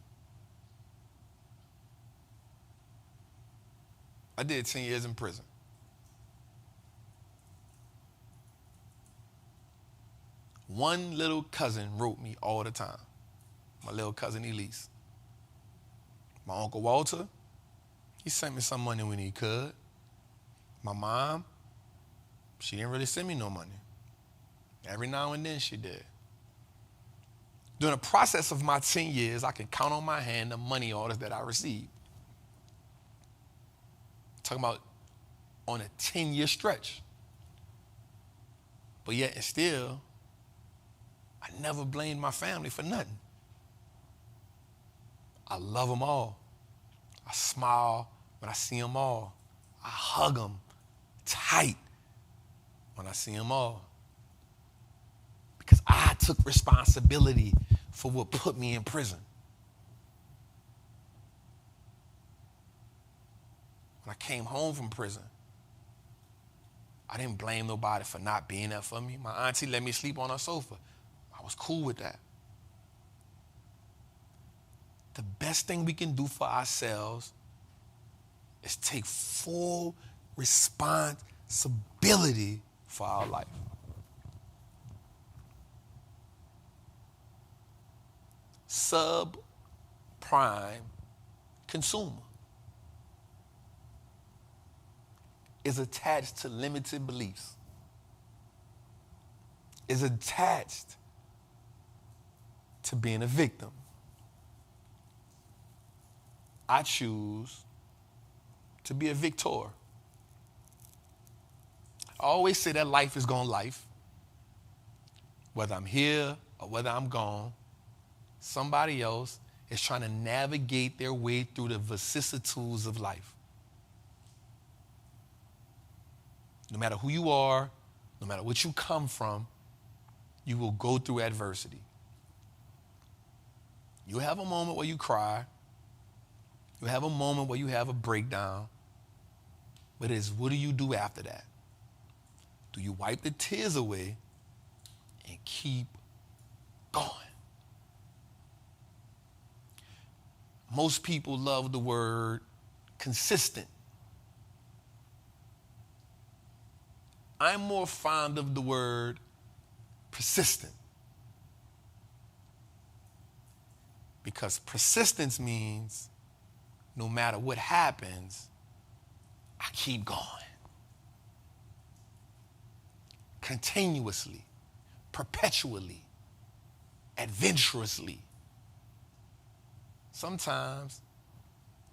I did 10 years in prison. One little cousin wrote me all the time. My little cousin Elise. My Uncle Walter, he sent me some money when he could. My mom, she didn't really send me no money. Every now and then she did. During the process of my 10 years, I can count on my hand the money orders that I received. Talking about on a 10-year stretch. But yet and still, I never blamed my family for nothing. I love them all. I smile when I see them all. I hug them tight when I see them all. Because I took responsibility for what put me in prison. When I came home from prison, I didn't blame nobody for not being there for me. My auntie let me sleep on her sofa. I was cool with that. The best thing we can do for ourselves is take full responsibility for our life. Subprime consumer is attached to limited beliefs, is attached to being a victim. I choose to be a victor. I always say that life is gonna life. Whether I'm here or whether I'm gone, somebody else is trying to navigate their way through the vicissitudes of life. No matter who you are, no matter what you come from, you will go through adversity. You'll have a moment where you cry. You'll have a moment where you have a breakdown. But it's what do you do after that? Do you wipe the tears away and keep going? Most people love the word consistent. I'm more fond of the word persistent. Because persistence means no matter what happens, I keep going. Continuously, perpetually, adventurously. Sometimes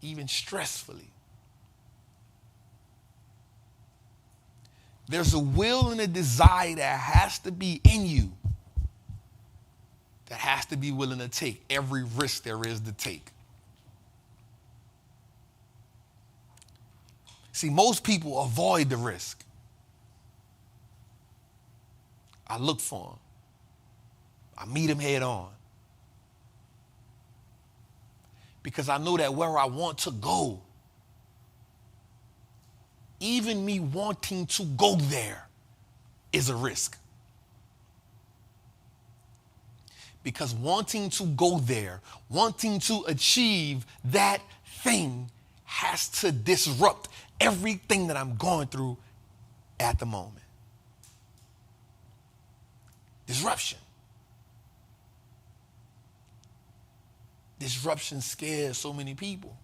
even stressfully. There's a will and a desire that has to be in you, that has to be willing to take every risk there is to take. See, most people avoid the risk. I look for them. I meet them head on. Because I know that where I want to go, even me wanting to go there is a risk. Because wanting to go there, wanting to achieve that thing has to disrupt everything that I'm going through at the moment. Disruption. Disruption scares so many people.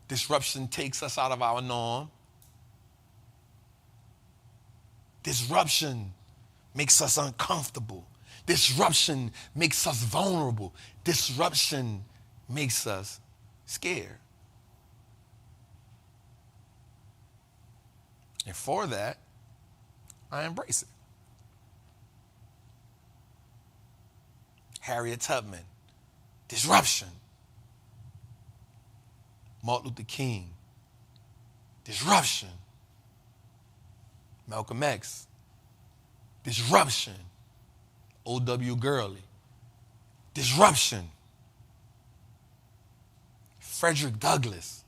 Disruption takes us out of our norm. Disruption makes us uncomfortable. Disruption makes us vulnerable. Disruption makes us scared. And for that, I embrace it. Harriet Tubman, disruption. Martin Luther King, disruption. Malcolm X, disruption. O.W. Gurley, disruption. Frederick Douglass,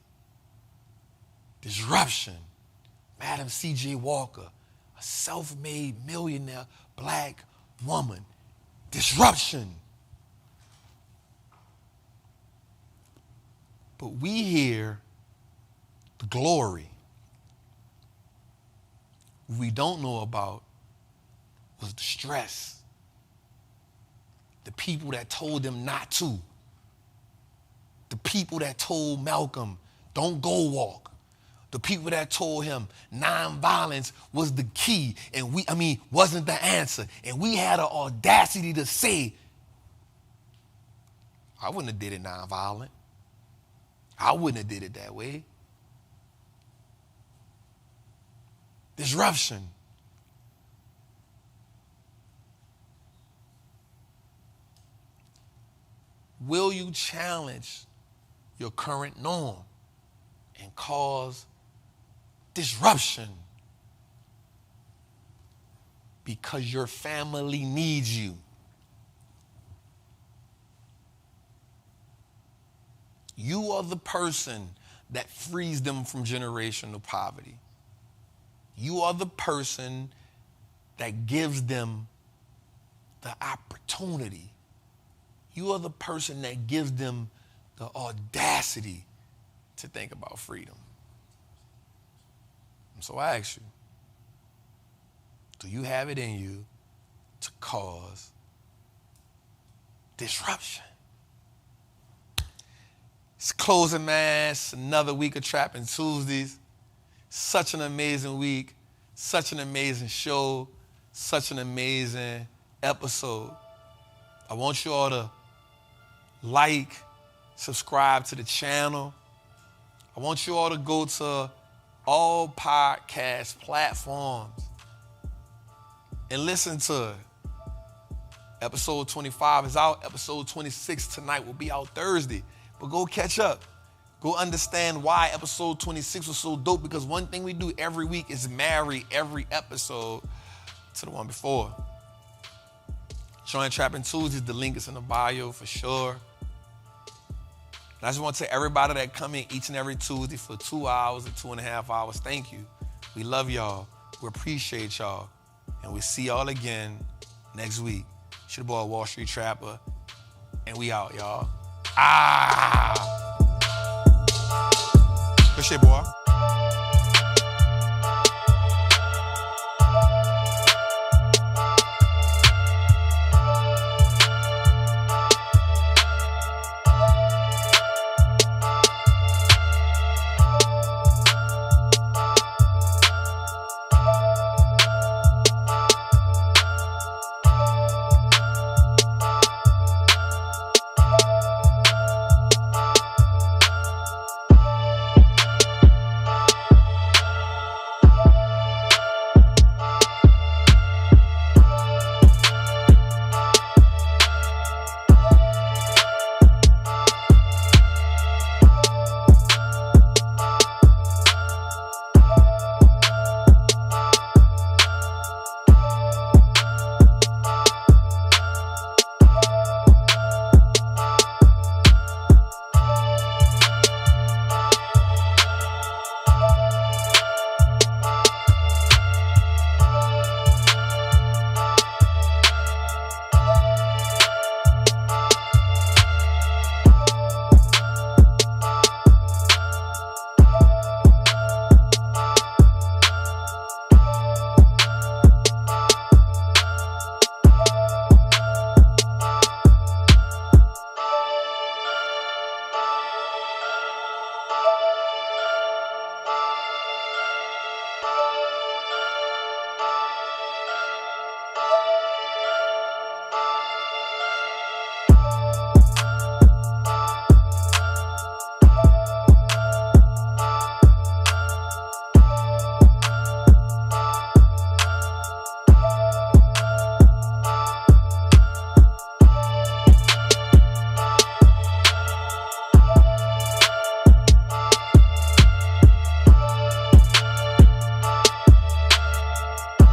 disruption. Madam C.J. Walker, a self-made millionaire black woman, disruption. But we hear the glory. What we don't know about was the stress. The people that told them not to. The people that told Malcolm, don't go walk. The people that told him nonviolence was the key and wasn't the answer. And we had the audacity to say, I wouldn't have did it nonviolent. I wouldn't have did it that way. Disruption. Will you challenge your current norm and cause disruption because your family needs you? You are the person that frees them from generational poverty. You are the person that gives them the opportunity. You are the person that gives them the audacity to think about freedom. And so I ask you, do you have it in you to cause disruption? It's closing, man. It's another week of Trappin Tuesdays. Such an amazing week, such an amazing show, such an amazing episode. I want you all to like, subscribe to the channel. I want you all to go to all podcast platforms and listen to it. Episode 25 is out. Episode 26 tonight will be out Thursday. But go catch up. Go understand why episode 26 was so dope, because one thing we do every week is marry every episode to the one before. Join Trappin Tuesdays. The link is in the bio for sure. And I just want to tell everybody that come in each and every Tuesday for 2 hours or 2.5 hours, thank you. We love y'all. We appreciate y'all. And we'll see y'all again next week. It's your boy, Wall Street Trapper. And we out, y'all. Good shit, boy.